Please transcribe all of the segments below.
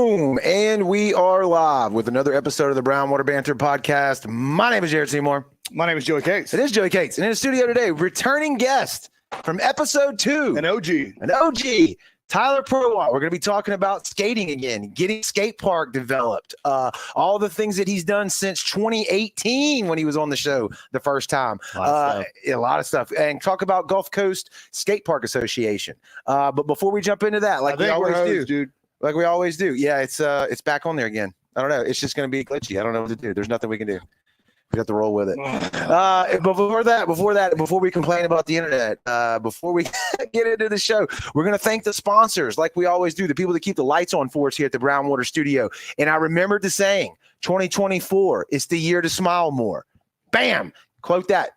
Boom! And we are live with another episode of the Brown Water Banter podcast. My name is Jared Seymour. My name is Joey Cates. It is Joey Cates. And in the studio today, returning guest from episode 2. An OG. Tyler Prowant. We're going to be talking about skating again, getting skate park developed, all the things that he's done since 2018 when he was on the show the first time. A lot of stuff. And talk about Gulf Coast Skatepark Association. But before we jump into that, like we always do. Like we always do. Yeah, it's back on there again. I don't know. It's just going to be glitchy. I don't know what to do. There's nothing we can do. We have to roll with it. But before we complain about the internet, before we get into the show, we're going to thank the sponsors like we always do, the people that keep the lights on for us here at the Brown Water Studio. And I remembered the saying, 2024 is the year to smile more. Bam! Quote that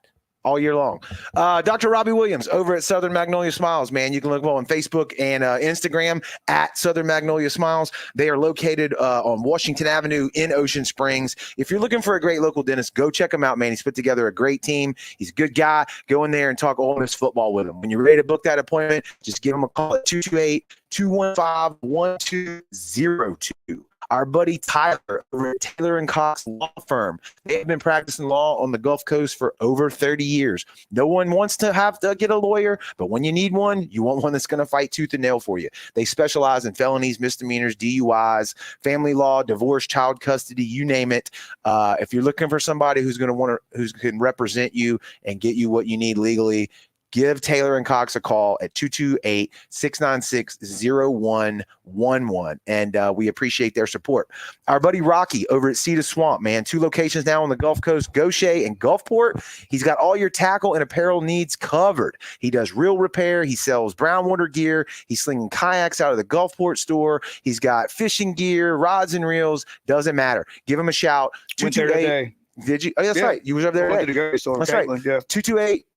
all year long. Dr. Robbie Williams over at Southern Magnolia Smiles, man. You can look on Facebook and Instagram at Southern Magnolia Smiles. They are located on Washington Avenue in Ocean Springs. If you're looking for a great local dentist, go check him out, man. He's put together a great team. He's a good guy. Go in there and talk Ole Miss football with him. When you're ready to book that appointment, just give him a call at 228-215-1202. Our buddy Tyler over at Taylor & Cox Law Firm. They've been practicing law on the Gulf Coast for over 30 years. No one wants to have to get a lawyer, but when you need one, you want one that's going to fight tooth and nail for you. They specialize in felonies, misdemeanors, DUIs, family law, divorce, child custody, you name it. If you're looking for somebody who can represent you and get you what you need legally, give Taylor & Cox a call at 228-696-0111. And we appreciate their support. Our buddy Rocky over at Cedar Swamp, man. 2 locations now on the Gulf Coast, Gaucher and Gulfport. He's got all your tackle and apparel needs covered. He does real repair. He sells brown water gear. He's slinging kayaks out of the Gulfport store. He's got fishing gear, rods and reels. Doesn't matter. Give him a shout. 228. Did you? Oh, that's right. You was over there today. That's right. Yeah.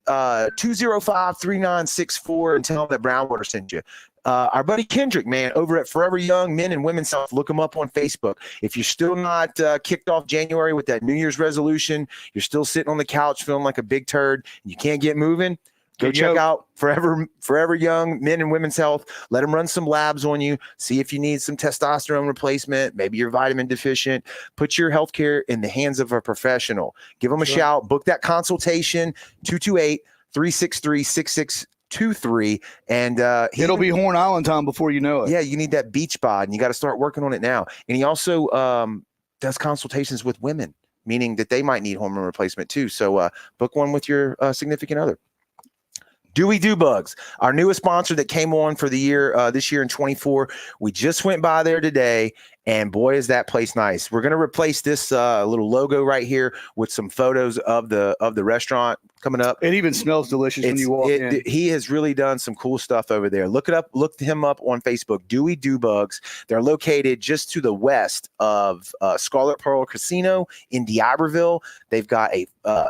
228-205-3964 and tell them that Brownwater sent you. Our buddy Kendrick, man, over at Forever Young Men and Women's Health. Look him up on Facebook. If you're still not kicked off January with that New Year's resolution, you're still sitting on the couch feeling like a big turd, and you can't get moving, go check out Forever Young Men and Women's Health. Let them run some labs on you. See if you need some testosterone replacement. Maybe you're vitamin deficient. Put your health care in the hands of a professional. Give them a shout. Book that consultation, 228-363-6623. And it'll be Horn Island time before you know it. Yeah, you need that beach bod, and you got to start working on it now. And he also does consultations with women, meaning that they might need hormone replacement too. So book one with your significant other. Dewey Do Bugs, our newest sponsor that came on for the year, this year in 24. We just went by there today, and boy, is that place nice. We're going to replace this little logo right here with some photos of the restaurant coming up. It even smells delicious when you walk in. He has really done some cool stuff over there. Look him up on Facebook, Dewey Do Bugs. They're located just to the west of Scarlet Pearl Casino in D'Iberville. They've got a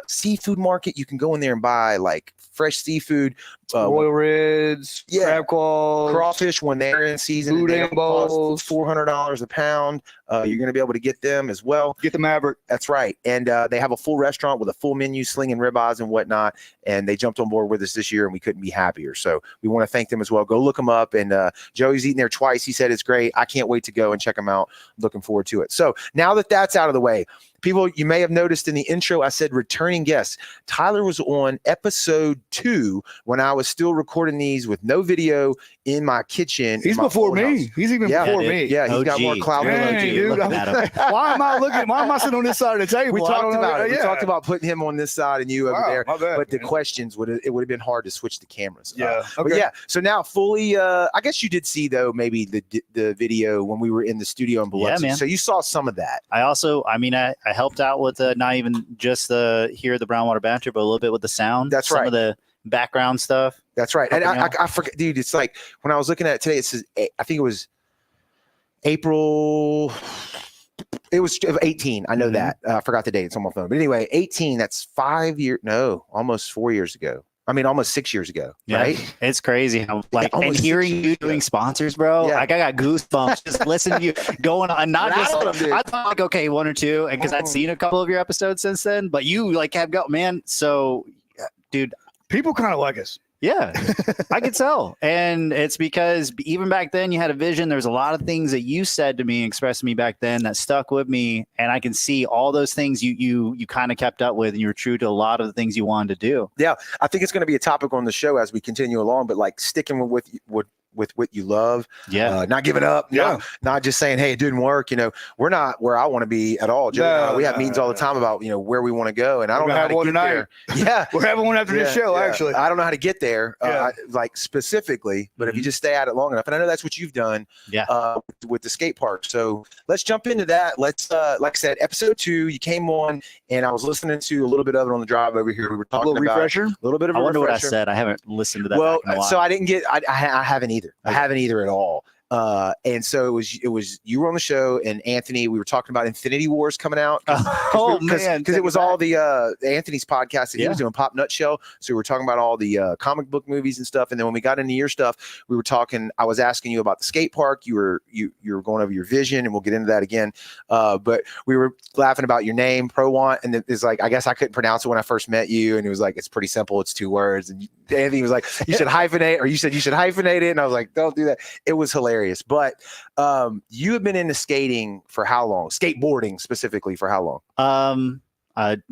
seafood market. You can go in there and buy like fresh seafood, royal reds, crab claws, crawfish when they're in season. Boudin balls, $400 a pound. You're going to be able to get them as well. Get the Maverick. That's right. And they have a full restaurant with a full menu, slinging ribeyes and whatnot. And they jumped on board with us this year, and we couldn't be happier. So we want to thank them as well. Go look them up. And Joey's eaten there twice. He said it's great. I can't wait to go and check them out. Looking forward to it. So now that that's out of the way, people, you may have noticed in the intro, I said returning guests. Tyler was on episode 2 when I was still recording these with no video in my kitchen. He's before me. House. He's even before me. Yeah, he's got more clout than OG. Dude, why am I sitting on this side of the table? We talked about it. We talked about putting him on this side and you over there. My bad, but the questions would have been hard to switch the cameras. Yeah. But yeah. So now fully, I guess you did see though maybe the video when we were in the studio in Biloxi. Yeah, man. So you saw some of that. I also, I helped out with not even just the Brown Water Banter, but a little bit with the sound. That's right. Some of the background stuff. That's right. And I forget, dude. It's like when I was looking at it today, it says I think it was April. It was 18. I know that. I forgot the date. It's on my phone. But anyway, 18. That's 5 years. No, almost 4 years ago. I mean, almost 6 years ago, right? It's crazy how and hearing you doing sponsors, bro. Yeah. Like I got goosebumps just listening to you going on. Not just I thought like okay, 1 or 2, and because I'd seen a couple of your episodes since then, but you like have got man. So, dude, people kind of like us. Yeah, I could tell. And it's because even back then you had a vision. There's a lot of things that you said to me, expressed to me back then that stuck with me. And I can see all those things you kind of kept up with, and you were true to a lot of the things you wanted to do. Yeah. I think it's going to be a topic on the show as we continue along, but like sticking with what you love, not giving up, not just saying, hey, it didn't work. We're not where I want to be at all. Joey, we have meetings all the time about, where we want to go. And I don't know how to get there. Yeah. We're having one after this show, actually. I don't know how to get there, like specifically, but if you just stay at it long enough, and I know that's what you've done with the skate park. So let's jump into that. Let's, like I said, episode 2, you came on and I was listening to a little bit of it on the drive over here. We were talking about refresher. A little bit of a I wonder refresher. what I said. I haven't listened to that. Well, back in a while. so I didn't get, I haven't either. I haven't either at all. And so it was you were on the show, and Anthony, we were talking about Infinity Wars coming out. Because it was all the Anthony's podcast that he was doing, Pop Nutshell. So we were talking about all the comic book movies and stuff. And then when we got into your stuff, we were talking. I was asking you about the skate park. You were going over your vision, and we'll get into that again. But we were laughing about your name, Prowant, and it's like I guess I couldn't pronounce it when I first met you, and it was like it's pretty simple. It's 2 words, and Anthony was like, you should hyphenate, or you said you should hyphenate it, and I was like, don't do that. It was hilarious. But you have been into skating for how long? Skateboarding specifically for how long?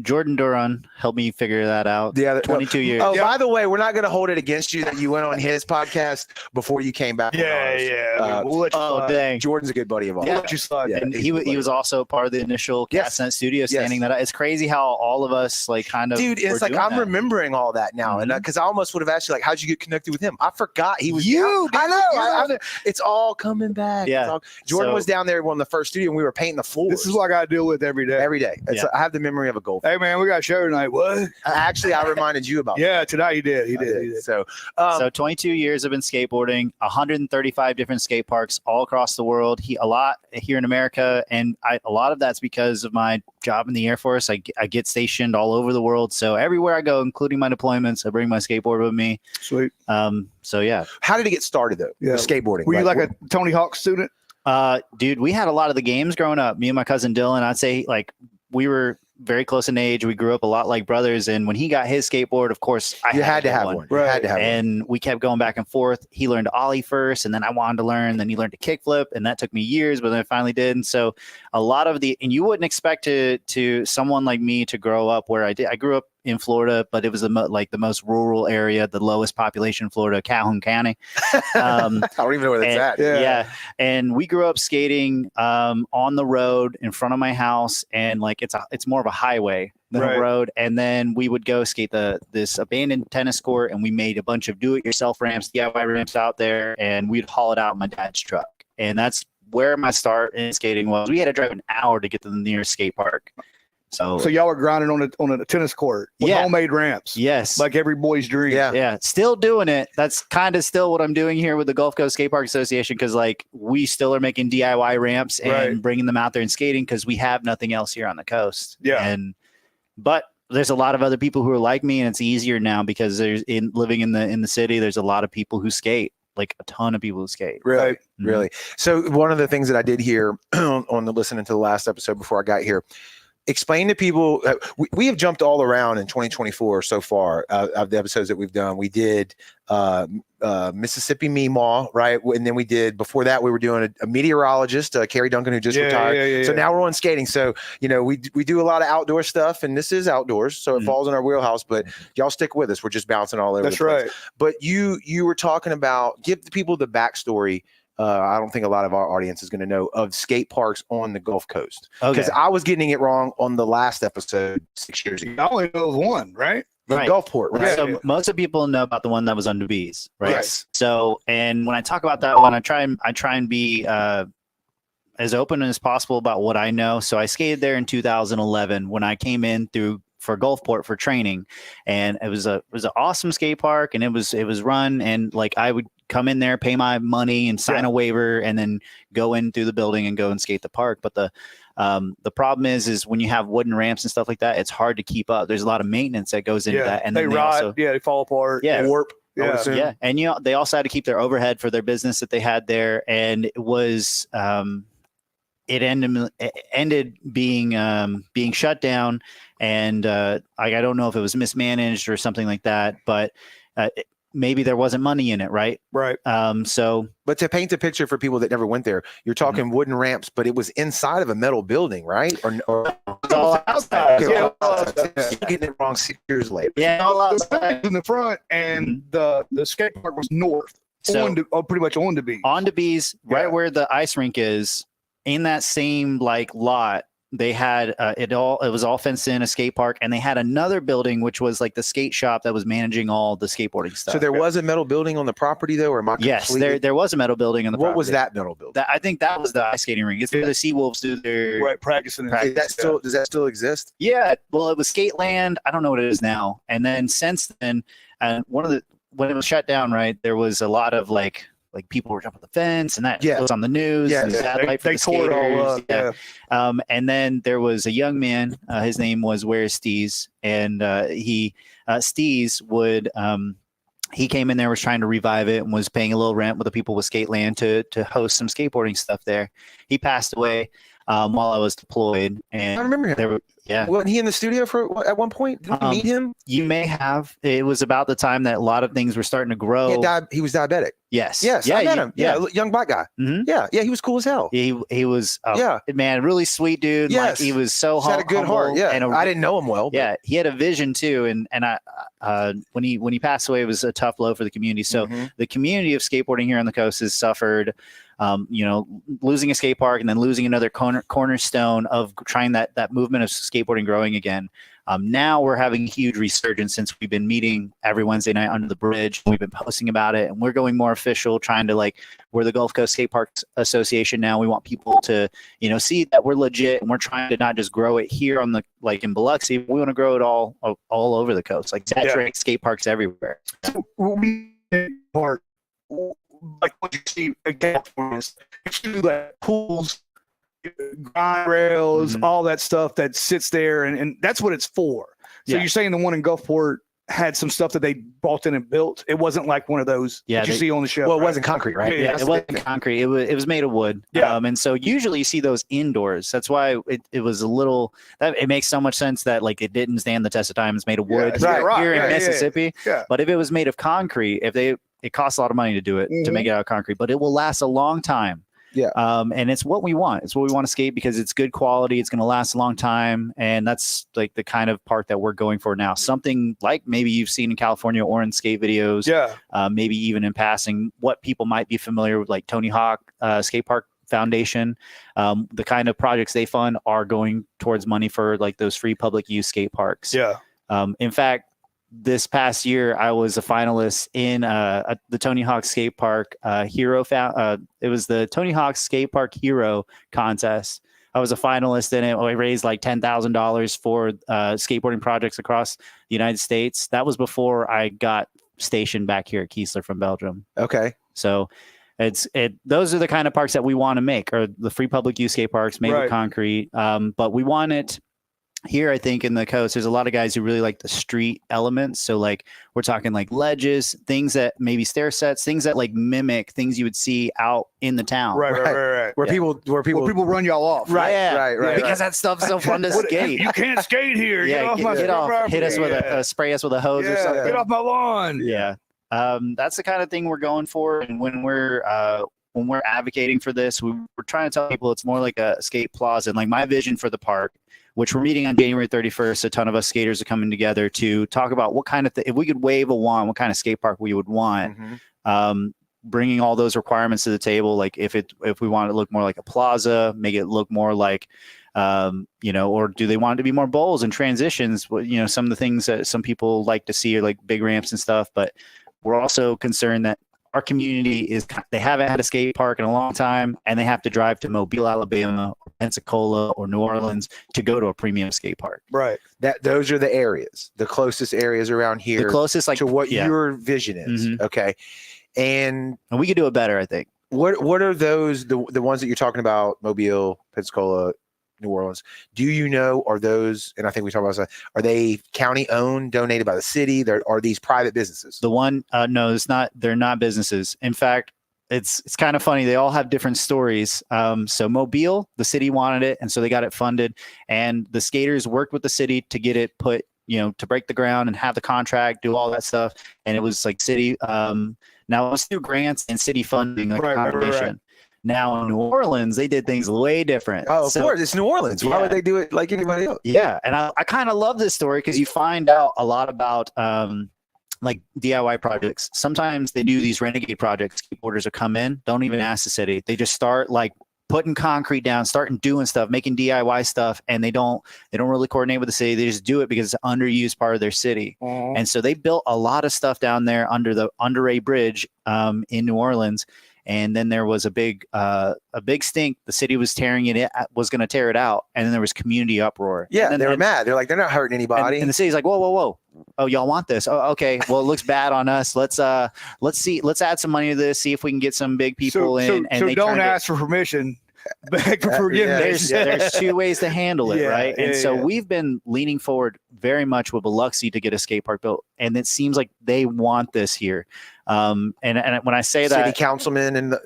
Jordan Duran helped me figure that out. Yeah, 22 years. Oh, by the way, we're not going to hold it against you that you went on his podcast before you came back. Dang. Jordan's a good buddy of ours. And he was also part of the initial Catnet studio standing that up. It's crazy how all of us like kind of. Dude, it's like I'm remembering all that now, and because I almost would have asked you like, how'd you get connected with him? I forgot he was. I know. It's all coming back. Yeah. Jordan was down there on the first studio, and we were painting the floors. This is what I got to deal with every day. Every day. I have the memory of a goldfish. Hey man, we got a show tonight. What? Actually, I reminded you about. Yeah, tonight he did. He did. So 22 years I've been skateboarding, 135 different skate parks all across the world. A lot here in America, and a lot of that's because of my job in the Air Force. I get stationed all over the world, so everywhere I go, including my deployments, I bring my skateboard with me. Sweet. So yeah. How did it get started though? Yeah. With skateboarding. Were you like a Tony Hawk student? Dude, we had a lot of the games growing up. Me and my cousin Dylan, I'd say like we were very close in age. We grew up a lot like brothers. And when he got his skateboard, of course, you had to have one. Right. Had to have and we kept going back and forth. He learned to ollie first, and then I wanted to learn. Then he learned to kickflip, and that took me years, but then I finally did. And so a lot of and you wouldn't expect to someone like me to grow up where I did. I grew up in Florida, but it was the most rural area, the lowest population in Florida, Calhoun County. I don't even know where that's at. Yeah. And we grew up skating on the road in front of my house, and like it's more of a highway than a road. And then we would go skate this abandoned tennis court, and we made a bunch of do-it-yourself ramps, DIY ramps out there, and we'd haul it out in my dad's truck. And that's where my start in skating was. We had to drive an hour to get to the nearest skate park. So y'all were grinding on a tennis court with homemade ramps. Yes. Like every boy's dream. Yeah. Still doing it. That's kind of still what I'm doing here with the Gulf Coast Skatepark Association. Because like we still are making DIY ramps and bringing them out there and skating because we have nothing else here on the coast. Yeah. But there's a lot of other people who are like me, and it's easier now because living in the city, there's a lot of people who skate. Like a ton of people who skate. Really? Really. So one of the things that I did here on the listening to the last episode before I got here, explain to people, we have jumped all around in 2024 so far of the episodes that we've done. We did Mississippi Meemaw, right? And then we did, before that, we were doing a meteorologist, Carrie Duncan, who just retired. So now we're on skating. So, we do a lot of outdoor stuff, and this is outdoors, so it falls in our wheelhouse, but y'all stick with us. We're just bouncing all over the place. That's right. But you were talking about, give the people the backstory. I don't think a lot of our audience is going to know of skate parks on the Gulf Coast. Because I was getting it wrong on the last episode 6 years ago. I only know of one, right? Gulfport, right? So most of people know about the one that was on Bees, right? Yes. So, and when I talk about that one, I try and be as open as possible about what I know. So I skated there in 2011 when I came in for Gulfport for training, and it was an awesome skate park, and it was run, and like I would come in there, pay my money and sign a waiver, and then go in through the building and go and skate the park. But the problem is when you have wooden ramps and stuff like that, it's hard to keep up. There's a lot of maintenance that goes into that, and they rot. They fall apart. Warp. Yeah. And they also had to keep their overhead for their business that they had there, and it was it ended being shut down, and I don't know if it was mismanaged or something like that, but maybe there wasn't money in it, right? Right. So, But to paint the picture for people that never went there, you're talking wooden ramps, but it was inside of a metal building, right? Or it's all outside. okay, Yeah, you're getting it wrong 6 years later. Yeah, all The outside. back in the front, and the skate park was north, So pretty much on the beach. on to Bees, right Yeah. where the ice rink is, in that same like lot, they had it was all fenced in, a skate park, and they had another building which was like the skate shop that was managing all the skateboarding stuff. So there was a metal building on the property, though, or am I Yes, completely- there was a metal building on the What was property. that metal building? I think that was the ice skating rink. It's where the Seawolves do their Right, practicing. Is that still, does that still exist? Yeah, well, it was Skateland. I don't know what it is now. And then since then, when it was shut down, right, there was a lot of like people were jumping the fence, and that Yeah. was on the news. Yeah, and yeah. satellite for They the tore it all skaters. up. Yeah. And then there was a young man. His name was Where's Steez, and Steez would. He came in there, was trying to revive it, and was paying a little rent with the people with Skateland to host some skateboarding stuff there. He passed away while I was deployed, and I remember him. there were, yeah. Wasn't he in the studio at one point? Didn't we meet him? You may have. It was about the time that a lot of things were starting to grow. He was diabetic. Yes. Yes, Yeah, I met him. Yeah, young black guy. Mhm. Yeah, he was cool as hell. He was. Yeah. Man, really sweet dude. Yes. Like, he was so He had a good heart. humble Yeah, and I didn't know him well. But yeah, he had a vision too, and I when he passed away, it was a tough blow for the community. So Mhm. the community of skateboarding here on the coast has suffered, losing a skate park and then losing another cornerstone of trying that movement of skateboarding growing again. Now we're having a huge resurgence since we've been meeting every Wednesday night under the bridge. We've been posting about it, and we're going more official, trying to we're the Gulf Coast Skatepark Association now. We want people to, see that we're legit, and we're trying to not just grow it here on in Biloxi. We want to grow it all over the coast, saturate skate parks everywhere. So we part like what you see again for us. You see like pools, grind rails, Mhm. all that stuff that sits there, and that's what it's for. So Yeah. you're saying the one in Gulfport had some stuff that they bought in and built. It wasn't like one of those Yeah, that you they- see on the show. Well, it right? wasn't concrete, right? Yeah, Yeah, That's it the wasn't thing. concrete. It was made of wood. Yeah. And so usually you see those indoors. That's why it was a little it makes so much sense that it didn't stand the test of time. It's made of wood it's made of rock. here in Yeah, yeah, Mississippi. yeah. But if it was made of concrete, it costs a lot of money to do it, to make it out of concrete, but it will last a long time. Yeah. And it's what we want. It's what we want to skate because it's good quality. It's going to last a long time. And that's the kind of part that we're going for now. Something like maybe you've seen in California or in skate videos. Yeah. Maybe even in passing, what people might be familiar with, like Tony Hawk Skatepark Foundation. The kind of projects they fund are going towards money for those free public use skate parks. Yeah. In fact, this past year, I was a finalist in the Tony Hawk Skate Park Hero. It was the Tony Hawk Skate Park Hero contest. I was a finalist in it. I raised $10,000 for skateboarding projects across the United States. That was before I got stationed back here at Keesler from Belgium. Okay. So those are the kind of parks that we want to make, or the free public use skate parks made with concrete. But we want it. Here, I think in the coast, there's a lot of guys who really like the street elements. So we're talking ledges, things that maybe stair sets, things that mimic things you would see out in the town. Right. Where people run y'all off. Right. Because that stuff's so fun to skate. You can't skate here. Yeah, get off my hit us with spray us with a hose or something. Get off my lawn. Yeah. That's the kind of thing we're going for. And when we're advocating for this, we're trying to tell people it's more like a skate plaza. And my vision for the park, which we're meeting on January 31st, a ton of us skaters are coming together to talk about what kind of if we could wave a wand, what kind of skate park we would want. Mhm. Bringing all those requirements to the table, if we want it to look more like a plaza, make it look more like, or do they want it to be more bowls and transitions? Some of the things that some people like to see are big ramps and stuff, but we're also concerned that our community they haven't had a skate park in a long time, and they have to drive to Mobile, Alabama, or Pensacola, or New Orleans to go to a premium skate park. Right. Those are the areas, the closest areas around here. The closest, to what your vision is. Mhm. Okay. And we could do it better, I think. what are those the ones that you're talking about? Mobile, Pensacola, New Orleans. Do you know, are those, and I think we talked about that, are they county owned, donated by the city? Are these private businesses? The one, no, it's not. They're not businesses. In fact, it's kind of funny. They all have different stories. So Mobile, the city wanted it, and so they got it funded, and the skaters worked with the city to get it put to break the ground and have the contract, do all that stuff. And it was like city. Now it was through grants and city funding, like a combination. Right. Now in New Orleans, they did things way different. Oh, of course, it's New Orleans. Why would they do it like anybody else? Yeah, and I kind of love this story because you find out a lot about like DIY projects. Sometimes they do these renegade projects. Skateboarders will come in, don't even ask the city. They just start like putting concrete down, starting doing stuff, making DIY stuff, and they don't really coordinate with the city. They just do it because it's an underused part of their city. And so they built a lot of stuff down there under the Underay Bridge in New Orleans. And then there was a big stink. The city was was going to tear it out, and then there was community uproar. Yeah, they were mad. They're like, they're not hurting anybody. And the city's like, whoa. Oh, y'all want this? Oh, okay. Well, it looks bad on us. Let's add some money to this. See if we can get some big people in. So don't ask for permission. Beg for forgiveness. There's two ways to handle it, right? And so we've been leaning forward very much with Biloxi to get a skate park built, and it seems like they want this here. And when I say that, city councilman and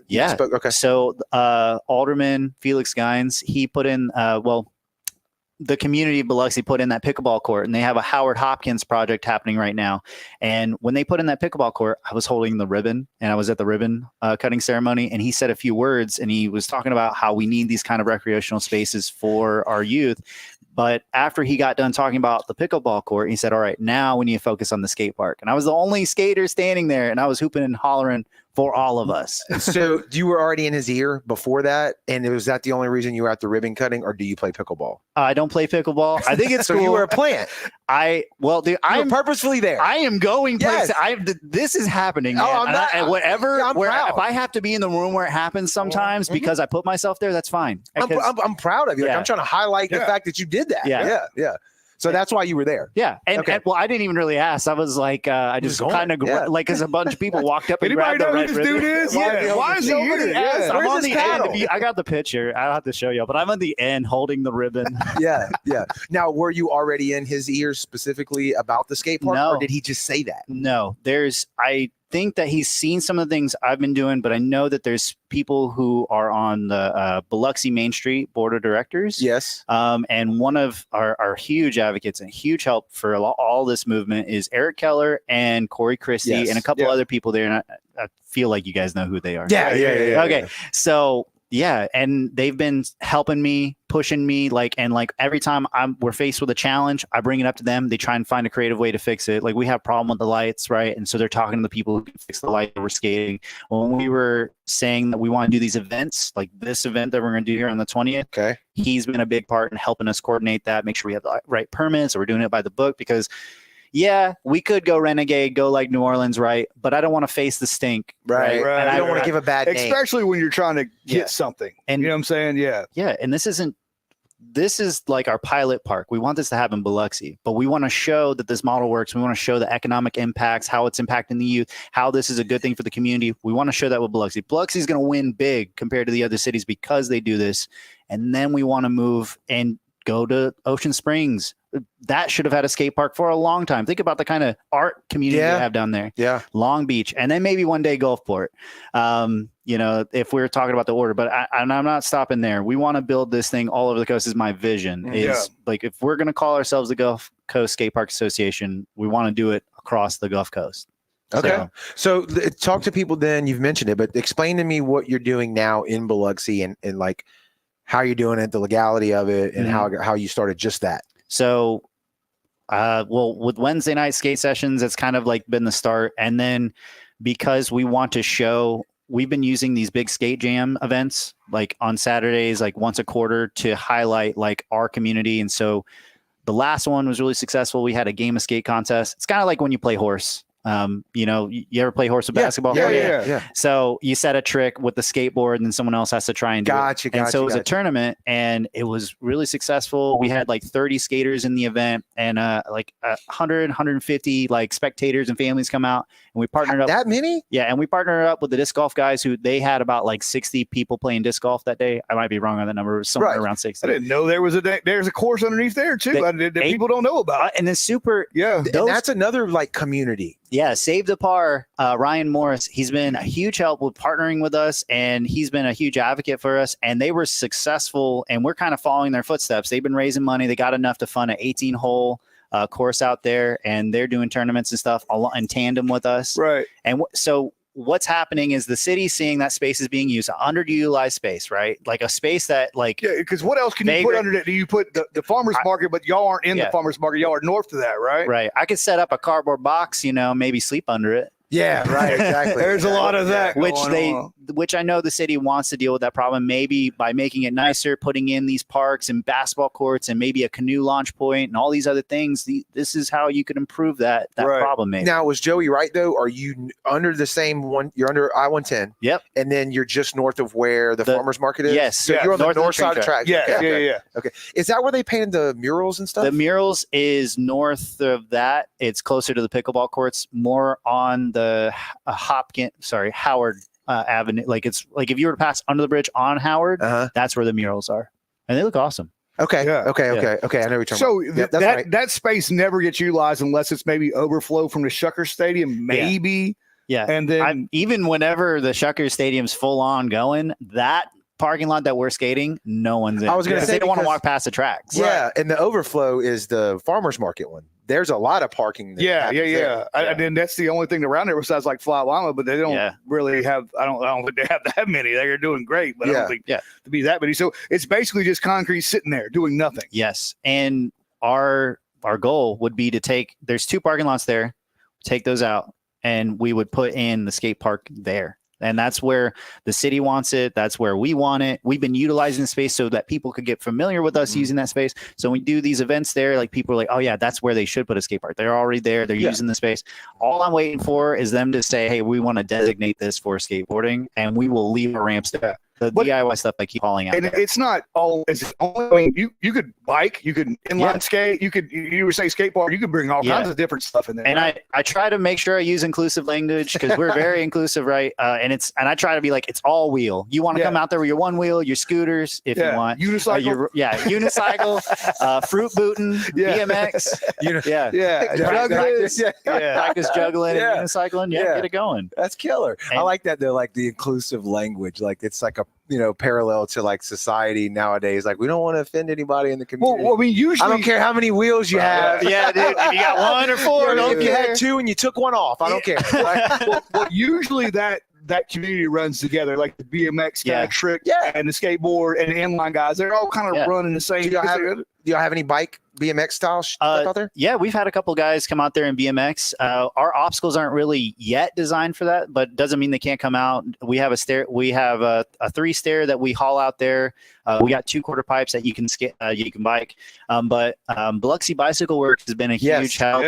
okay. So Alderman Felix Gines, he put in the community of Biloxi put in that pickleball court, and they have a Howard Hopkins project happening right now. And when they put in that pickleball court, I was holding the ribbon, and I was at the ribbon cutting ceremony, and he said a few words, and he was talking about how we need these kind of recreational spaces for our youth. But after he got done talking about the pickleball court, he said, all right, now we need to focus on the skate park. And I was the only skater standing there, and I was hooping and hollering for all of us. So you were already in his ear before that? And was that the only reason you were at the ribbon cutting, or do you play pickleball? I don't play pickleball. I think it's so cool. You were a plant. I'm purposefully there. I am going places. This is happening. Man. Oh, I'm not. If I have to be in the room where it happens sometimes because I put myself there, that's fine. I'm proud of you. Like, I'm trying to highlight the fact that you did that. Yeah. So that's why you were there. Yeah. And I didn't even really ask. I was like, I just kind of like, because a bunch of people walked up and grabbed the red ribbon. Anybody know who this dude is? Why is he here? I'm on the end. I got the picture. I'll have to show you, but I'm on the end holding the ribbon. Yeah. Now, were you already in his ears specifically about the skate park, or did he just say that? No, I think that he's seen some of the things I've been doing, but I know that there's people who are on the Biloxi Main Street board of directors. Yes. And one of our huge advocates and huge help for all this movement is Eric Keller and Corey Christie and a couple other people there. And I feel like you guys know who they are. Yeah. Okay. So and they've been helping me, pushing me, and every time we're faced with a challenge, I bring it up to them. They try and find a creative way to fix it. Like, we have a problem with the lights, right? And so they're talking to the people who can fix the light that we're skating. When we were saying that we want to do these events, like this event that we're going to do here on the 20th, he's been a big part in helping us coordinate that, make sure we have the right permits, or we're doing it by the book, because we could go renegade, go like New Orleans, right? But I don't want to face the stink, right? And I don't want to give a bad name. Especially when you're trying to get something. And you know what I'm saying? Yeah. And this is like our pilot park. We want this to happen in Biloxi, but we want to show that this model works. We want to show the economic impacts, how it's impacting the youth, how this is a good thing for the community. We want to show that with Biloxi. Biloxi is going to win big compared to the other cities because they do this. And then we want to move and go to Ocean Springs. That should have had a skate park for a long time. Think about the kind of art community they have down there. Yeah. Long Beach. And then maybe one day Gulfport. If we're talking about the order, but I'm not stopping there. We want to build this thing all over the coast. Is my vision. Like, if we're going to call ourselves the Gulf Coast Skatepark Association, we want to do it across the Gulf Coast. Okay. So talk to people then. You've mentioned it, but explain to me what you're doing now in Biloxi and like how you're doing it, the legality of it, and how you started just that. So, with Wednesday night skate sessions, it's kind of like been the start. And then because we want to show, we've been using these big skate jam events, like on Saturdays, like once a quarter, to highlight like our community. And so the last one was really successful. We had a game of skate contest. It's kind of like when you play horse. You ever play horse with basketball? Yeah. So you set a trick with the skateboard, and then someone else has to try and do it. And so it was a tournament, and it was really successful. We had like 30 skaters in the event, and 150 like spectators and families come out, and we partnered up. That many? Yeah, and we partnered up with the disc golf guys, who they had about like 60 people playing disc golf that day. I might be wrong on that number. It was somewhere around 60. I didn't know there's a course underneath there too. That people don't know about. And then and that's another like community. Yeah, Save the Par, Ryan Morris, he's been a huge help with partnering with us, and he's been a huge advocate for us, and they were successful, and we're kind of following their footsteps. They've been raising money. They got enough to fund an 18-hole course out there, and they're doing tournaments and stuff in tandem with us. Right. And so what's happening is the city seeing that space is being used, underutilized space, right? Like a space that like, Yeah, because what else can you put under it? Do you put the farmer's market, but y'all aren't in the farmer's market. Y'all are north of that, right? Right. I could set up a cardboard box, maybe sleep under it. Yeah, right, exactly. There's a lot of that which I know the city wants to deal with that problem, maybe by making it nicer, putting in these parks and basketball courts and maybe a canoe launch point and all these other things. This is how you could improve that problem. Maybe. Now, was Joey right though? Are you under the same one? You're under I-110. Yep. And then you're just north of where the farmer's market is. Yes. So you're on the north side of the track. Yeah, yeah. Okay. Is that where they painted the murals and stuff? The murals is north of that. It's closer to the pickleball courts, more on the Howard Avenue. Like it's like if you were to pass under the bridge on Howard, that's where the murals are, and they look awesome. Okay. Yeah. Okay. I know what you're talking about. So that space never gets utilized unless it's maybe overflow from the Shucker Stadium, maybe. Yeah. And then even whenever the Shucker Stadium's full on going, that parking lot that we're skating, no one's in. I was going to say they don't want to walk past the tracks. Yeah, and the overflow is the farmer's market one. There's a lot of parking. And then that's the only thing around there besides like Fly Llama, but they don't really have. I don't think they have that many. They're doing great, but I don't think to be that many. So it's basically just concrete sitting there doing nothing. Yes, and our goal would be to take. There's 2 parking lots there. Take those out, and we would put in the skate park there. And that's where the city wants it. That's where we want it. We've been utilizing the space so that people could get familiar with us using that space. So when we do these events there, like people are like, oh yeah, that's where they should put a skate park. They're already there. They're using the space. All I'm waiting for is them to say, hey, we want to designate this for skateboarding, and we will leave our ramps there. The DIY stuff I keep calling out. And it's not all. It's only. I mean, you could bike, you could inline skate, you were saying skateboard. You could bring all kinds of different stuff in there. And I try to make sure I use inclusive language because we're very inclusive, right? And I try to be like, it's all wheel. You want to come out there with your one wheel, your scooters, if you want, unicycle, unicycle, fruit booting, BMX, practice juggling and unicycling, get it going. That's killer. And I like that though, like the inclusive language, like it's like a parallel to like society nowadays. Like we don't want to offend anybody in the community. Well, I mean, usually I don't care how many wheels you have. Yeah, dude. If you got 1 or 4, if you had 2 and you took 1 off, I don't care. well, usually that community runs together, like the BMX kind of trick and the skateboard and the inline guys. They're all kind of running the same. Do y'all have any bike BMX style stuff out there? Yeah, we've had a couple guys come out there in BMX. Our obstacles aren't really yet designed for that, but doesn't mean they can't come out. We have a stair. We have a 3 stair that we haul out there. We got 2 quarter pipes that you can you can bike. But Biloxi Bicycle Works has been a huge help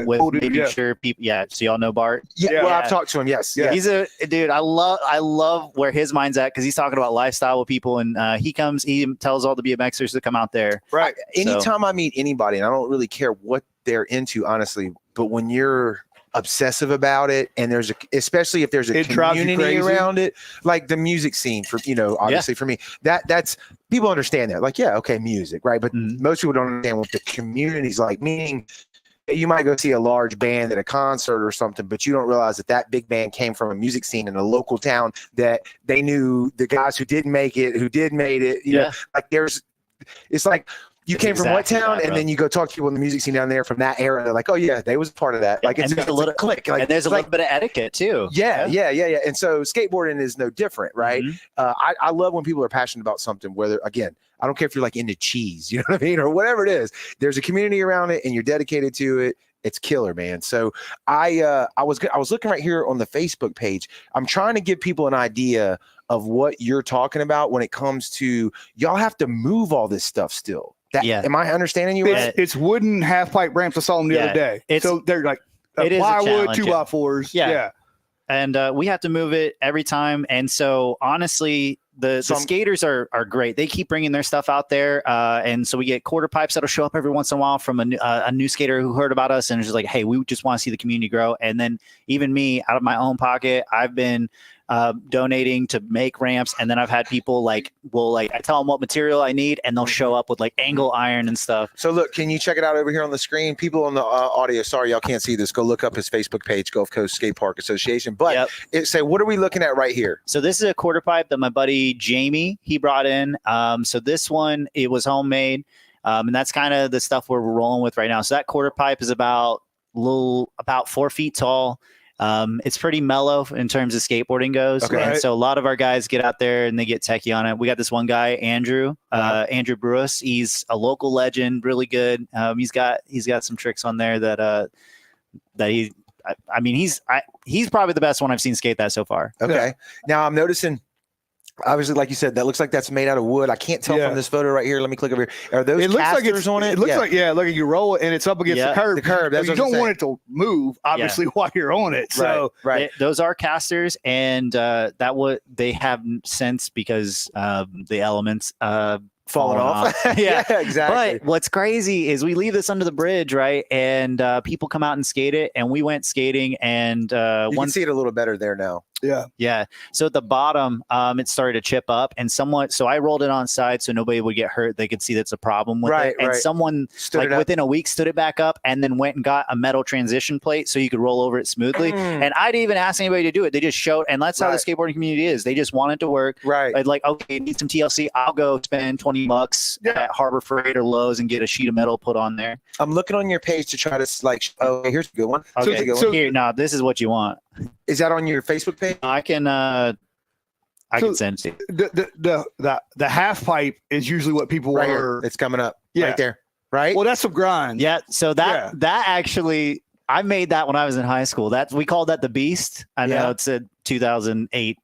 with making sure people. Yeah, so y'all know Bart. Yeah, well, I've talked to him. Yes, he's a dude. I love where his mind's at because he's talking about lifestyle with people, and he tells all the BMXers to come out there. Right. Anytime I meet anybody, and I don't really care what they're into, honestly, but when you're obsessive about it, and especially if there's a community around it, like the music scene for obviously for me, that's people understand that, like music, right? But most people don't understand what the community's like, meaning you might go see a large band at a concert or something, but you don't realize that big band came from a music scene in a local town, that they knew the guys who didn't make it, who did made it. You know, like it's like you came from what town, and then you go talk to people in the music scene down there from that era. They're like, oh yeah, they was part of that. Like it's a little click. Like, and there's a little bit of etiquette too. Yeah. And so skateboarding is no different, right? I love when people are passionate about something. Whether again, I don't care if you're like into cheese, you know what I mean, or whatever it is. There's a community around it, and you're dedicated to it. It's killer, man. So I was looking right here on the Facebook page. I'm trying to give people an idea of what you're talking about when it comes to y'all have to move all this stuff still. Am I understanding you right? It's wooden half pipe ramps. I saw them the other day. So they're like plywood 2x4s. Yeah. And we have to move it every time. And so honestly, the skaters are great. They keep bringing their stuff out there. And so we get quarter pipes that'll show up every once in a while from a new skater who heard about us and is just like, hey, we just want to see the community grow. And then even me, out of my own pocket, I've been donating to make ramps, and then I've had people I tell them what material I need, and they'll show up with like angle iron and stuff. So look, can you check it out over here on the screen? People on the audio, sorry y'all can't see this. Go look up his Facebook page, Gulf Coast Skatepark Association. But what are we looking at right here? So this is a quarter pipe that my buddy Jamie he brought in. So this one, it was homemade. And that's kind of the stuff we're rolling with right now. So that quarter pipe is about 4 feet tall. It's pretty mellow in terms of skateboarding goes. Okay. And so a lot of our guys get out there and they get techie on it. We got this one guy, Andrew Bruce. He's a local legend, really good. He's got some tricks on there that he's probably the best one I've seen skate that so far. Okay. Yeah. Now I'm noticing, obviously, like you said, that looks like that's made out of wood. I can't tell from this photo right here. Let me click over here. Are those casters on it? It looks like, look, you roll it and it's up against the curb. The curb. That's you don't want it to move, obviously, while you're on it. So those are casters, and they have since, because the elements falling off. Yeah, exactly. But what's crazy is we leave this under the bridge, right? And people come out and skate it, and we went skating, and you can see it a little better there now. Yeah. So at the bottom, it started to chip up, and so I rolled it on side so nobody would get hurt. They could see that's a problem with it. And someone within a week stood it back up and then went and got a metal transition plate so you could roll over it smoothly. And I didn't even ask anybody to do it. They just showed, and that's how the skateboarding community is. They just want it to work. Right. I'd like, okay, need some TLC. I'll go spend $20 at Harbor Freight or Lowe's and get a sheet of metal put on there. I'm looking on your page to try to here's a good one. Okay. Here, no, this is what you want. Is that on your Facebook page? I can can send it to you. The half pipe is usually what people right are. Here. It's coming up right there. Right. Well, that's some grind. Yeah. So that actually, I made that when I was in high school. We called that the Beast. I know it's a 2008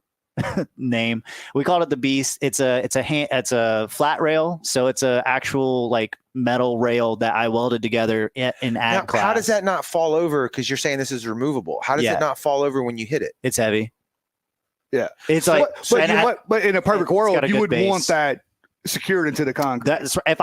name. We called it the Beast. It's a flat rail. So it's a actual like metal rail that I welded together in ag class. How does that not fall over? Because you're saying this is removable. How does it not fall over when you hit it? It's heavy. Yeah. It's but in a perfect world, you would base. want that secured into the concrete. If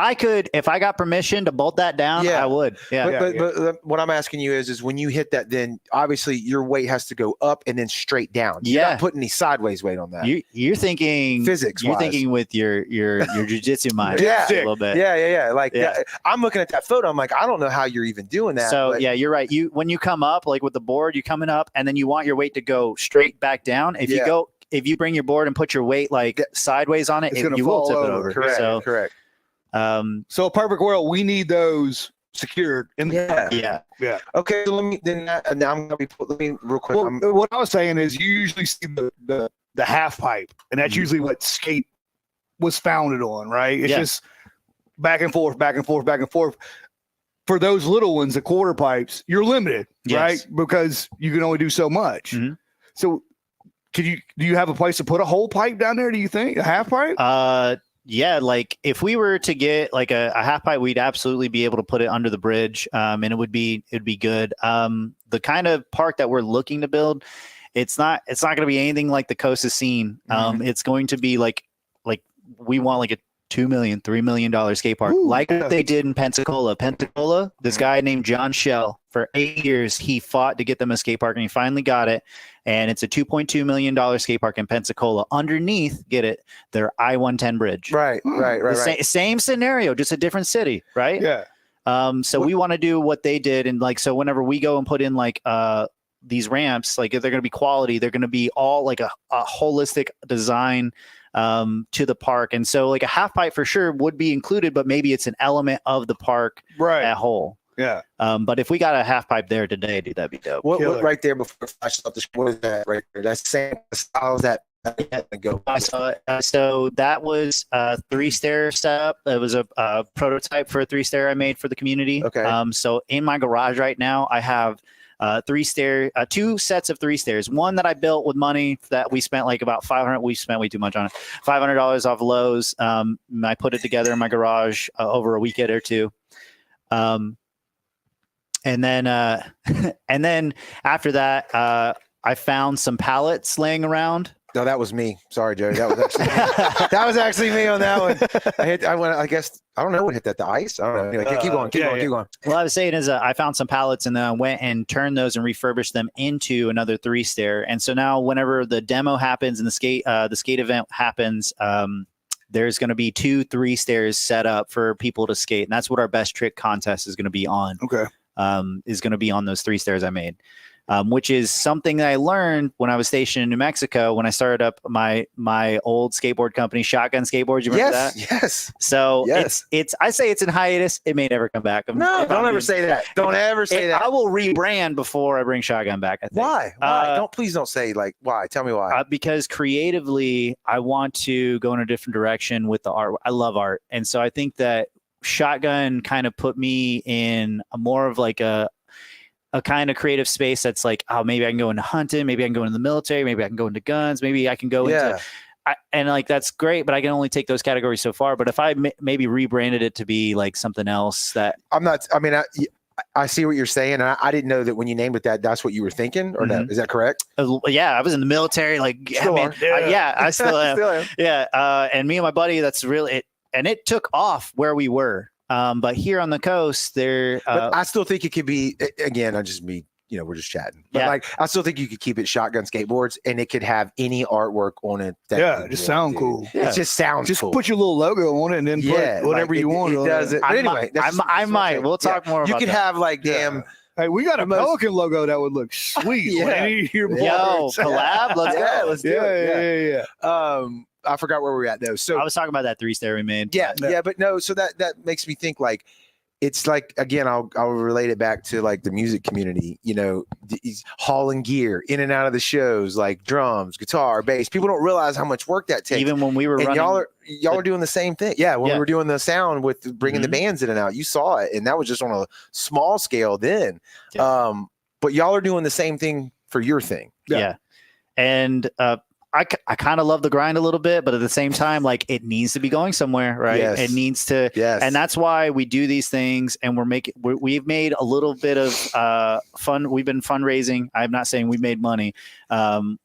I got permission to bolt that down, I would. Yeah. But what I'm asking you is when you hit that, then obviously your weight has to go up and then straight down. You're not putting any sideways weight on that. You're thinking physics. You're thinking with your jiu-jitsu mind. A little bit. Yeah. I'm looking at that photo. I'm like, I don't know how you're even doing that. So you're right. When you come up, like with the board, you're coming up and then you want your weight to go straight back down. If you bring your board and put your weight like sideways on it, you will tip it over. Correct. So a perfect world, we need those secured. Yeah. Okay. So let me real quick. Well, what I was saying is you usually see the half pipe, and that's usually what skate was founded on, right? It's just back and forth, back and forth, back and forth. For those little ones, the quarter pipes, you're limited, right? Because you can only do so much. Mm-hmm. So do you have a place to put a whole pipe down there? Do you think a half pipe? Yeah. Like if we were to get like a half pipe, we'd absolutely be able to put it under the bridge. And it'd be good. The kind of park that we're looking to build, it's not going to be anything like the coast has seen. It's going to be like we want like a $2 million, $3 million skate park, like they did in Pensacola. This guy named John Shell, for 8 years, he fought to get them a skate park, and he finally got it. And it's a $2.2 million skate park in Pensacola. Underneath, get it, their I-110 bridge. Right. Same scenario, just a different city, right? Yeah. So we want to do what they did, and like so, whenever we go and put in like these ramps, like if they're going to be quality, they're going to be all like a holistic design to the park. And so like a half pipe for sure would be included, but maybe it's an element of the park at whole. Yeah. But if we got a half pipe there today, dude, that'd be dope. What right there before I flash up the what is that right there? That's the same style as that. I saw it. So that was a 3-stair setup. It was a prototype for a 3-stair I made for the community. Okay. So in my garage right now, I have 2 sets of 3 stairs. One that I built with money that we spent like about $500. We spent way too much on it. $500 off Lowe's. I put it together in my garage over a weekend or two. And then after that, I found some pallets laying around. No, that was me. Sorry, Joe. That was actually me on that one. I guess I don't know what hit that. The ice. I don't know. Anyway, keep going. What I was saying is I found some pallets and then I went and turned those and refurbished them into another 3-stair. And so now whenever the demo happens and the skate event happens, there's going to be 2 3-stairs set up for people to skate. And that's what our best trick contest is going to be on. Okay. Is going to be on those 3 stairs I made. which is something that I learned when I was stationed in New Mexico when I started up my old skateboard company, Shotgun Skateboards. You remember that? Yes. So Yes. it's I say it's in hiatus. It may never come back. No, don't ever say that. Don't ever say that. I will rebrand before I bring Shotgun back. I think. Why? Please don't say like why. Tell me why. Because creatively, I want to go in a different direction with the art. I love art, and so I think that Shotgun kind of put me in a more of like a kind of creative space that's like, oh, maybe I can go into hunting, maybe I can go into the military, maybe I can go into guns, maybe I can go into, and like that's great, but I can only take those categories so far. But if I maybe rebranded it to be like something else that I see what you're saying. And I didn't know that when you named it that's what you were thinking, or no? Is that correct? Yeah, I was in the military. Like, I still am. Still am. Yeah, and me and my buddy, that's really it. And it took off where we were. But here on the coast, but I still think it could be, again, we're just chatting. But like, I still think you could keep it Shotgun Skateboards and it could have any artwork on it. It just sound cool. Yeah. It just sounds just cool. Put your little logo on it and then put whatever you want. It does it. But anyway, I might. We'll talk more about you could that. have like damn. Hey, we got a Pelican logo that would look sweet. Yo, collab. Let's go. Let's do it. Yeah. I forgot where we're at though. So I was talking about that 3-stair we made. But no. So that makes me think like, it's like, again, I'll relate it back to like the music community, he's hauling gear in and out of the shows, like drums, guitar, bass. People don't realize how much work that takes. Even when we were running, y'all are doing the same thing. Yeah. When we were doing the sound with bringing the bands in and out, you saw it. And that was just on a small scale then. Yeah. But y'all are doing the same thing for your thing. Yeah. And, I kind of love the grind a little bit, but at the same time, like it needs to be going somewhere, right? Yes. It needs to, and that's why we do these things. And we've made a little bit of fun. We've been fundraising. I'm not saying we made money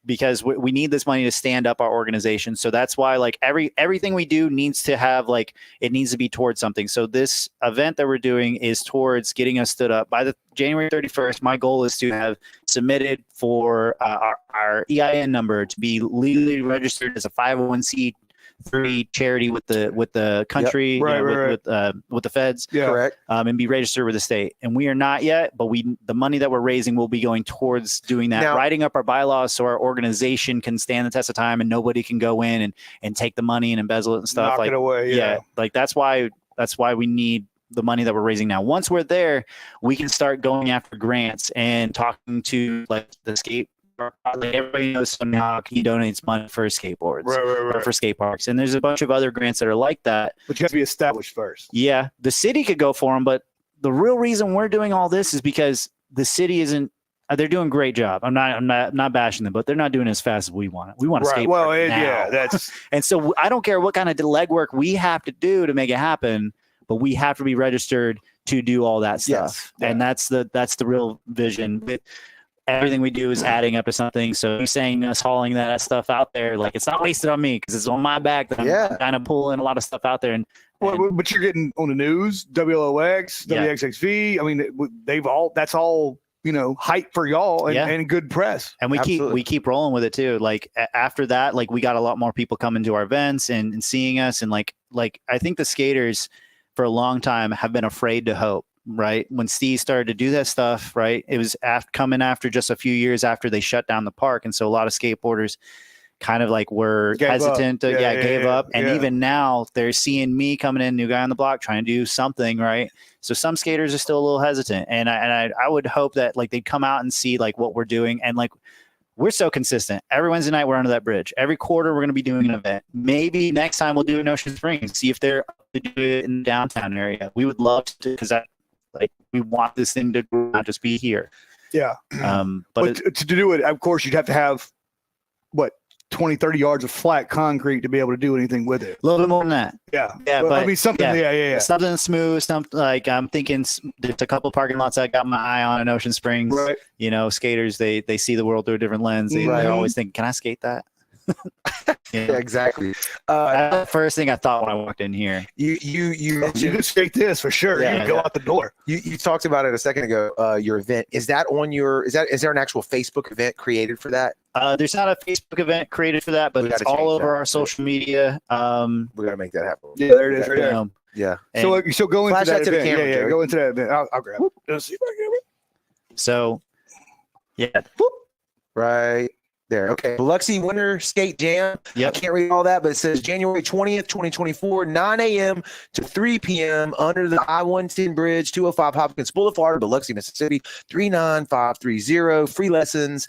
because we need this money to stand up our organization. So that's why like everything we do needs to have like it needs to be towards something. So this event that we're doing is towards getting us stood up by the January 31st. My goal is to have submitted for our EIN number to be legally registered as a 501c3 charity with the country, with the feds, correct, and be registered with the state. And we are not yet, but the money that we're raising will be going towards doing that, writing up our bylaws so our organization can stand the test of time and nobody can go in and take the money and embezzle it and stuff. Knock it away. Like that's why we need the money that we're raising now. Once we're there, we can start going after grants and talking to like the skate. Like everybody knows somehow he donates money for skateboards, or for skate parks, and there's a bunch of other grants that are like that. But you have to be established first. Yeah, the city could go for them, but the real reason we're doing all this is because the city isn't. They're doing a great job. I'm not bashing them, but they're not doing it as fast as we want it. We want to skate. Well, now. That's and so I don't care what kind of legwork we have to do to make it happen. But we have to be registered to do all that stuff. Yes. And that's the real vision. But everything we do is adding up to something. So he's saying us hauling that stuff out there, like it's not wasted on me because it's on my back that I'm kind of pulling a lot of stuff out there. But you're getting on the news, WLOX, WXXV. I mean, that's all, hype for y'all and good press. And we keep rolling with it too. Like after that, like we got a lot more people coming to our events and seeing us. And like I think the skaters for a long time have been afraid to hope, right? When Steve started to do that stuff, right? It was coming after just a few years after they shut down the park. And so a lot of skateboarders kind of like were hesitant to gave up. And even now they're seeing me coming in, new guy on the block, trying to do something, right? So some skaters are still a little hesitant. And I would hope that like they'd come out and see like what we're doing. And like we're so consistent. Every Wednesday night we're under that bridge. Every quarter we're going to be doing an event. Maybe next time we'll do it in Ocean Springs. See if they're up to do it in the downtown area. We would love to, because we want this thing to not just be here. Yeah. But to do it, of course, you'd have to have 20, 30 yards of flat concrete to be able to do anything with it. A little bit more than that. Yeah. But I mean, something. Yeah. Something smooth. Something like I'm thinking. There's a couple parking lots I got my eye on in Ocean Springs. Right. Skaters they see the world through a different lens. They're always thinking, "Can I skate that?" Yeah, exactly. That's the first thing I thought when I walked in here. You mentioned, you can skate this for sure. Yeah, you can go out the door. You talked about it a second ago. Your event, is there an actual Facebook event created for that? There's not a Facebook event created for that, but it's all over our social media. We got to make that happen. Yeah, there it is. Right there. Yeah. So go into that event. Camera, go into that event. I'll grab it. Let's see if I can get it. So Yeah. Right there. Okay. Biloxi Winter Skate Jam. Yep. I can't read all that, but it says January 20th, 2024, 9 a.m. to 3 p.m. under the I-110 Bridge, 205 Hopkins Boulevard, Biloxi, Mississippi, 39530. Free lessons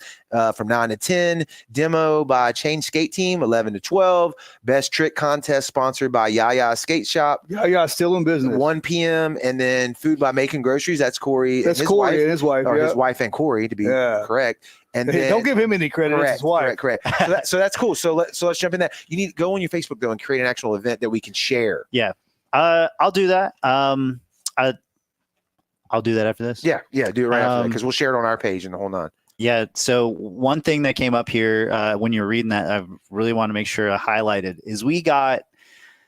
from 9 to 10. Demo by Change Skate Team, 11 to 12. Best Trick Contest sponsored by Yaya Skate Shop. Yeah, still in business. 1 p.m. And then Food by Making Groceries. That's Corey. That's and his Corey wife, and his wife. or Yeah. his wife and Corey, to be correct. And then, don't give him any credit. It's his wife. Correct. So that's cool. So let's jump in that. You need to go on your Facebook though and create an actual event that we can share. Yeah. I'll do that. I'll do that after this. Yeah. Do it right after that because we'll share it on our page and the whole nine. Yeah. So one thing that came up here when you were reading that, I really want to make sure I highlighted is we got.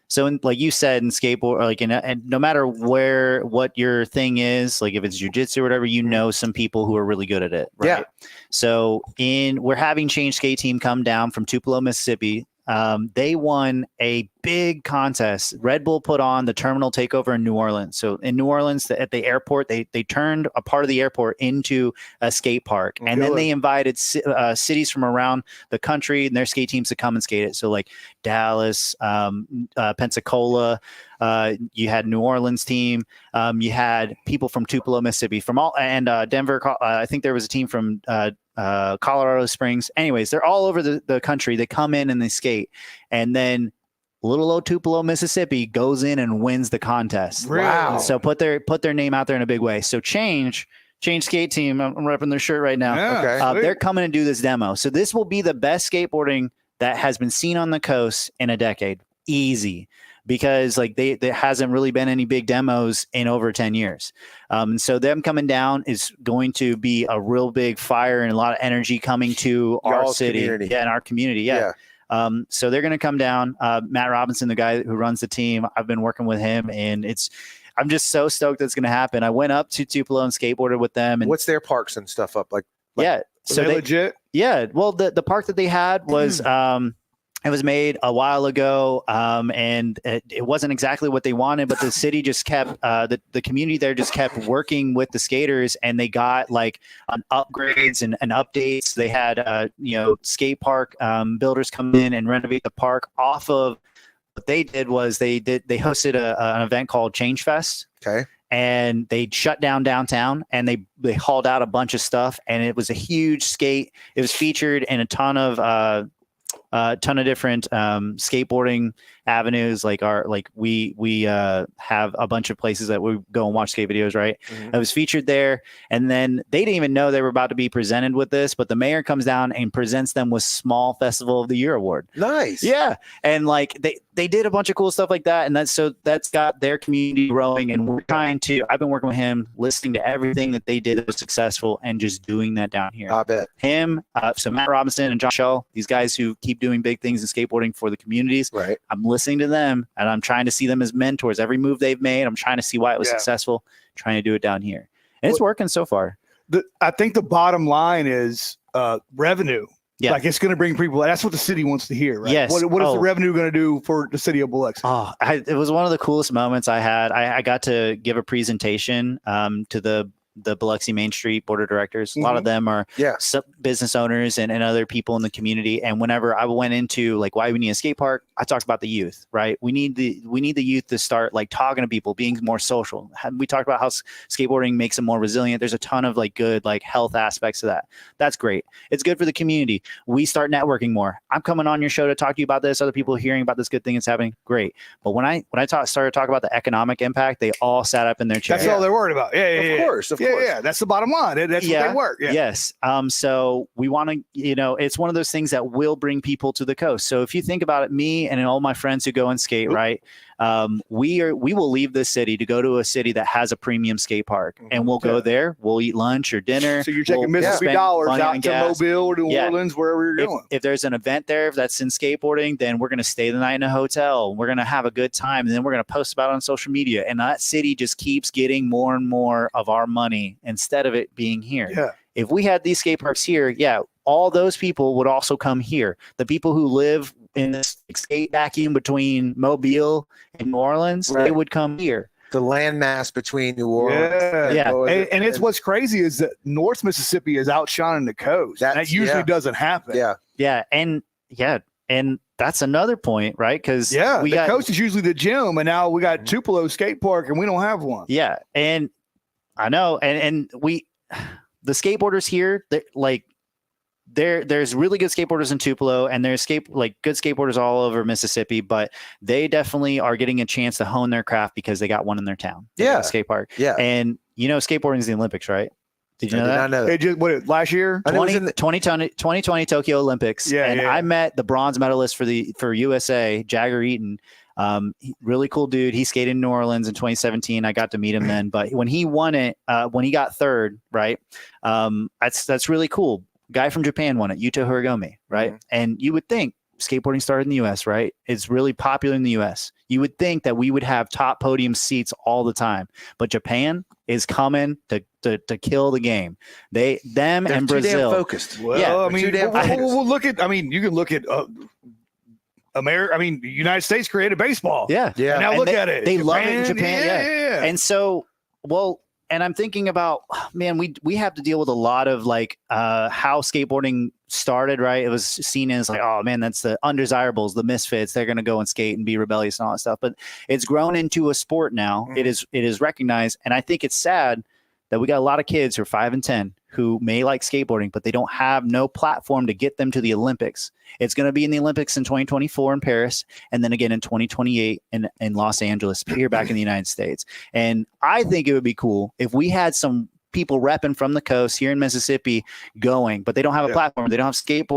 So like you said in skateboard, like and no matter what your thing is, like if it's jujitsu or whatever, you know some people who are really good at it. Right? Yeah. So we're having Change Skate Team come down from Tupelo, Mississippi. They won a big contest. Red Bull put on the terminal takeover in New Orleans. So in New Orleans, at the airport, they turned a part of the airport into a skate park, and then they invited cities from around the country and their skate teams to come and skate it. So like Dallas, Pensacola. You had New Orleans team. You had people from Tupelo, Mississippi, and Denver. I think there was a team from Colorado Springs. Anyways, they're all over the country. They come in and they skate, and then little old Tupelo, Mississippi goes in and wins the contest. Wow! So put their name out there in a big way. So Change Skate Team. I'm repping their shirt right now. Yeah, okay. They're coming to do this demo. So this will be the best skateboarding that has been seen on the coast in a decade. Easy. Because like there hasn't really been any big demos in over 10 years. And so them coming down is going to be a real big fire and a lot of energy coming to our city. Community. Yeah, in our community. Yeah. So they're going to come down. Matt Robinson, the guy who runs the team, I've been working with him, and I'm just so stoked that's going to happen. I went up to Tupelo and skateboarded with them. And what's their parks and stuff up like? Yeah. So they legit. Yeah. Well, the park that they had was it was made a while ago, and it wasn't exactly what they wanted, but the city just kept the community there just kept working with the skaters, and they got like upgrades and updates. They had skate park builders come in and renovate the park off of. What they did was they hosted an event called Change Fest. Okay. And they shut down downtown, and they hauled out a bunch of stuff, and it was a huge skate. It was featured in a ton of different skateboarding avenues. We have a bunch of places that we go and watch skate videos, right? It was featured there, and then they didn't even know they were about to be presented with this, but the mayor comes down and presents them with Small Festival of the Year award. Nice. Yeah. And like they did a bunch of cool stuff like that, and that's got their community growing, and I've been working with him, listening to everything that they did that was successful and just doing that down here. I bet. Him, so Matt Robinson and John Shaw, these guys who keep doing big things in skateboarding for the communities. Right. I'm listening to them, and I'm trying to see them as mentors. Every move they've made, I'm trying to see why it was successful, trying to do it down here. And it's working so far. I think the bottom line is revenue. Yeah. Like it's going to bring people. That's what the city wants to hear, right? Yes. What is the revenue going to do for the city of Biloxi? Oh, it was one of the coolest moments I had. I got to give a presentation to the Biloxi Main Street board of directors. A lot of them are business owners and other people in the community. And whenever I went into like why we need a skate park, I talked about the youth, right? We need the youth to start like talking to people, being more social. We talked about how skateboarding makes them more resilient. There's a ton of like good like health aspects of that. That's great. It's good for the community. We start networking more. I'm coming on your show to talk to you about this. Other people hearing about this good thing that's happening. Great. But when I started talking about the economic impact, they all sat up in their chairs. That's all they're worried about. Of course. Yeah, that's the bottom line. That's what they work. Yeah. Yes. So we want to, it's one of those things that will bring people to the coast. So if you think about it, me and all my friends who go and skate, right? We will leave this city to go to a city that has a premium skate park, and we'll go there. We'll eat lunch or dinner. So you're taking Mississippi dollars out to Mobile or New Orleans, wherever you're going. If there's an event there that's in skateboarding, then we're going to stay the night in a hotel. We're going to have a good time, and then we're going to post about it on social media. And that city just keeps getting more and more of our money instead of it being here. Yeah. If we had these skate parks here, all those people would also come here. The people who live in this skate vacuum between Mobile and New Orleans, they would come here. the landmass between New Orleans. Yeah. And it's what's crazy is that North Mississippi is outshining the coast. That usually doesn't happen. Yeah. And that's another point, right? Because the coast is usually the gym, and now we got Tupelo Skate Park, and we don't have one. Yeah. And I know. And the skateboarders here, there's really good skateboarders in Tupelo, and there's good skateboarders all over Mississippi, but they definitely are getting a chance to hone their craft because they got one in their town. Skate park. Yeah. And skateboarding is the Olympics, right? Did you know that? I did not know that. It just, last year? 2020 Tokyo Olympics. I met the bronze medalist for USA, Jagger Eaton. Really cool dude. He skated in New Orleans in 2017. I got to meet him then, but when he won it, when he got third, right? That's really cool. Guy from Japan won it, Yuto Hirogomi, right? And you would think skateboarding started in the US, right? It's really popular in the US. You would think that we would have top podium seats all the time, but Japan is coming to kill the game. They're and Brazil too damn focused. Well, I mean, we'll look at. I mean, you can look at America. I mean, the United States created baseball. Yeah. And now look at it. They love it in Japan. Yeah. And so, and I'm thinking about, man, we have to deal with a lot of how skateboarding started, right? It was seen as oh man, that's the undesirables, the misfits. They're going to go and skate and be rebellious and all that stuff. But it's grown into a sport now. It is recognized. And I think it's sad that we got a lot of kids who are 5 and 10 who may like skateboarding, but they don't have no platform to get them to the Olympics. It's going to be in the Olympics in 2024 in Paris, and then again in 2028 in Los Angeles, here back in the United States. And I think it would be cool if we had some people repping from the coast here in Mississippi going, but they don't have a platform. They don't have skate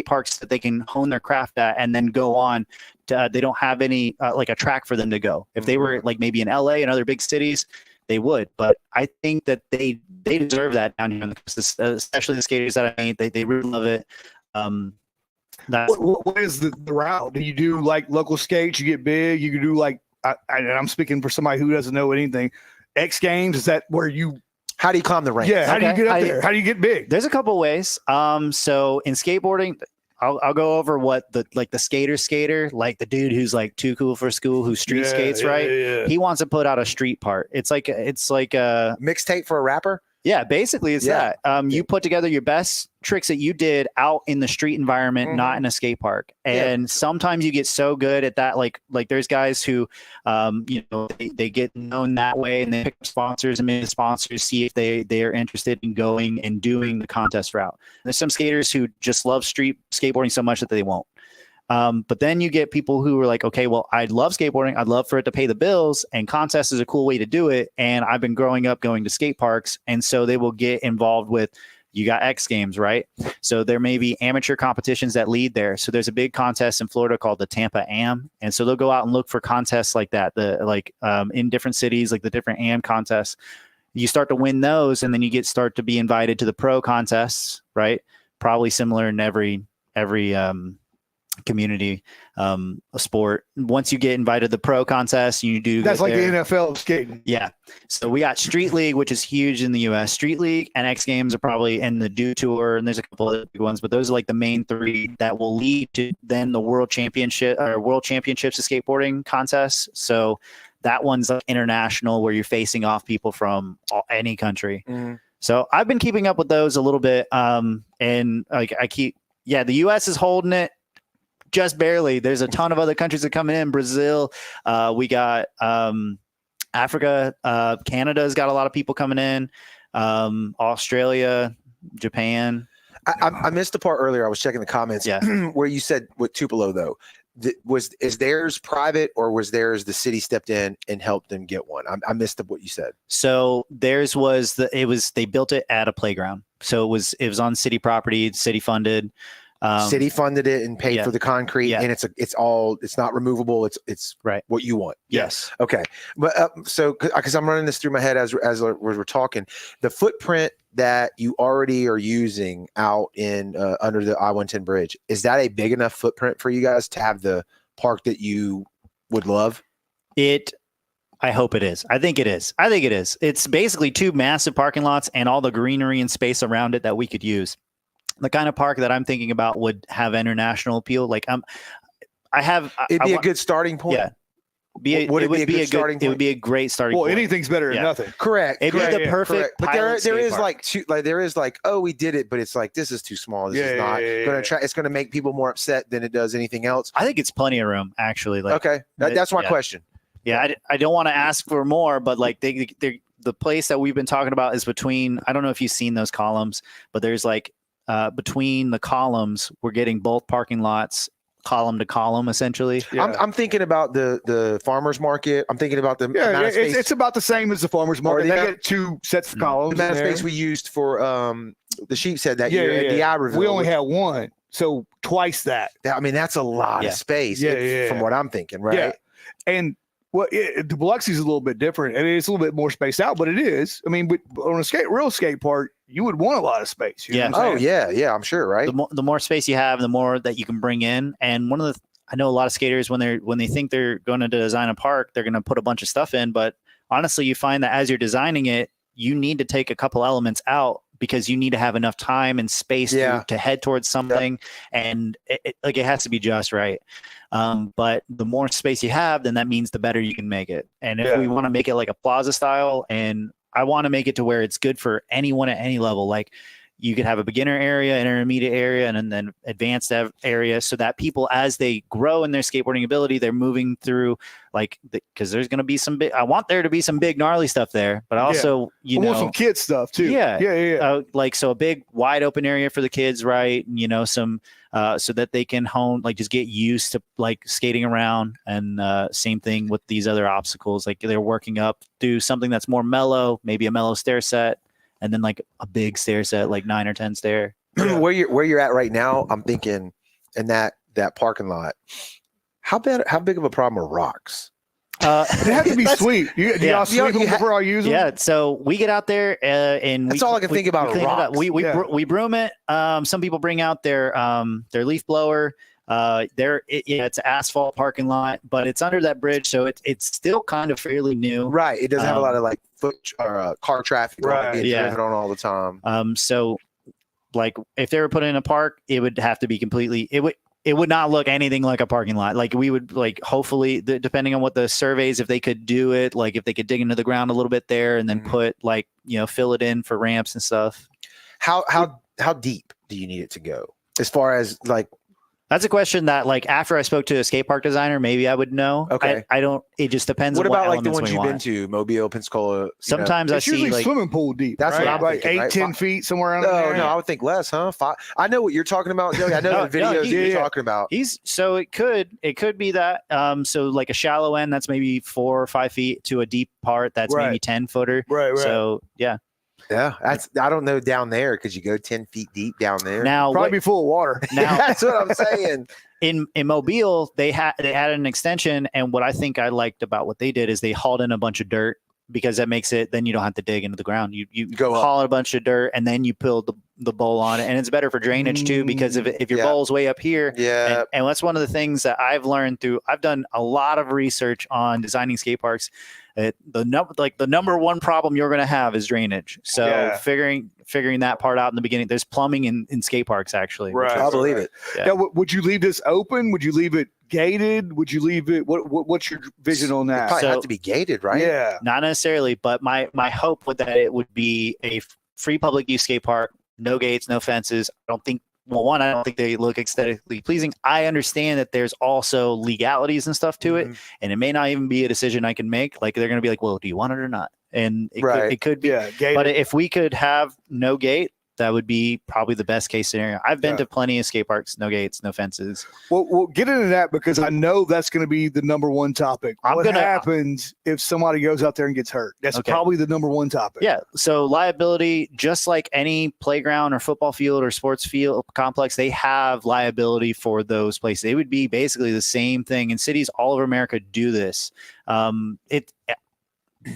parks that they can hone their craft at and then go on. They don't have any a track for them to go. If they were maybe in LA and other big cities, they would, but I think that they deserve that down here on the coast, especially the skaters that I meet. They really love it. What is the route? Do you do local skates? You get big. You can do and I'm speaking for somebody who doesn't know anything. X Games, is that where you? How do you climb the ranks? Yeah, how do you get up there? How do you get big? There's a couple of ways. So in skateboarding, I'll go over what the skater, like the dude who's too cool for school, who street skates, right? Yeah. He wants to put out a street part. It's like a mixtape for a rapper. Yeah, basically it's that. You put together your best tricks that you did out in the street environment, not in a skate park. And sometimes you get so good at that, like there's guys who, they get known that way, and they pick up sponsors and maybe the sponsors see if they are interested in going and doing the contest route. There's some skaters who just love street skateboarding so much that they won't. But then you get people who are like, okay, well, I love skateboarding. I'd love for it to pay the bills, and contest is a cool way to do it. And I've been growing up going to skate parks. And so they will get involved with, you got X Games, right? So there may be amateur competitions that lead there. So there's a big contest in Florida called the Tampa Am. And so they'll go out and look for contests like that, in different cities, like the different Am contests. You start to win those, and then you start to be invited to the pro contests, right? Probably similar in every community sport. Once you get invited to the pro contest, you do that's like there. The NFL of skating. Yeah. So we got Street League, which is huge in the US. Street League and X Games are probably in the Do Tour, and there's a couple other big ones, but those are the main three that will lead to then the world championships of skateboarding contests. So that one's international, where you're facing off people from any country. So I've been keeping up with those a little bit. And the US is holding it just barely. There's a ton of other countries that come in. Brazil, we got Africa, Canada's got a lot of people coming in. Australia, Japan. I missed the part earlier. I was checking the comments. Where you said with Tupelo though, is theirs private, or was theirs the city stepped in and helped them get one? I missed what you said. So theirs was they built it at a playground. So it was on city property, city funded. City funded it and paid for the concrete, and it's not removable. It's right what you want. Yes. Okay. But so because I'm running this through my head as we're talking, the footprint that you already are using out in under the I-110 bridge, is that a big enough footprint for you guys to have the park that you would love? I hope it is. I think it is. It's basically 2 massive parking lots and all the greenery and space around it that we could use. The kind of park that I'm thinking about would have international appeal. It'd be a good starting point. Yeah. would it be a good starting point? It would be a great starting point. Well, anything's better than nothing. Correct. It'd be the perfect. But pilot there is skate park. oh, we did it, but it's like this is too small. This is not going to try. It's going to make people more upset than it does anything else. I think it's plenty of room, actually. Like, okay, that's my question. Yeah, I don't want to ask for more, but like the place that we've been talking about is between. I don't know if you've seen those columns, but there's like between the columns, we're getting both parking lots. Column to column, essentially. Yeah. I'm thinking about the farmers market. I'm thinking about the amount of space. It's about the same as the farmers market. They get 2 sets of columns. The amount of space we used for the sheep said that year at the Iberville. We only had 1, so twice that. I mean, that's a lot of space. From what I'm thinking, right? Yeah. And the Biloxi's is a little bit different, and it's a little bit more spaced out, but it is. I mean, on a real skate park, you would want a lot of space. You know what I'm saying? I'm sure, right? The more space you have, the more that you can bring in. And I know a lot of skaters when they think they're going to design a park, they're going to put a bunch of stuff in. But honestly, you find that as you're designing it, you need to take a couple elements out because you need to have enough time and space to head towards something, and it has to be just right. But the more space you have, then that means the better you can make it. And if we want to make it like a plaza style, and I want to make it to where it's good for anyone at any level, like you could have a beginner area, intermediate area, and then advanced area, so that people, as they grow in their skateboarding ability, they're moving through because there's going to be some big. I want there to be some big gnarly stuff there, but also I want some kid stuff too. So a big wide open area for the kids, right? And, some so that they can hone, like just get used to like skating around, and same thing with these other obstacles. Like they're working up, do something that's more mellow, maybe a mellow stair set. And then like a big stair set, like 9 or 10 stair. Where you're at right now, I'm thinking in that parking lot, how big of a problem are rocks? They have to be sweet. Do y'all sweep them before I use them? Yeah. So we get out there and that's all I can think about. Rocks. We broom it. Some people bring out their leaf blower. It's an asphalt parking lot, but it's under that bridge, so it's still kind of fairly new. Right. It doesn't have a lot of like foot or car traffic. Right. Driven on all the time. So like if they were put in a park, it would have to be completely. It would not look anything like a parking lot. Like we would like hopefully depending on what the surveys, if they could do it, like if they could dig into the ground a little bit there and then put like fill it in for ramps and stuff. How deep do you need it to go as far as like? That's a question that, like, after I spoke to a skate park designer, maybe I would know. Okay. I don't. It just depends. What on what about like the ones you've been to, Mobile, Pensacola? Sometimes I see usually like swimming pool deep. That's right? what I'm like thinking. 8-10 feet somewhere around there. No, I would think less, huh? 5. I know what you're talking about, Joey. I know the videos you're talking about. So it could be that. So like a shallow end, that's maybe 4 or 5 feet, to a deep part that's maybe 10 footer. Right. So yeah. Yeah, I don't know down there. Could you go 10 feet deep down there? Now probably be full of water. Now that's what I'm saying. In Mobile, they added an extension, and what I think I liked about what they did is they hauled in a bunch of dirt, because that makes it, then you don't have to dig into the ground. You go haul a bunch of dirt, and then you build the bowl on it, and it's better for drainage too, because if your bowl's way up here, and that's one of the things that I've learned I've done a lot of research on designing skate parks. The number one problem you're going to have is drainage. So figuring that part out in the beginning. There's plumbing in skate parks, actually. Right, I believe it. Yeah. Now, would you leave this open? Would you leave it gated? Would you leave it? What's your vision on that? It probably have to be gated, right? Yeah, not necessarily, but my hope would that it would be a free public use skate park, no gates, no fences. I don't think they look aesthetically pleasing. I understand that there's also legalities and stuff to it, and it may not even be a decision I can make. Like they're going to be like, well, do you want it or not? And it could be. Yeah, but if we could have no gate, that would be probably the best case scenario. I've been to plenty of skate parks, no gates, no fences. Well, we'll get into that, because I know that's going to be the number one topic. What happens if somebody goes out there and gets hurt? That's probably the number one topic. Yeah. So liability, just like any playground or football field or sports field complex, they have liability for those places. It would be basically the same thing. And cities all over America do this.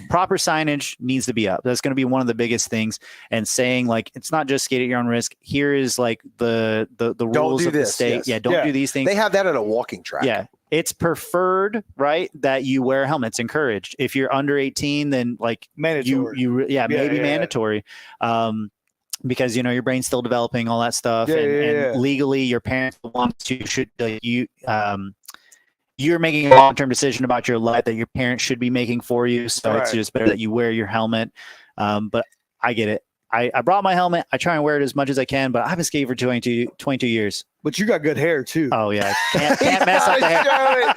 Proper signage needs to be up. That's going to be one of the biggest things. And saying like, it's not just skate at your own risk. Here is like the rules of the state. Yes. Yeah. Don't do these things. They have that at a walking track. Yeah. It's preferred, right, that you wear a helmet. It's encouraged. If you're under 18, then like mandatory. Maybe mandatory. Because your brain's still developing, all that stuff. And legally your parents want to you're making a long-term decision about your life that your parents should be making for you. So it's just better that you wear your helmet. But I get it. I brought my helmet. I try and wear it as much as I can, but I've been skating for 22 years. But you got good hair too. Oh yeah, can't mess up the hair.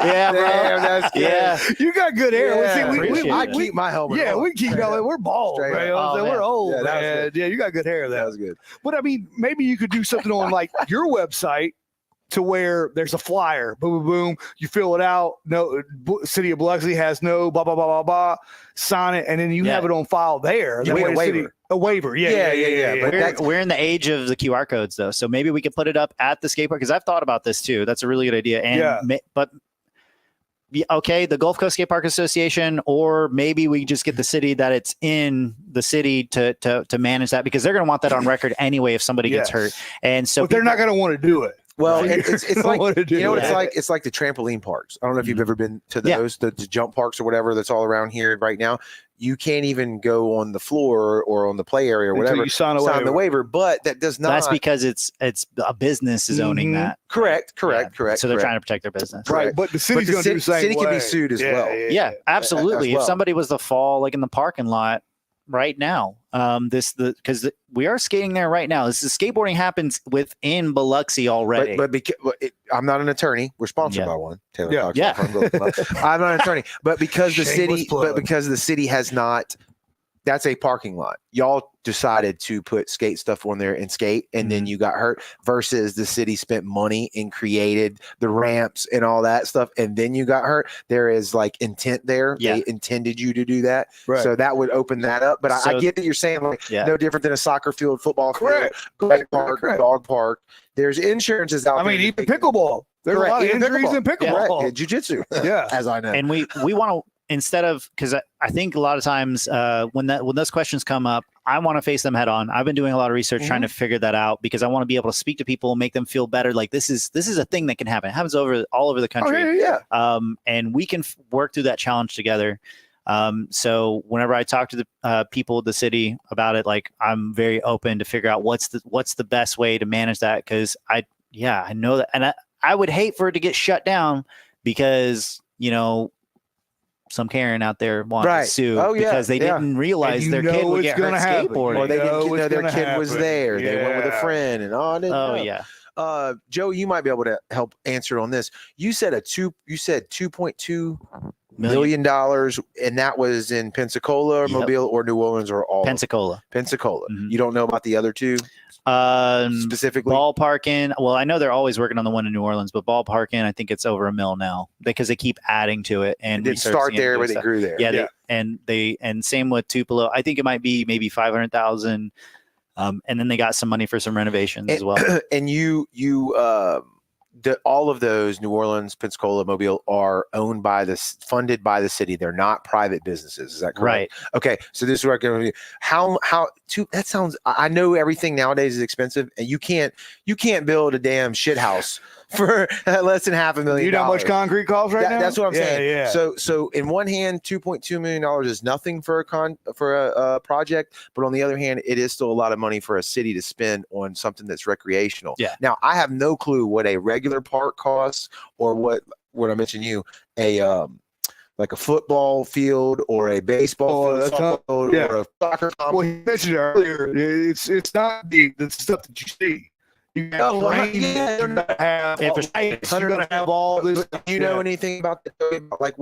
Yeah, bro. Damn, that's good. Yeah, You got good hair. Yeah, appreciate I it. keep my helmet. Yeah, on. we keep going. We're bald, Straight man. up. Oh, We're man. old, Yeah, that was man. good. Yeah, you got good hair. That was good. But I mean, maybe you could do something on like your website to where there's a flyer, boom, boom, boom. You fill it out. No, City of Biloxi has no blah blah blah blah blah. Sign it, and then you have it on file there. Yeah, That way a the waiver. city- a waiver. Yeah. But We're in the age of the QR codes though, so maybe we could put it up at the skate park because I've thought about this too. That's a really good idea. And okay, the Gulf Coast Skatepark Association, or maybe we just get the city that it's in the city to manage that because they're going to want that on record anyway if somebody gets hurt. And so but they're not going to want to do it. Well, Right. it's like, you know what it's Yeah. like? It's like the trampoline parks. I don't know if you've ever been to those, the jump parks or whatever that's all around here right now. You can't even go on the floor or on the play area or Until whatever. you sign the waiver, but that does not. that's because it's a business is owning that. Correct. So they're correct. trying to protect their business. Right, but the city's going to do the same city can way. be sued as well. Yeah, absolutely. well. If somebody was to fall like in the parking lot right now, because we are skating there right now. This is skateboarding happens within Biloxi already. But because I'm not an attorney, we're sponsored Yeah. by one. Taylor Yeah. Cox. Yeah. I'm not an attorney, but because the Shameless city, plug. but because the city has not. That's a parking lot. Y'all decided to put skate stuff on there and skate, and then you got hurt. Versus the city spent money and created the ramps and all that stuff, and then you got hurt. There is like intent there. Yeah. They intended you to do that, Right. so that would open that up. But I So- get that you're saying like no different than a soccer field, football Correct. field, bike park, Correct. dog park. There's insurances out I there. mean, to even take- pickleball. There's Correct. a lot of Even injuries in pickleball. Correct. Jiu-jitsu. Yeah. As I know. And we want to, instead of, because I think a lot of times when those questions come up, I want to face them head on. I've been doing a lot of research trying to figure that out because I want to be able to speak to people, make them feel better. Like this is a thing that can happen. It happens all over the country. And we can work through that challenge together. So whenever I talk to the people of the city about it, like I'm very open to figure out what's the best way to manage that. Cause I know that. And I would hate for it to get shut down because, some Karen out there wanted to sue because they didn't realize their kid would get hurt skateboarding. Or they didn't know their kid was happen. there. They went with a friend and I didn't know. Yeah. Joe, you might be able to help answer on this. You said $2.2 million, and that was in Pensacola or Mobile or New Orleans or all Pensacola. Mm-hmm. You don't know about the other two specifically? Ballparking. Well, I know they're always working on the one in New Orleans, but ballparking, I think it's over $1 million now because they keep adding to it and didn't start there, but it grew there. Yeah. And same with Tupelo. I think it might be maybe 500,000. And then they got some money for some renovations as well. And all of those, New Orleans, Pensacola, Mobile, are funded by the city. They're not private businesses. Is that correct? Right. Okay. So this is where I can. That sounds. I know everything nowadays is expensive, and you can't build a damn shit house for less than $500,000. You know how much concrete costs right now? That's what I'm saying. Yeah. So in one hand, $2.2 million is nothing for a project, but on the other hand, it is still a lot of money for a city to spend on something that's recreational. Yeah. Now I have no clue what a regular park costs or what I mentioned like a football field or a baseball field or a soccer complex. Well, he mentioned earlier, it's not the stuff that you see. You have you're gonna have all this. Do you know anything about like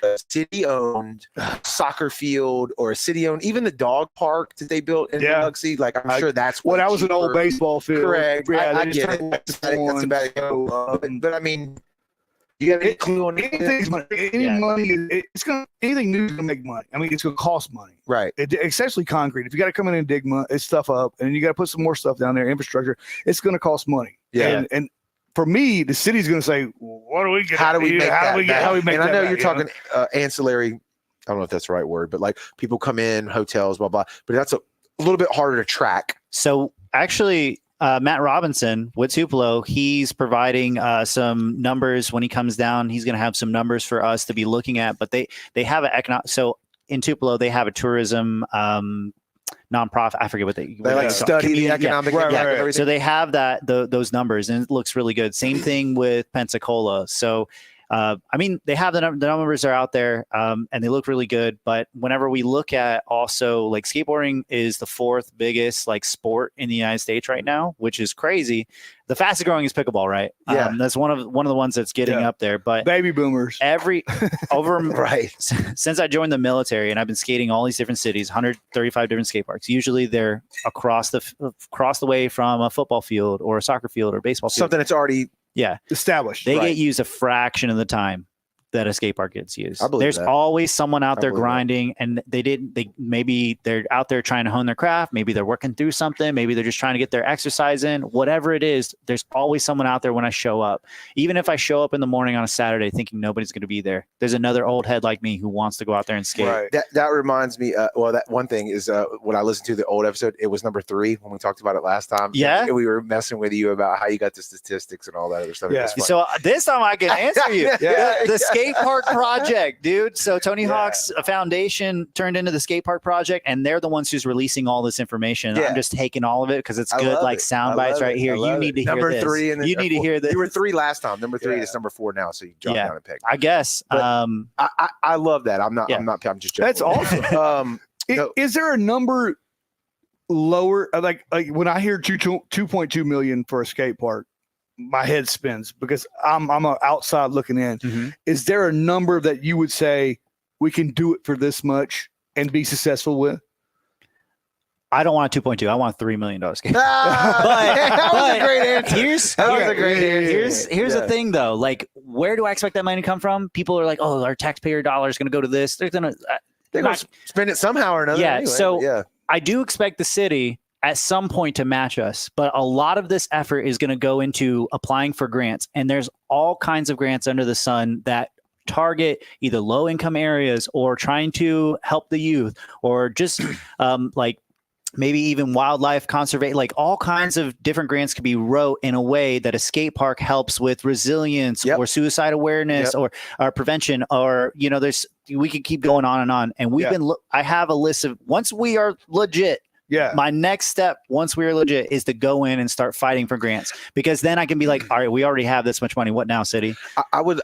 a city-owned soccer field or a city-owned, even the dog park that they built in Biloxi? Like I'm sure that's that was an old baseball field. Correct. Yeah, I get it. That's about it. But I mean, you have any clue on anything new is gonna make money. I mean, it's gonna cost money, right? Especially concrete. If you got to come in and dig stuff up, and you got to put some more stuff down there, infrastructure, it's gonna cost money. Yeah. And for me, the city's gonna say, well, "What do we get? How do we make that? How we make and that?" I know back, you're talking ancillary. I don't know if that's the right word, but like people come in, hotels, blah blah. But that's a little bit harder to track. So actually. Matt Robinson with Tupelo, he's providing some numbers when he comes down. He's going to have some numbers for us to be looking at, but they have an economic. So in Tupelo, they have a tourism nonprofit. I forget what they like study the economic Right, impact right. of everything. So they have those numbers, and it looks really good. Same thing with Pensacola. So, I mean, they have the numbers are out there, and they look really good. But whenever we look at also like skateboarding is the 4th biggest like sport in the United States right now, which is crazy. The fastest growing is pickleball, right? Yeah. That's one of the ones that's getting up there. But baby boomers. Right. Since I joined the military and I've been skating all these different cities, 135 different skate parks. Usually they're across the way from a football field or a soccer field or baseball field. Something that's already established. They get used a fraction of the time that a skate park gets used. I believe There's that. always someone out there believe grinding, and maybe they're out there trying to hone their craft. Maybe they're working through something. Maybe they're just trying to get their exercise in. Whatever it is, there's always someone out there when I show up. Even if I show up in the morning on a Saturday thinking nobody's going to be there, there's another old head like me who wants to go out there and skate. Right. That reminds me. That one thing is when I listened to the old episode, it was number 3 when we talked about it last time. Yeah, and we were messing with you about how you got the statistics and all that other stuff. Yeah. So this time I can answer you. The skate park project, dude. So Tony Yeah. Hawk's foundation turned into the skate park project, and they're the ones who's releasing all this information. Yeah. I'm just taking all of it because it's I good, love like it. sound I bites love right it. here. I You love need to it. hear Number this. 3 and you need to hear this. You were 3 last time. Number 3 Yeah. is number 4 now. So you drop down and pick. I guess. But I love that. I'm just joking. That's awesome. Is there a number lower? Like when I hear 2.2 million for a skate park, my head spins because I'm outside looking in. Mm-hmm. Is there a number that you would say we can do it for this much and be successful with? I don't want a 2.2. I want a $3 million skate. That was a great answer. Here's the thing, though. Like, where do I expect that money to come from? People are like, "Oh, our taxpayer dollar is going to go to this." They're going to spend it somehow or another. Yeah. Anyway. So I do expect the city at some point to match us, but a lot of this effort is going to go into applying for grants, and there's all kinds of grants under the sun that target either low income areas or trying to help the youth or just like maybe even wildlife conservation, like all kinds of different grants could be wrote in a way that a skate park helps with resilience or suicide awareness or prevention, or, you know, we could keep going on. And we've been, I have a list of, once we are legit, my next step, once we're legit, is to go in and start fighting for grants, because then I can be like, all right, we already have this much money. What now, city? I would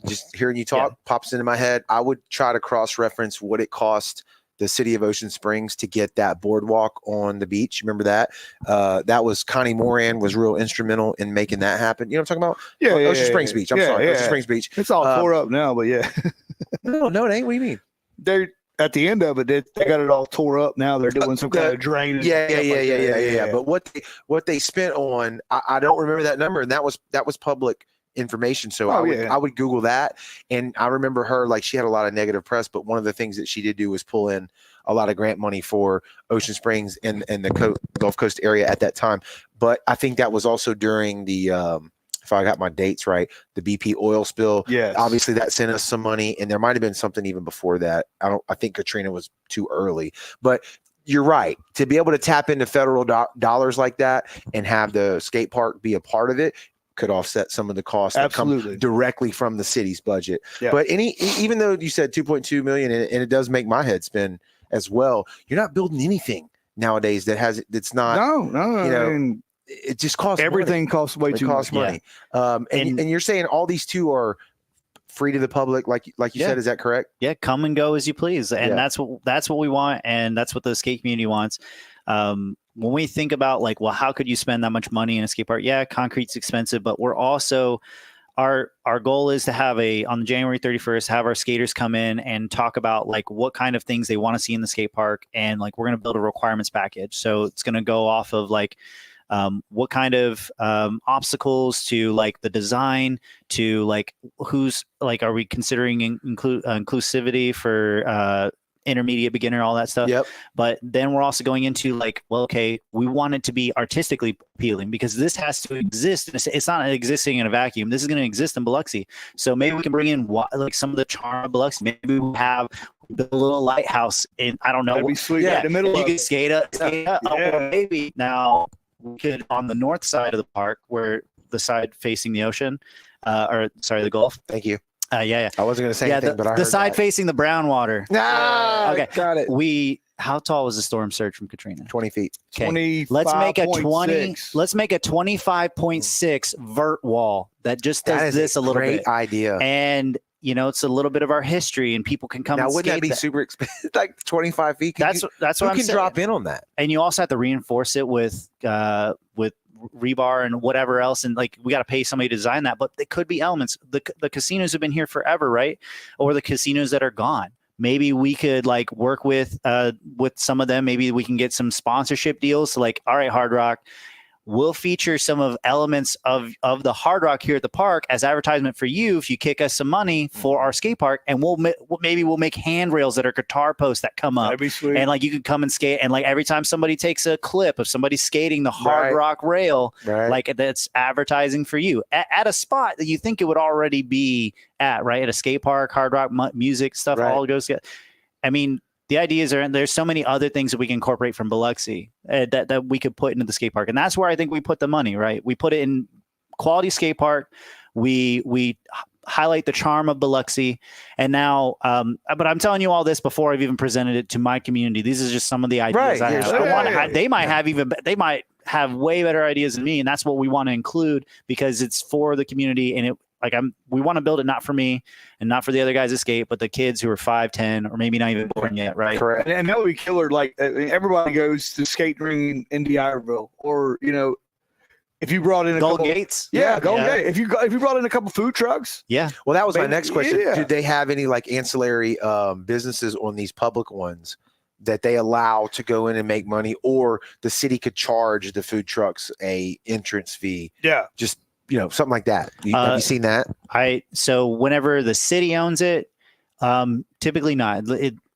just hearing you talk pops into my head. I would try to cross-reference what it cost the city of Ocean Springs to get that boardwalk on the beach. Remember that? That was Connie Moran was real instrumental in making that happen. You know what I'm talking about? Ocean Springs Beach. I'm sorry. Ocean Springs Beach. It's all tore up now, but No, it ain't. What do you mean? They're at the end of it, they got it all tore up now. They're doing some kind of drainage. Yeah. But what they spent on, I don't remember that number, and that was public information. So I would Google that. And I remember her, like, she had a lot of negative press, but one of the things that she did do was pull in a lot of grant money for Ocean Springs and the Gulf Coast area at that time. But I think that was also during the if I got my dates right, the BP oil spill. Yes. Obviously that sent us some money, and there might have been something even before that. I think Katrina was too early, but you're right. To be able to tap into federal dollars like that and have the skate park be a part of it could offset some of the costs that come directly from the city's budget. Yeah. But even though you said 2.2 million, and it does make my head spin as well, you're not building anything nowadays that's not. No. You know, it just costs. Everything money. Costs way too much money. And you're saying all these two are free to the public, like you said. Is that correct? Yeah, come and go as you please, and that's what we want, and that's what the skate community wants. When we think about, like, well, how could you spend that much money in a skate park? Yeah, concrete's expensive, but we're also our goal is to have on January 31st, have our skaters come in and talk about, like, what kind of things they want to see in the skate park, and, like, we're going to build a requirements package. So it's going to go off of, like, what kind of obstacles to, like, the design, to, like, who's, like, are we considering inclusivity for intermediate, beginner, all that stuff. But then we're also going into, like, well, okay, we want it to be artistically appealing, because this has to exist. It's not existing in a vacuum. This is going to exist in Biloxi. So maybe we can bring in, like, some of the charm of Biloxi. Maybe we have the little lighthouse in, I don't know. That'd be sweet. Yeah, in the middle. You can skate up. Or maybe now we could, on the north side of the park, where the side facing the ocean, the Gulf. Thank you. Yeah. I wasn't going to say anything, but I heard the side that. facing the brown water. Ah, Okay. got it. How tall was the storm surge from Katrina? 20 feet. Okay. Let's make a 25.6. Let's make a 25.6 vert wall that just That does is this a little great bit. idea. And it's a little bit of our history, and people can come. Now, and wouldn't that skate be super expensive? Like 25 feet? That's what who I'm can saying. drop in on that? And you also have to reinforce it with rebar and whatever else, and like we got to pay somebody to design that. But it could be elements. The casinos have been here forever, right? Or the casinos that are gone. Maybe we could like work with some of them. Maybe we can get some sponsorship deals. So like, all right, Hard Rock, we'll feature some of elements of the Hard Rock here at the park as advertisement for you if you kick us some money for our skate park, and maybe we'll make handrails that are guitar posts that come up. That'd be sweet. And like you could come and skate, and like every time somebody takes a clip of somebody skating the Hard Right. Rock rail, Right. like that's advertising for you at a spot that you think it would already be at, right? At a skate park, Hard Rock music stuff, Right. all goes together. I mean, the ideas are, there's so many other things that we can incorporate from Biloxi that we could put into the skate park. And that's where I think we put the money, right? We put it in quality skate park. We highlight the charm of Biloxi. And now, but I'm telling you all this before I've even presented it to my community. These are just some of the ideas Right, I yeah, have. sure. They might have way better ideas than me. And that's what we want to include because it's for the community. And we want to build it not for me and not for the other guys that skate, but the kids who are 5, 10, or maybe not even born yet, right? Correct. And that would be killer. Like everybody goes to skate ring in D'Iberville, or if you brought in a Gold couple, Gates. Golden Gate. If you brought in a couple food trucks, Yeah. Well, that was my Maybe- next question. yeah. Did they have any like ancillary businesses on these public ones that they allow to go in and make money, or the city could charge the food trucks a entrance fee? yeah, Just something like that. Have you seen that? So whenever the city owns it, typically not.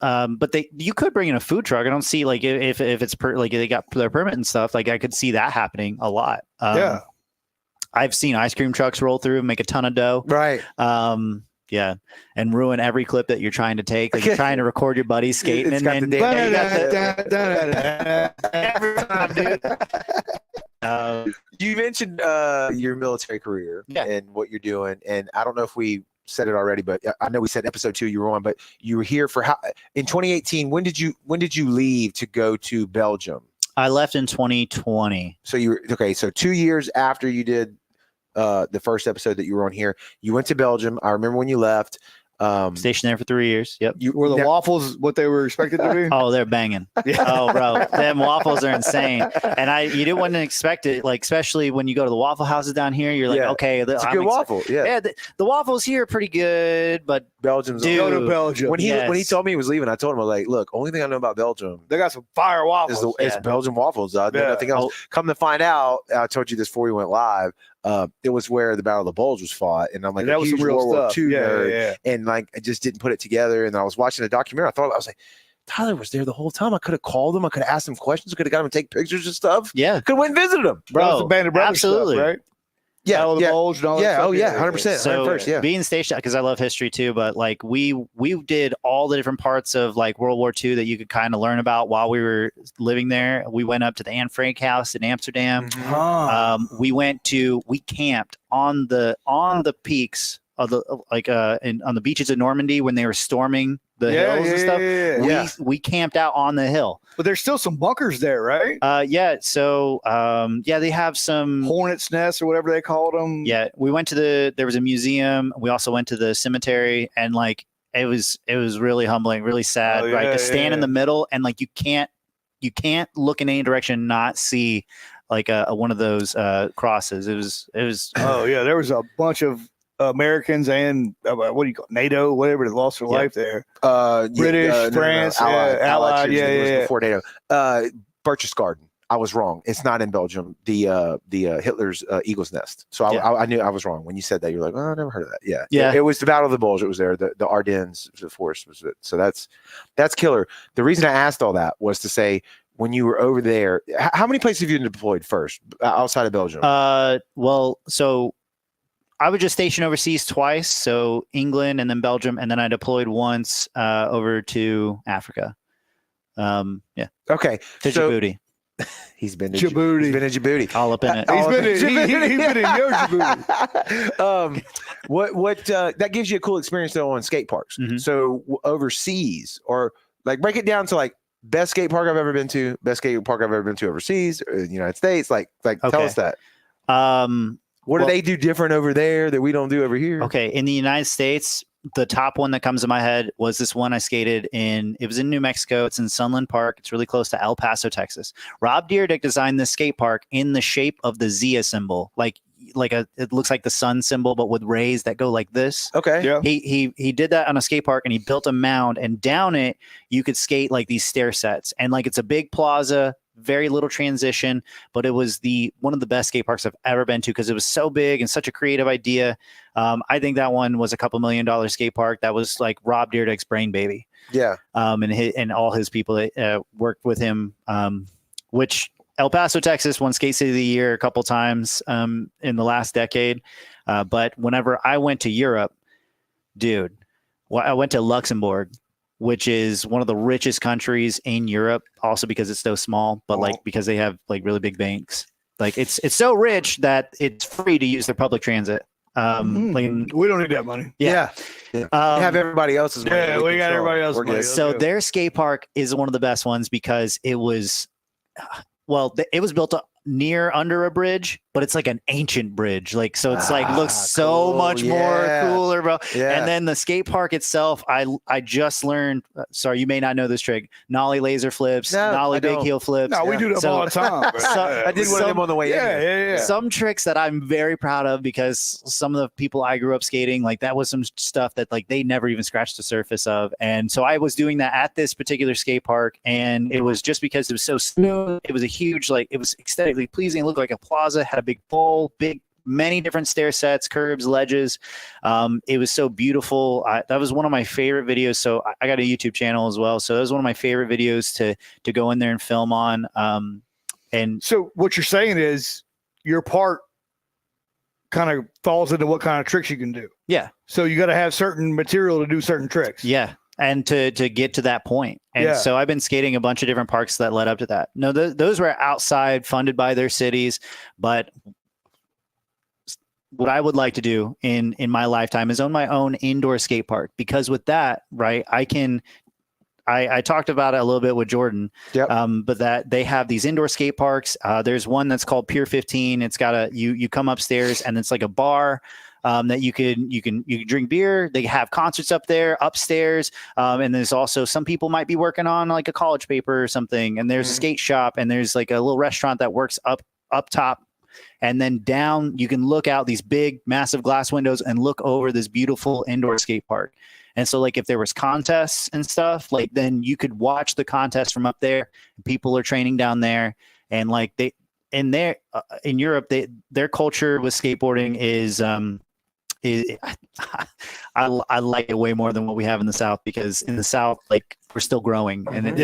But you could bring in a food truck. I don't see like if it's like they got their permit and stuff. Like I could see that happening a lot. yeah. I've seen ice cream trucks roll through and make a ton of dough. Right. Yeah, and ruin every clip that you're trying to take. Like you're trying to record your buddies skating, It's and got then the every time, dude. You mentioned your military career Yeah. and what you're doing, and I don't know if we said it already, but I know we said episode 2 you were on, but you were here for in 2018. When did you leave to go to Belgium? I left in 2020. So you were okay. So 2 years after you did the first episode that you were on here, you went to Belgium. I remember when you left. Stationed there for 3 years. Yep. Were the waffles what they were expected to be? Oh, they're banging. Yeah. Oh, bro, them waffles are insane. And you didn't want to expect it, like especially when you go to the waffle houses down here. You're like, Yeah. okay, It's a good waffle. Yeah. Yeah, the waffles here are pretty good, but Belgium's Dude. Go to Belgium. when he Yes. told me he was leaving, I told him, like, look, only thing I know about Belgium They got some fire waffles. is Belgian waffles. I know Yeah. nothing else. Come to find out, I told you this before we went live. It was where the Battle of the Bulge was fought, and I'm like, that a was some huge real World War stuff. II Yeah, nerd, yeah. and like I just didn't put it together. And I was watching a documentary. I was like, Tyler was there the whole time. I could have called him. I could have asked him questions. I could have got him to take pictures and stuff. yeah, Could have went and visited him. That was bro, the Band of Brothers absolutely. stuff, right? Yeah, Battle of the yeah, Bulge and all that yeah. stuff. Oh yeah, 100%. So 100%. Yeah. being stationed, because I love history too, but like we did all the different parts of like World War II that you could kind of learn about while we were living there. We went up to the Anne Frank house in Amsterdam. Mhm. We camped on the peaks of the on the beaches of Normandy when they were storming the hills and stuff. Yeah. We camped out on the hill. But there's still some bunkers there, right? They have some. Hornet's Nest or whatever they called them. Yeah, we went to there was a museum. We also went to the cemetery, and like it was really humbling, really sad, Oh, right? yeah, To stand in yeah. the middle and like you can't look in any direction and not see like one of those crosses. It was Oh yeah, there was a bunch of Americans and what do you call it? NATO, whatever, that lost their Yeah. life there. British, British, France, Allied, troops. yeah, It was yeah. before NATO. Berchtesgaden. I was wrong. It's not in Belgium. The Hitler's Eagle's Nest. So I knew I was wrong when you said that. You're like, oh, I never heard of that. Yeah, Yeah. It was the Battle of the Bulge. It was there. The Ardennes force was it. So that's killer. The reason I asked all that was to say, when you were over there, how many places have you deployed first outside of Belgium? well, so I was just stationed overseas twice, so England and then Belgium, and then I deployed once over to Africa. Yeah, Okay, to so Djibouti. He's been to Djibouti. He's been to Djibouti. All up in it. He's been in your Djibouti. What that gives you a cool experience though on skate parks. Mhm. So overseas, or like break it down to like best skate park I've ever been to, best skate park I've ever been to overseas, or in the United States. Like tell Okay. us that. What Well- do they do different over there that we don't do over here? Okay, in the United States, the top one that comes to my head was this one I skated in. It was in New Mexico. It's in Sunland Park. It's really close to El Paso, Texas. Rob Dyrdek designed this skate park in the shape of the Zia symbol, like it looks like the sun symbol, but with rays that go like this. Okay. Yeah. He did that on a skate park, and he built a mound, and down it you could skate like these stair sets, and like it's a big plaza. Very little transition, but it was one of the best skate parks I've ever been to because it was so big and such a creative idea. I think that one was a $2 million skate park. That was like Rob Dyrdek's brain baby. Yeah. And all his people that worked with him, which El Paso, Texas won Skate City of the Year a couple times in the last decade. But whenever I went to Europe, dude, I went to Luxembourg, which is one of the richest countries in Europe, also because it's so small, but like because they have like really big banks. Like it's so rich that it's free to use their public transit. Like, We don't need that money. Yeah. We have everybody else's money. Yeah, we got everybody else's We're good. money. So their skate park is one of the best ones because it was, it was built up under a bridge, but it's like an ancient bridge. Like, so it's like looks so cool. much more cooler, bro. Yeah. And then the skate park itself, I just learned, sorry, you may not know this trick, nollie laser flips, No, nollie I big don't. heel flips. No, we do that all the time. So- I did one of them on the way in. Yeah. Some tricks that I'm very proud of because some of the people I grew up skating, like that was some stuff that like they never even scratched the surface of. And so I was doing that at this particular skate park, and it was just because it was so smooth. It was a huge, like it was aesthetically pleasing. It looked like a plaza, had a big bowl, many different stair sets, curbs, ledges. It was so beautiful. That was one of my favorite videos. So I got a YouTube channel as well. So that was one of my favorite videos to go in there and film on. And So what you're saying is your part kind of falls into what kind of tricks you can do. yeah. So you got to have certain material to do certain tricks. Yeah. And to get to that point. And Yeah. so I've been skating a bunch of different parks that led up to that. No, those were outside, funded by their cities. But what I would like to do in my lifetime is own my own indoor skate park, because with that, right, I talked about it a little bit with Jordan, Yep. but that they have these indoor skate parks. There's one that's called Pier 15. It's got you come upstairs and it's like a bar. That you can drink beer. They have concerts up there upstairs, and there's also some people might be working on like a college paper or something. And there's a skate shop, and there's like a little restaurant that works up top, and then down you can look out these big, massive glass windows and look over this beautiful indoor skate park. And so, like, if there was contests and stuff, like then you could watch the contest from up there. People are training down there, and like in Europe, their culture with skateboarding is I like it way more than what we have in the South, because in the South, like, we're still growing. And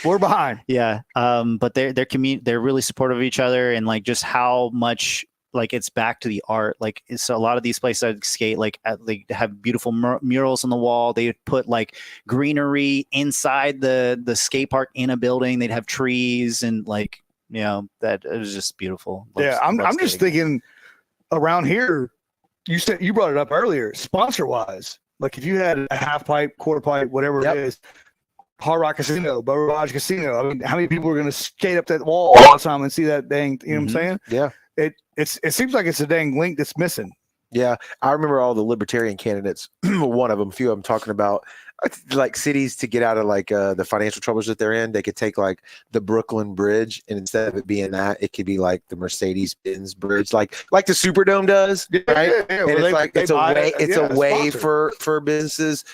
we're behind. Yeah. But they're really supportive of each other, and like just how much like it's back to the art. Like, it's a lot of these places I skate, like they have beautiful murals on the wall. They put like greenery inside the skate park in a building. They'd have trees, and like, you know, that it was just beautiful. I'm just thinking around here. You brought it up earlier, sponsor wise. Like if you had a half pipe, quarter pipe, whatever it is, Hard Rock Casino, Barrage Casino. I mean, how many people are going to skate up that wall all the time and see that dang? You know what I'm saying? Yeah. It seems like it's a dang link that's missing. Yeah, I remember all the libertarian candidates. One of them, a few of them, talking about like cities to get out of like the financial troubles that they're in. They could take like the Brooklyn Bridge, and instead of it being that, it could be like the Mercedes-Benz Bridge, like the Superdome does, right? Yeah, and it's a way sponsor. for businesses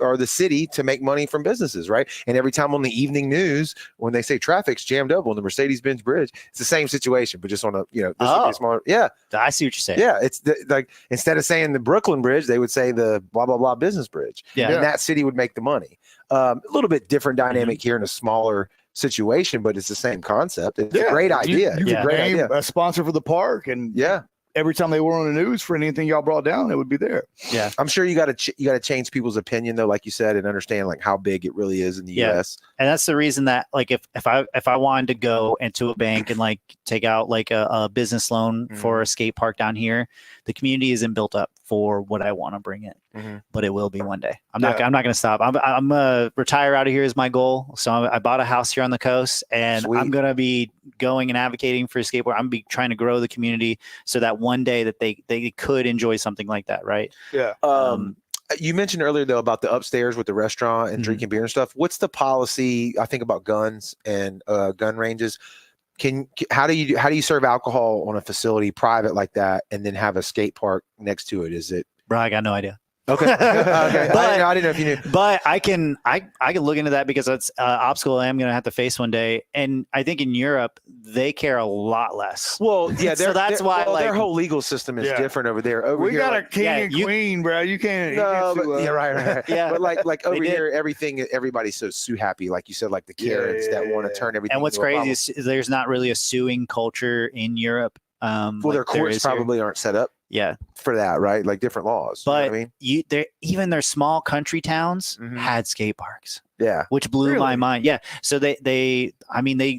or the city to make money from businesses, right? And every time on the evening news, when they say traffic's jammed up on the Mercedes-Benz Bridge, it's the same situation, but just on a this would be a smaller. Yeah, I see what you're saying. yeah. It's like instead of saying the Brooklyn Bridge, they would say the blah blah blah business bridge. Yeah. And that city would make the money. A little bit different dynamic here in a smaller situation, but it's the same concept. It's a great idea. You it's a could great name idea. a sponsor for the park, and Yeah. every time they were on the news for anything y'all brought down, it would be there. Yeah. I'm sure you got to change people's opinion though, like you said, and understand like how big it really is in the U.S. And that's the reason that like if I wanted to go into a bank and like take out like a business loan for a skate park down here, the community isn't built up for what I want to bring in, but it will be one day. I'm not going to stop. I'm retire out of here is my goal. So I bought a house here on the coast, and Sweet. I'm going to be going and advocating for a skateboard. I'm be trying to grow the community so that one day that they could enjoy something like that. Right. Yeah. You mentioned earlier though about the upstairs with the restaurant and drinking beer and stuff. What's the policy? I think about guns and gun ranges. How do you serve alcohol on a facility private like that and then have a skate park next to it? Is it? Bro, I got no idea. Okay. Okay. But, I didn't know if you knew. But I can look into that because that's obstacle I'm going to have to face one day. And I think in Europe, they care a lot less. Well, yeah. So that's why their whole legal system is different over there. Over we here, got like, a king and queen, bro. You can't. No, you can't but, yeah, right. Yeah. But like over here, everybody's so happy. Like you said, like the Karens that want to turn everything. And what's crazy is there's not really a suing culture in Europe. Well, their courts probably aren't set up. Yeah, for that, right? Like different laws. But you know what I mean? Even their small country towns had skate parks. Yeah, which blew my mind. Yeah, so they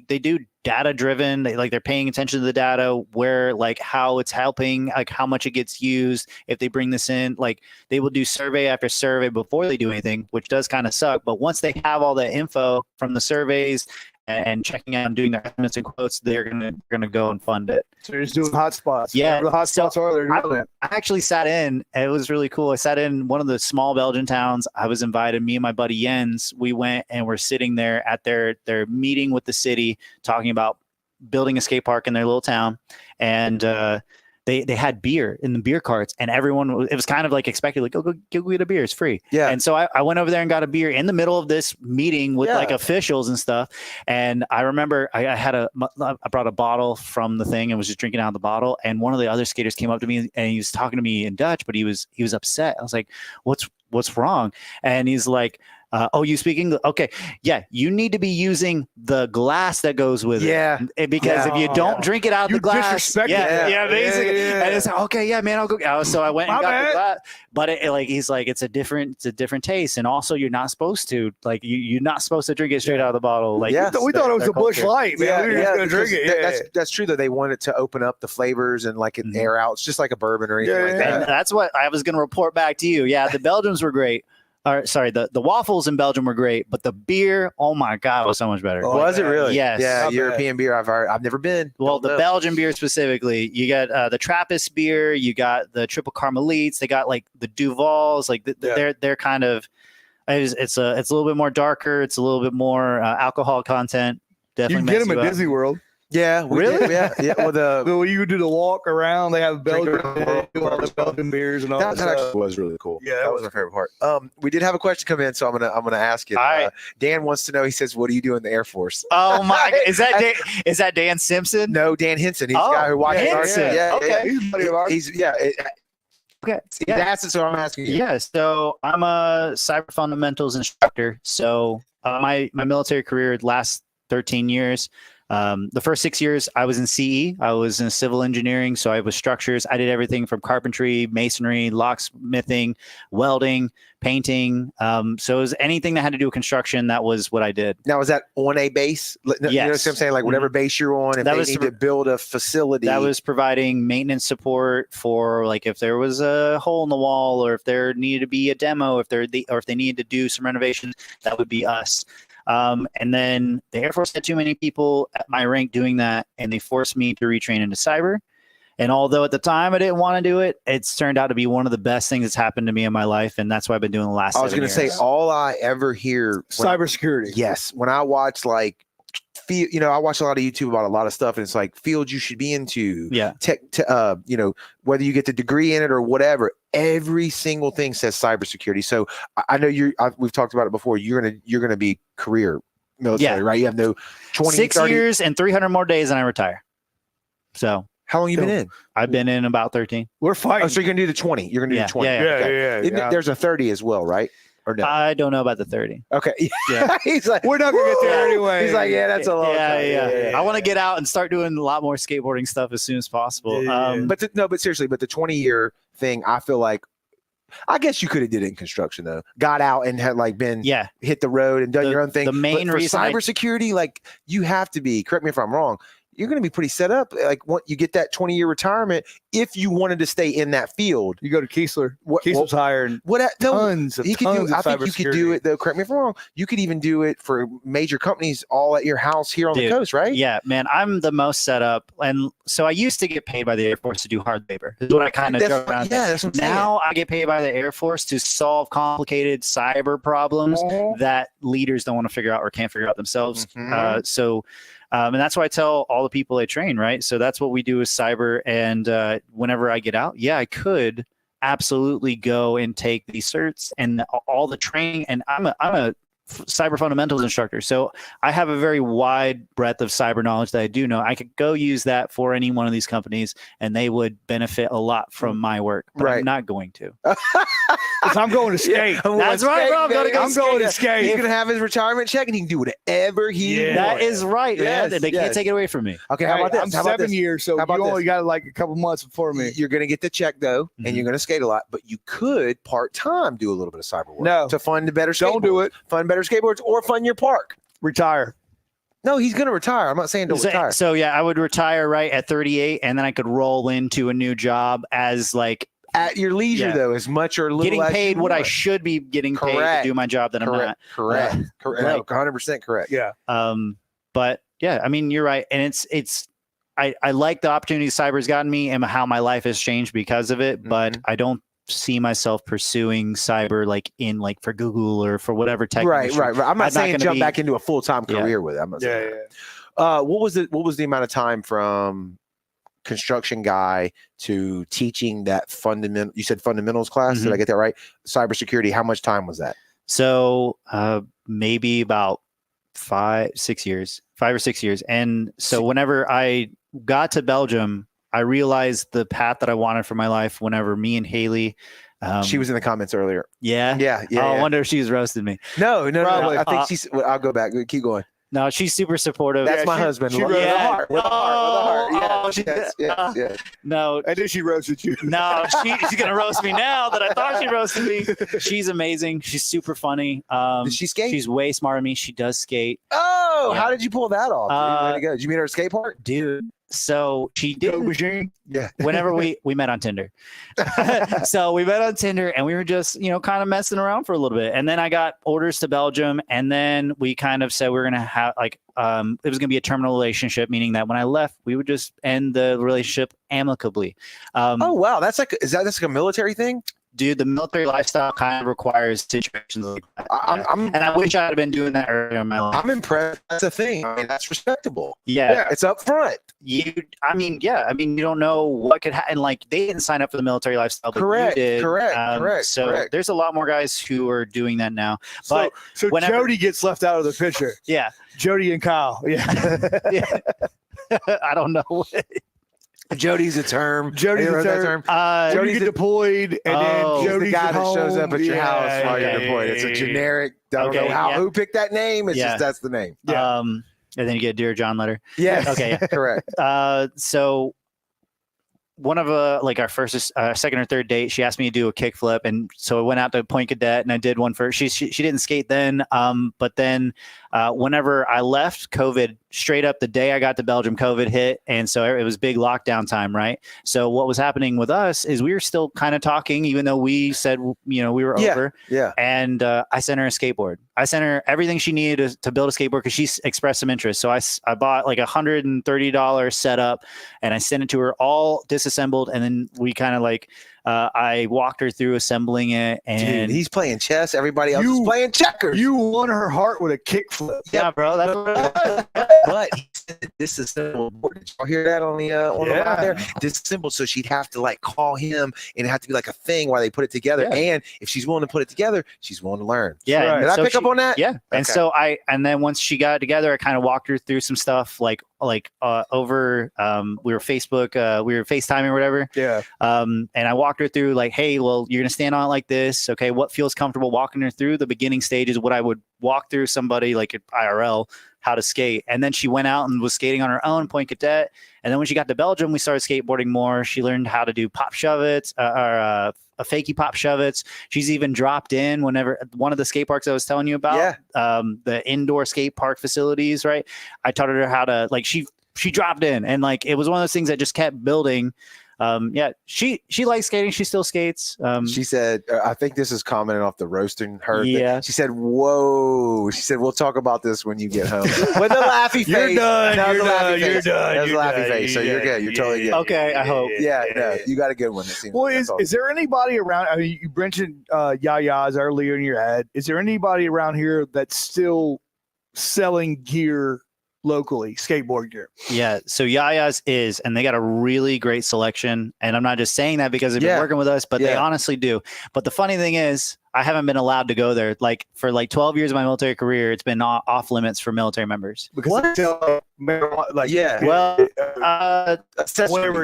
do data driven. They're paying attention to the data, where like how it's helping, like how much it gets used. If they bring this in, like they will do survey after survey before they do anything, which does kind of suck. But once they have all that info from the surveys and checking out and doing their estimates and quotes, they're gonna go and fund it. So you're just doing hot spots. Yeah, the hot spots are they're doing it. I actually sat in, and it was really cool. I sat in one of the small Belgian towns. I was invited, me and my buddy Jens. We went and we're sitting there at their meeting with the city, talking about building a skate park in their little town, and they had beer in the beer carts, and everyone, it was kind of like expected, like, go get a beer, it's free. Yeah. And so I went over there and got a beer in the middle of this meeting with like officials and stuff. And I remember I brought a bottle from the thing and was just drinking out of the bottle. And one of the other skaters came up to me and he was talking to me in Dutch, but he was upset. I was like, what's wrong? And he's like, oh, you speak English? Okay. Yeah. You need to be using the glass that goes with it. Because if you don't drink it out of the glass. Disrespect basically. And it's like, okay, yeah, man, I'll go. So I went and got the glass. But he's like, it's a different taste. And also you're not supposed to, like, you're not supposed to drink it straight out of the bottle. Like, we thought it was a Busch Light, man. We were just going to drink it. That's true though. They wanted to open up the flavors and like an air out. It's just like a bourbon or anything like that. And that's what I was going to report back to you. Yeah. The Belgians were great. Sorry, the waffles in Belgium were great, but the beer, oh my God, was so much better. Oh, was it really? Yes. Yeah, European beer. I've never been. Well, the Belgian beer specifically, you got the Trappist beer, you got the triple Carmelites, they got like the Duvals, like they're kind of, it's a little bit more darker, it's a little bit more alcohol content. Definitely, you can get them at Disney World. Yeah, really? Yeah. Well, you do the walk around. They have Belgian beers and all that. That actually was really cool. Yeah, that was my favorite part. We did have a question come in, so I'm gonna ask it. All right. Dan wants to know. He says, "What do you do in the Air Force?" Oh my! Is that Dan Simpson? No, Dan Henson. He's the guy who watches Henson. Okay. He's a buddy of ours. Okay. He's asked it, so I'm asking you. Yeah. So I'm a cyber fundamentals instructor. So my military career lasts 13 years. The first 6 years I was in CE. I was in civil engineering. So I was structures. I did everything from carpentry, masonry, locksmithing, welding, painting. So it was anything that had to do with construction. That was what I did. Now, is that on a base? Yes. You know what I'm saying? Like whatever base you're on, if they need to build a facility. That was providing maintenance support for like if there was a hole in the wall or if there needed to be a demo, if they needed to do some renovations, that would be us. And then the Air Force had too many people at my rank doing that, and they forced me to retrain into cyber. And although at the time I didn't want to do it, it's turned out to be one of the best things that's happened to me in my life, and that's what I've been doing the last 7 years. I was going to say, all I ever hear cybersecurity. Yes, when I watch I watch a lot of YouTube about a lot of stuff, and it's like fields you should be into. Yeah. Tech, whether you get the degree in it or whatever, every single thing says cybersecurity. So I know we've talked about it before. You're gonna be career military, right? You have no 6 years and 300 more days, and I retire. So. How long you been in? I've been in about 13. We're fighting. Oh, so you're gonna do the 20. You're gonna do the 20. Yeah. There's a 30 as well, right? or no? I don't know about the 30. Okay. Yeah. He's like, We're not gonna get there "Woo!" anyway. He's like, yeah, that's a long time. Yeah. I want to get out and start doing a lot more skateboarding stuff as soon as possible. Yeah. But seriously, but the 20-year thing, I feel like, I guess you could have did it in construction though. Got out and had like been hit the road and done your own thing. The main but for reason cybersecurity, like you have to be. Correct me if I'm wrong. You're going to be pretty set up. Like what you get that 20-year retirement if you wanted to stay in that field. You go to Keesler. Keesler's hiring tons of I think you could do it though. Correct me if I'm wrong. You could even do it for major companies all at your house here on the coast, right? Yeah, man. I'm the most set up, and so I used to get paid by the Air Force to do hard labor. This is what I kind of joke around. Yeah, that's what I'm saying. Now I get paid by the Air Force to solve complicated cyber problems that leaders don't want to figure out or can't figure out themselves. And that's why I tell all the people I train, right? So that's what we do with cyber. And whenever I get out, I could absolutely go and take these certs and all the training. And I'm a cyber fundamentals instructor. So I have a very wide breadth of cyber knowledge that I do know. I could go use that for any one of these companies and they would benefit a lot from my work, but I'm not going to. Because I'm going to skate. That's right, bro. I'm going to skate. He's going to have his retirement check and he can do whatever he wants. That is right, man. They can't take it away from me. Okay, how about this? I'm 7 years, so you only got like a couple months before me. You're going to get the check though, and you're going to skate a lot, but you could part-time do a little bit of cyber work to fund better skateboards. Don't do it. Fund better skateboards or fund your park. Retire. No, he's going to retire. I'm not saying don't retire. So I would retire right at 38, and then I could roll into a new job as like at your leisure though, as much or little getting as paid you what want. I should be getting paid to do my job that I'm not. Correct. No, 100% correct. Yeah. But yeah, I mean, you're right, and I like the opportunity cyber's gotten me and how my life has changed because of it, but I don't see myself pursuing cyber like for Google or for whatever tech. Right. I'm not saying jump back into a full-time career with it. I'm not saying that. What was the amount of time from construction guy to teaching that fundamental? You said fundamentals class. Did I get that right? Cybersecurity. How much time was that? So maybe about 5 or 6 years. And so whenever I got to Belgium, I realized the path that I wanted for my life whenever me and Haley. She was in the comments earlier. Yeah. I wonder if she's roasted me. No. I think she's. I'll go back. Keep going. No, she's super supportive. That's my husband. With a heart. With a heart. Yeah. No. I think she roasted you. No, she's going to roast me now that I thought she roasted me. She's amazing. She's super funny. Does she skate? She's way smarter than me. She does skate. Oh, how did you pull that off? Way to go. Did you meet her at skate park? Dude. So she did. Yeah. Whenever we met on Tinder. So we met on Tinder and we were just, kind of messing around for a little bit. And then I got orders to Belgium. And then we kind of said we were going to have it was going to be a terminal relationship, meaning that when I left, we would just end the relationship amicably. Oh, wow. That's like a military thing? Dude, the military lifestyle kind of requires situations like that. And I wish I had been doing that earlier in my life. I'm impressed. That's a thing. I mean, that's respectable. Yeah. It's up front. You don't know what could happen. Like they didn't sign up for the military lifestyle, but you did. Correct. So there's a lot more guys who are doing that now. But so Jody gets left out of the picture. Yeah. Jody and Kyle. Yeah. I don't know. Jody's a term. Jody get deployed, and then Jody's the guy that home. shows up at your house while you're deployed. It's a generic. Don't know who picked that name. It's just that's the name. Yeah. And then you get a Dear John letter. Yes. Okay. Correct. So one of our first, second or third date, she asked me to do a kickflip, and so I went out to Point Cadet and I did one for. She didn't skate then, but then whenever I left, COVID straight up the day I got to Belgium, COVID hit, and so it was big lockdown time, right? So what was happening with us is we were still kind of talking, even though we said we were over. Yeah. And I sent her a skateboard. I sent her everything she needed to build a skateboard because she expressed some interest. So I bought like $130 setup, and I sent it to her all disassembled, and then we kind of I walked her through assembling it. And dude, he's playing chess. Everybody else is playing checkers. You won her heart with a kickflip. Yeah, bro. That's what but he said disassembled board. Did y'all hear that on the line there? Disassembled, so she'd have to call him, and it had to be like a thing while they put it together. Yeah. And if she's willing to put it together, she's willing to learn. Yeah. Right. Did I pick up on that? Yeah. And so and then once she got it together, I kind of walked her through some stuff like over we were FaceTiming or whatever. Yeah. And I walked her through like, hey, well, you're gonna stand on it like this. Okay, what feels comfortable? Walking her through the beginning stages, what I would walk through somebody like at IRL how to skate. And then she went out and was skating on her own, Point Cadet. And then when she got to Belgium, we started skateboarding more. She learned how to do pop shove-its, a fakie pop shove-its. She's even dropped in whenever one of the skate parks I was telling you about, the indoor skate park facilities, right? I taught her how to, like, she dropped in, and like, it was one of those things that just kept building. She likes skating. She still skates. She said, I think this is commenting off the roasting her. Yeah. She said, whoa. She said, we'll talk about this when you get home. With a laughy face. You're done. No, You're done. You're done. That's a You're laughy done. face. So you're good. You're totally good. Okay, I hope. Yeah, no, you got a good one. Well, is there anybody around? I mean, you mentioned Yaya's earlier in your ad. Is there anybody around here that's still selling gear locally, skateboard gear? Yeah, so Yaya's is, and they got a really great selection. And I'm not just saying that because they've been working with us, but they honestly do. But the funny thing is, I haven't been allowed to go there. Like for like 12 years of my military career, it's been off limits for military members. Because whatever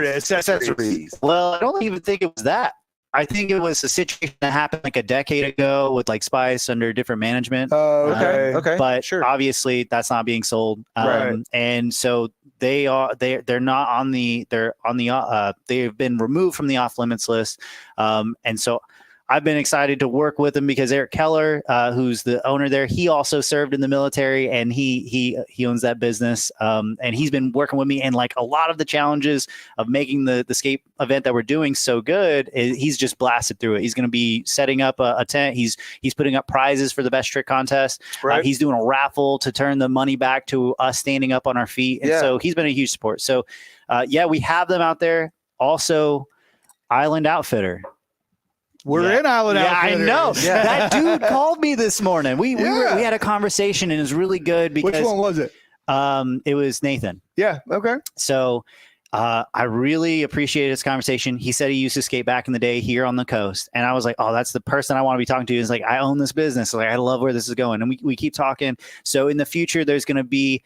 it is, accessories. Well, I don't even think it was that. I think it was a situation that happened like a decade ago with like Spice under different management. Okay. But obviously that's not being sold. Right. And so they've been removed from the off limits list. And so I've been excited to work with him because Eric Keller, who's the owner there, he also served in the military, and he owns that business. And he's been working with me, and like a lot of the challenges of making the skate event that we're doing so good, he's just blasted through it. He's going to be setting up a tent. He's putting up prizes for the best trick contest. Right. He's doing a raffle to turn the money back to us standing up on our feet. And so he's been a huge support. So we have them out there. Also, Island Outfitter. We're in Island Outfitter. I know. That dude called me this morning. We had a conversation, and it was really good because which one was it? It was Nathan. Yeah. Okay. So I really appreciated this conversation. He said he used to skate back in the day here on the coast, and I was like, "Oh, that's the person I want to be talking to." He's like, "I own this business. Like, I love where this is going." And we keep talking. So in the future, there's going to be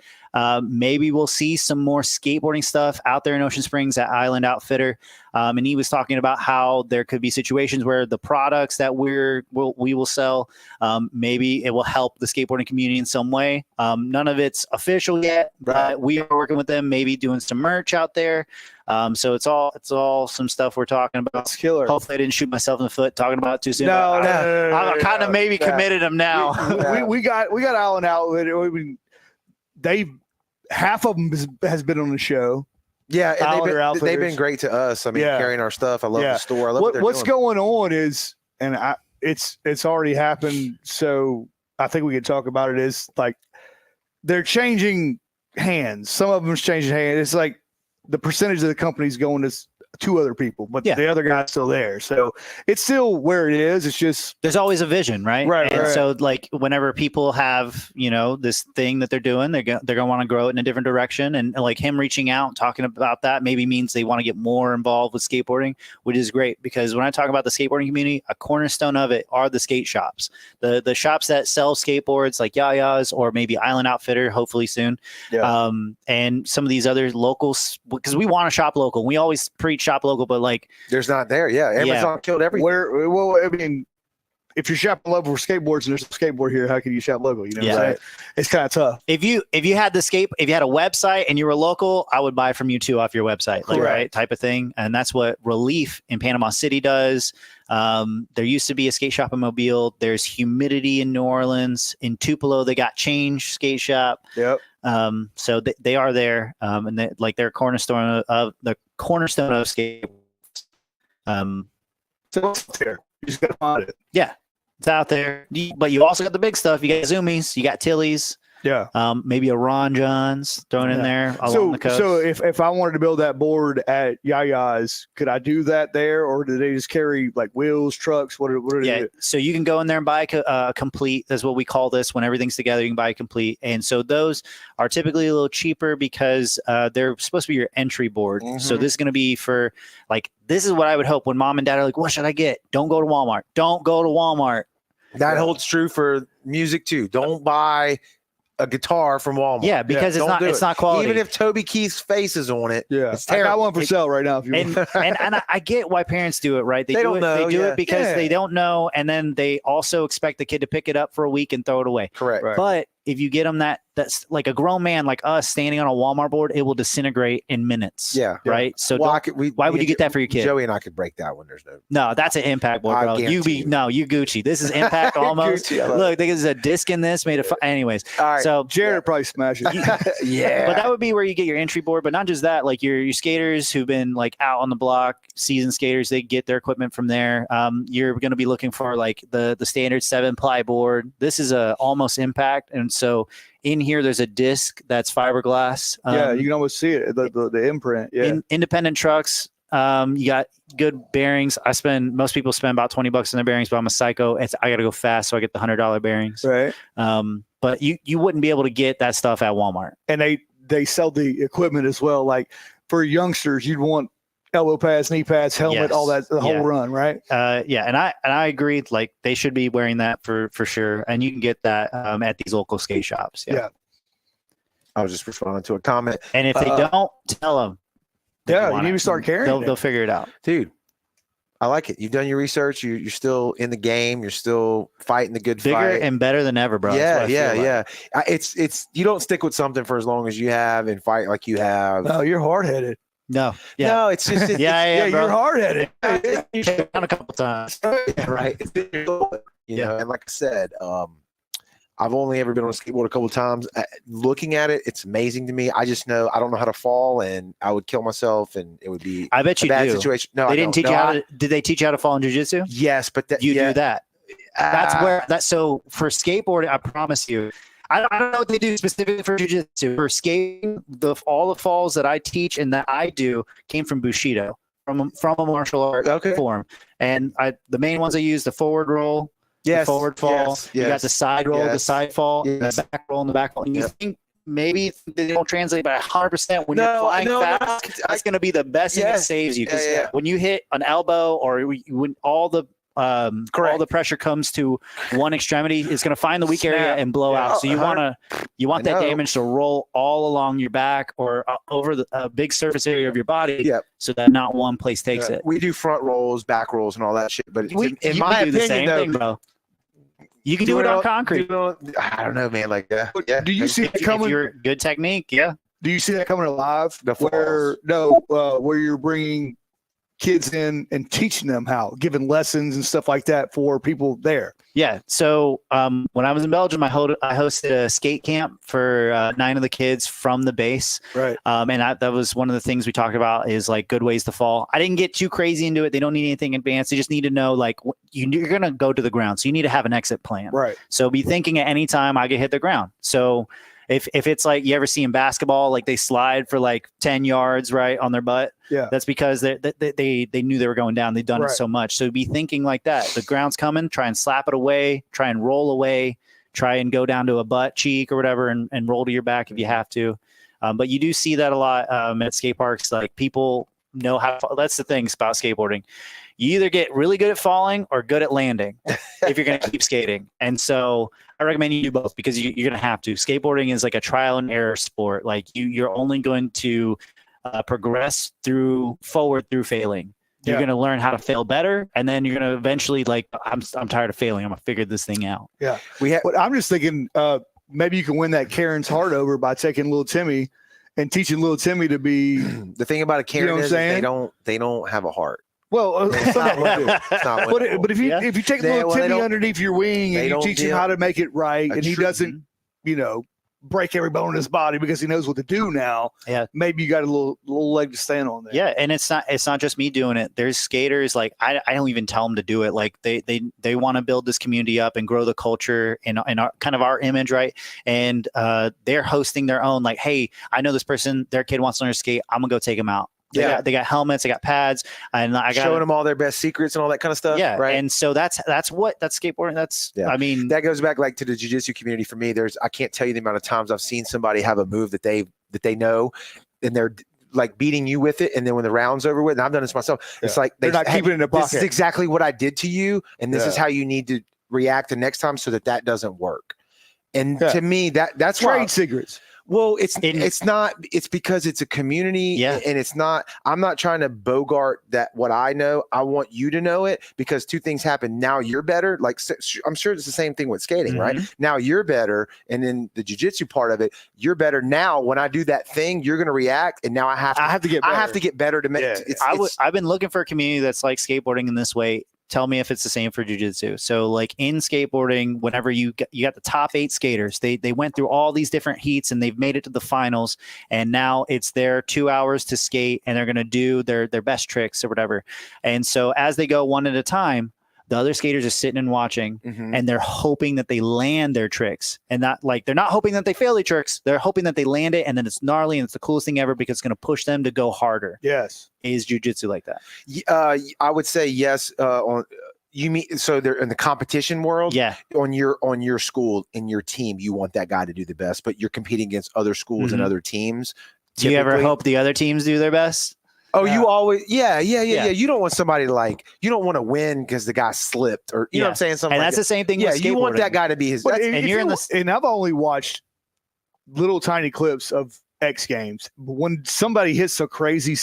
maybe we'll see some more skateboarding stuff out there in Ocean Springs at Island Outfitter. And he was talking about how there could be situations where the products that we will sell, maybe it will help the skateboarding community in some way. None of it's official yet, but we are working with them, maybe doing some merch out there. So it's all some stuff we're talking about. That's killer. Hopefully I didn't shoot myself in the foot talking about it too soon. No, I'm kind of maybe committed them now. We got Island Outfitter. Half of them has been on the show. Yeah, and they've been great to us. I mean, carrying our stuff. I love the store. I love what's going on is, and it's already happened. So I think we can talk about it. Is like they're changing hands. Some of them's changing hands. It's like the percentage of the company's going to two other people, but the other guy's still there. So it's still where it is. It's just there's always a vision, right? Right. And so like whenever people have, this thing that they're doing, they're going to want to grow it in a different direction. And like him reaching out and talking about that maybe means they want to get more involved with skateboarding, which is great because when I talk about the skateboarding community, a cornerstone of it are the skate shops, the shops that sell skateboards like Yaya's or maybe Island Outfitter, hopefully soon. Yeah. And some of these other locals, because we want to shop local. We always preach shop local, but like there's not there. Yeah. Amazon killed everything. Well, I mean, if you're shopping local for skateboards and there's a skateboard here, how can you shop local? What I'm saying? It's kind of tough. If you had if you had a website and you were local, I would buy from you too off your website, like right type of thing. And that's what Relief in Panama City does. There used to be a skate shop in Mobile. There's Humidity in New Orleans. In Tupelo, they got Change Skate Shop. Yep. So they are there, and they're cornerstone of skate. So it's there. You just gotta find it. Yeah, it's out there. But you also got the big stuff. You got Zoomies. You got Tilly's. Yeah. Maybe a Ron John's thrown in there along the coast. So if I wanted to build that board at Yaya's, could I do that there, or do they just carry like wheels, trucks? What are they do? So you can go in there and buy a complete. That's what we call this. When everything's together, you can buy a complete. And so those are typically a little cheaper because they're supposed to be your entry board. Mm-hmm. So this is going to be for like, this is what I would hope when mom and dad are like, what should I get? Don't go to Walmart. Don't go to Walmart. That holds true for music too. Don't buy a guitar from Walmart. Yeah, because it's not quality. Even if Toby Keith's face is on it, Yeah, it's I terrible. got one for sale right now. If you want. And I get why parents do it, right? They don't know. They do Yeah. it because they don't know, and then they also expect the kid to pick it up for a week and throw it away. Correct. Right. But if you get them that's like a grown man like us standing on a Walmart board, it will disintegrate in minutes. Yeah. Right. So Well, why would you get that for your kid? Joey and I could break that one. There's No, that's an impact board, bro. You Gucci. This is impact almost. Gucci, Look, there's a disc in this made of. Anyways, All right. so Jared probably smash it. Yeah. But that would be where you get your entry board. But not just that, like your skaters who've been like out on the block, seasoned skaters, they get their equipment from there. You're going to be looking for like the standard 7-ply board. This is a almost impact, and so in here there's a disc that's fiberglass. Yeah, you can almost see it, the imprint. Yeah, independent trucks. You got good bearings. Most people spend about $20 on their bearings, but I'm a psycho. I got to go fast, so I get the $100 bearings. Right. But you wouldn't be able to get that stuff at Walmart. And they sell the equipment as well. Like for youngsters, you'd want elbow pads, knee pads, helmet, all that, the whole run, right? Yeah, and I agree. Like they should be wearing that for sure, and you can get that at these local skate shops. Yeah. I was just responding to a comment, and if they don't, tell them. Yeah, you need to start carrying. They'll figure it out, dude. I like it. You've done your research. You're still in the game. You're still fighting the good bigger fight. and better than ever, bro. Yeah. It's you don't stick with something for as long as you have and fight like you have. No, you're hard headed. No, it's just you're hard headed. On a couple times, right? You know, and like I said, I've only ever been on a skateboard a couple of times. Looking at it, it's amazing to me. I just know I don't know how to fall, and I would kill myself, and it would be. I bet you a bad do. Situation. No, they I didn't teach you how to. Did they teach you how to fall in jiu-jitsu? Yes, but you do that. That's where that. So for skateboarding, I promise you. I don't know what they do specifically for jiu-jitsu. For skating, all the falls that I teach and that I do came from Bushido, from a martial art form. And the main ones I use, the forward roll, the forward fall. You got the side roll, the side fall, the back roll, and the back fall. And you think maybe they don't translate, but 100% when you're flying fast, that's going to be the best thing that saves you. Because when you hit an elbow or when all the pressure comes to one extremity, it's going to find the weak area and blow out. So you want that damage to roll all along your back or over the big surface area of your body, so that not one place takes it. We do front rolls, back rolls, and all that shit. But in do my opinion, the same thing, bro. You can do it on concrete. I don't know, man. Like, do you see it coming? If you're good technique, Do you see that coming alive? Where you're bringing kids in and teaching them how, giving lessons and stuff like that for people there. Yeah. So when I was in Belgium, I hosted a skate camp for 9 of the kids from the base. Right. And that was one of the things we talked about is like good ways to fall. I didn't get too crazy into it. They don't need anything advanced. They just need to know like you're going to go to the ground. So you need to have an exit plan. Right. So be thinking at any time I get hit the ground. So if it's like you ever see in basketball, like they slide for like 10 yards, right, on their butt. Yeah. That's because they knew they were going down. They've done it so much. So be thinking like that. The ground's coming, try and slap it away, try and roll away, try and go down to a butt cheek or whatever and roll to your back if you have to. But you do see that a lot at skate parks. Like people know how to fall. That's the thing about skateboarding. You either get really good at falling or good at landing if you're going to keep skating. And so I recommend you do both because you're going to have to. Skateboarding is like a trial and error sport. Like you're only going to progress forward through failing. You're going to learn how to fail better. And then you're going to eventually like, I'm tired of failing. I'm going to figure this thing out. Yeah. But I'm just thinking maybe you can win that Karen's heart over by taking little Timmy and teaching little Timmy to be. The thing about a Karen is they don't have a heart. Well, it's not but if you take little Timmy underneath your wing and you teach him how to make it right, and he doesn't, break every bone in his body because he knows what to do now. Yeah, maybe you got a little leg to stand on there. Yeah, and it's not just me doing it. There's skaters like I don't even tell them to do it. Like they want to build this community up and grow the culture and our kind of our image, right? And they're hosting their own. Like, hey, I know this person, their kid wants to learn to skate. I'm gonna go take them out. They got helmets, they got pads, and I got showing them all their best secrets and all that kind of stuff. Yeah, right. And so that's skateboarding. I mean, that goes back like to the jiu-jitsu community for me. I can't tell you the amount of times I've seen somebody have a move that they know, and they're like beating you with it, and then when the round's over with, and I've done this myself, it's like they're not keeping it in a bucket. This is exactly what I did to you, and this is how you need to react the next time so that doesn't work. And to me, that's trade why. secrets. Well, it's not. It's because it's a community, and it's not. I'm not trying to bogart that what I know. I want you to know it because two things happen. Now you're better. Like I'm sure it's the same thing with skating, right? Now you're better, and then the jiu-jitsu part of it, you're better. Now when I do that thing, you're going to react, and now I have to get better. I have to get better to make. I've been looking for a community that's like skateboarding in this way. Tell me if it's the same for jiu-jitsu. So like in skateboarding, whenever you got the top 8 skaters, they went through all these different heats and they've made it to the finals. And now it's their 2 hours to skate and they're going to do their best tricks or whatever. And so as they go one at a time, the other skaters are sitting and watching and they're hoping that they land their tricks and not like, they're not hoping that they fail their tricks. They're hoping that they land it. And then it's gnarly and it's the coolest thing ever because it's going to push them to go harder. Yes. Is jiu-jitsu like that? I would say yes. You mean so they're in the competition world? Yeah. On your school, in your team, you want that guy to do the best, but you're competing against other schools and other teams. Do you ever hope the other teams do their best? Oh, you always, yeah. You don't want somebody to you don't want to win because the guy slipped or, you know what I'm saying? Something and that's the same thing with skateboarding. You want that guy to be his. And I've only watched little tiny clips of X Games. When somebody hits a crazy,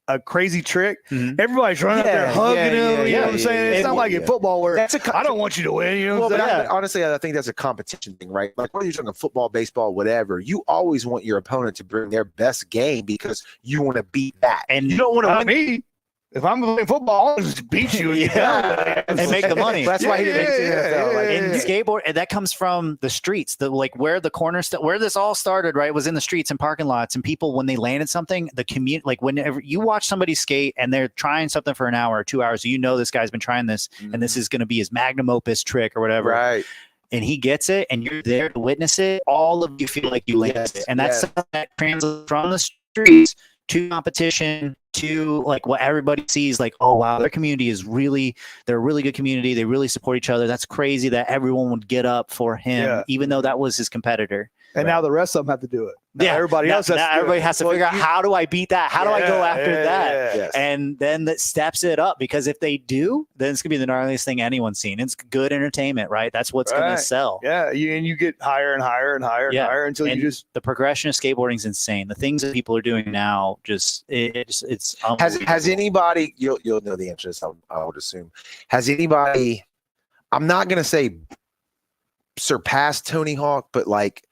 a crazy trick, everybody's running up there hugging him. You know what I'm saying? It's not like in football where I don't want you to win. You know what I'm saying? Honestly, I think that's a competition thing, right? Like whether you're talking football, baseball, whatever, you always want your opponent to bring their best game because you want to beat that. And you don't want to win. Me. If I'm playing football, I'll just beat you and make the money. That's why he didn't make the NFL. In skateboard, and that comes from the streets. Where the corners, where this all started, right, was in the streets and parking lots. And people, when they landed something, the community, like whenever you watch somebody skate and they're trying something for an hour or 2 hours, you know this guy's been trying this, and this is going to be his magnum opus trick or whatever. Right. And he gets it, and you're there to witness it. All of you feel like you landed it, and that's something that translates from the streets to competition to like what everybody sees, like, oh wow, their community is they're a really good community. They really support each other. That's crazy that everyone would get up for him, even though that was his competitor. And now the rest of them have to do it. Now everybody else has to figure out how do I beat that? How do I go after that? Yes. And then that steps it up because if they do, then it's gonna be the gnarliest thing anyone's seen. It's good entertainment, right? That's what's gonna sell. Yeah, and you get higher and higher and higher and higher until you just the progression of skateboarding is insane. The things that people are doing now, it's has anybody you'll know the answer to this, I would assume. Has anybody, I'm not gonna say surpassed Tony Hawk, but like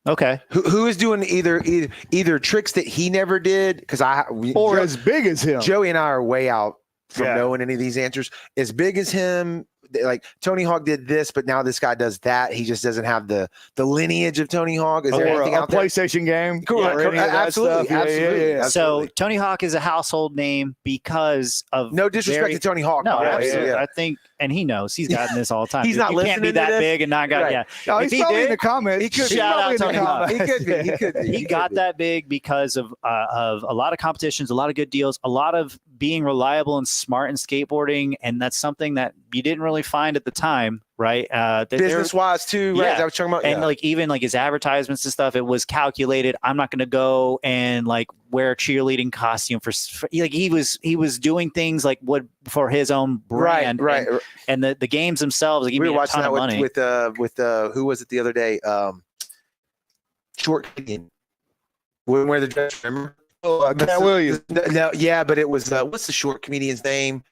okay, who is doing either tricks that he never did? Because as big as him. Joey and I are way out from knowing any of these answers. As big as him, like Tony Hawk did this, but now this guy does that. He just doesn't have the lineage of Tony Hawk. Is there anything out there? PlayStation game? Absolutely. So Tony Hawk is a household name because of no disrespect to Tony Hawk. No, absolutely. I think, and he knows he's gotten this all the time. He's not listening. Can't be that big and not got. Right. Yeah, no, he's probably in the comments. He could shout out Tony Hawk. He could be. He got that big because of a lot of competitions, a lot of good deals, a lot of being reliable and smart in skateboarding, and that's something that you didn't really find at the time, right? Business wise too, right? Yeah. I was talking about, and like even like his advertisements and stuff, it was calculated. I'm not going to go and like wear a cheerleading costume for like he was doing things like what for his own brand, right? And the games themselves, like, we were watching that money. with who was it the other day? Short Canadian. Wouldn't wear the dress, remember? Cat Williams. No, yeah, but it was what's the short comedian's name?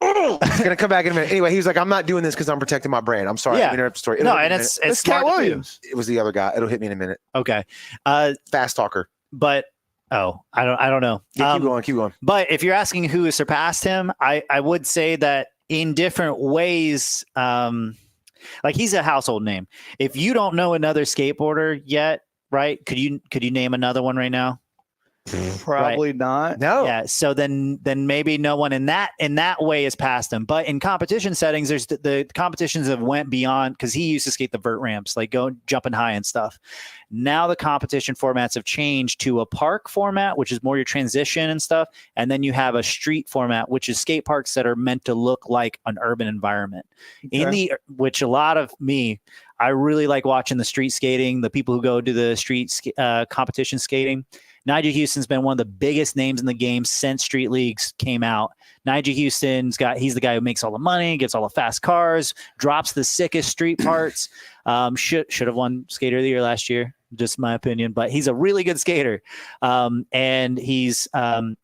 It's gonna come back in a minute. Anyway, he was like, "I'm not doing this because I'm protecting my brand." I'm sorry. Yeah. I interrupt the story. No, and it's Cat Williams. It was the other guy. It'll hit me in a minute. Okay. Fast talker. But I don't know. Yeah, keep going. But if you're asking who has surpassed him, I would say that in different ways, like he's a household name. If you don't know another skateboarder yet, right? Could you name another one right now? Probably not. No. Yeah. So then maybe no one in that way has passed him. But in competition settings, there's the competitions have went beyond because he used to skate the vert ramps, like go jumping high and stuff. Now the competition formats have changed to a park format, which is more your transition and stuff. And then you have a street format, which is skate parks that are meant to look like an urban environment. Okay. Which a lot of I really like watching the street skating, the people who go to the street competition skating. Nigel Houston's been one of the biggest names in the game since Street Leagues came out. Nigel he's the guy who makes all the money, gets all the fast cars, drops the sickest street parts. Should have won Skater of the Year last year, just my opinion, but he's a really good skater. And he's a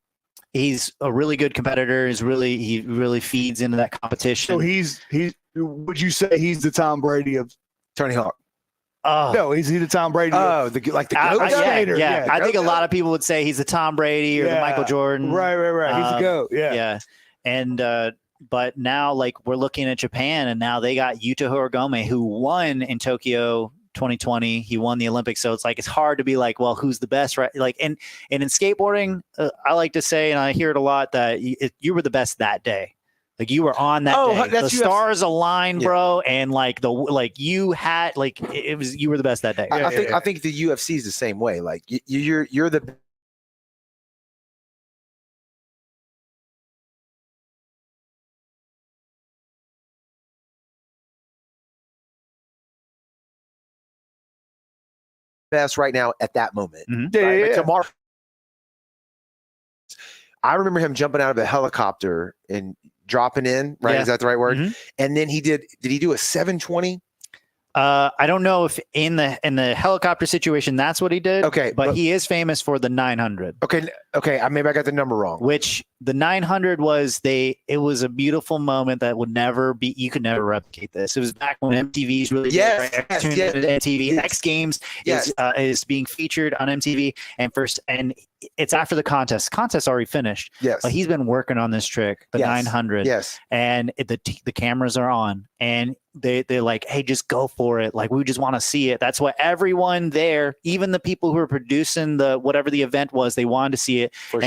really good competitor. He really feeds into that competition. So would you say he's the Tom Brady of Tony Hawk? No, is he the Tom Brady? Oh, the goat skater. Yeah. I think a lot of people would say he's the Tom Brady or the Michael Jordan. Right. He's the GOAT. Yeah. And but now, like, we're looking at Japan, and now they got Yuta Horigome, who won in Tokyo 2020. He won the Olympics, so it's hard to be like, well, who's the best, right? Like, and in skateboarding, I like to say, and I hear it a lot, that you were the best that day. Like, you were on that day. The stars aligned, bro, and you were the best that day. I think the UFC is the same way. Like, you're the best right now at that moment. Right? But tomorrow, I remember him jumping out of a helicopter and dropping in, right? Is that the right word? And then did he do a 720? I don't know if in the helicopter situation that's what he did. Okay, but he is famous for the 900. Okay. Maybe I got the number wrong. Which the 900 it was a beautiful moment that you could never replicate this. It was back when MTV's really MTV X Games is being featured on MTV, and it's after the contest. Contest already finished. Yes, but he's been working on this trick, the 900. Yes, and the cameras are on, and they're like, hey, just go for it. Like, we just want to see it. That's what everyone there, even the people who were producing whatever the event was, they wanted to see it.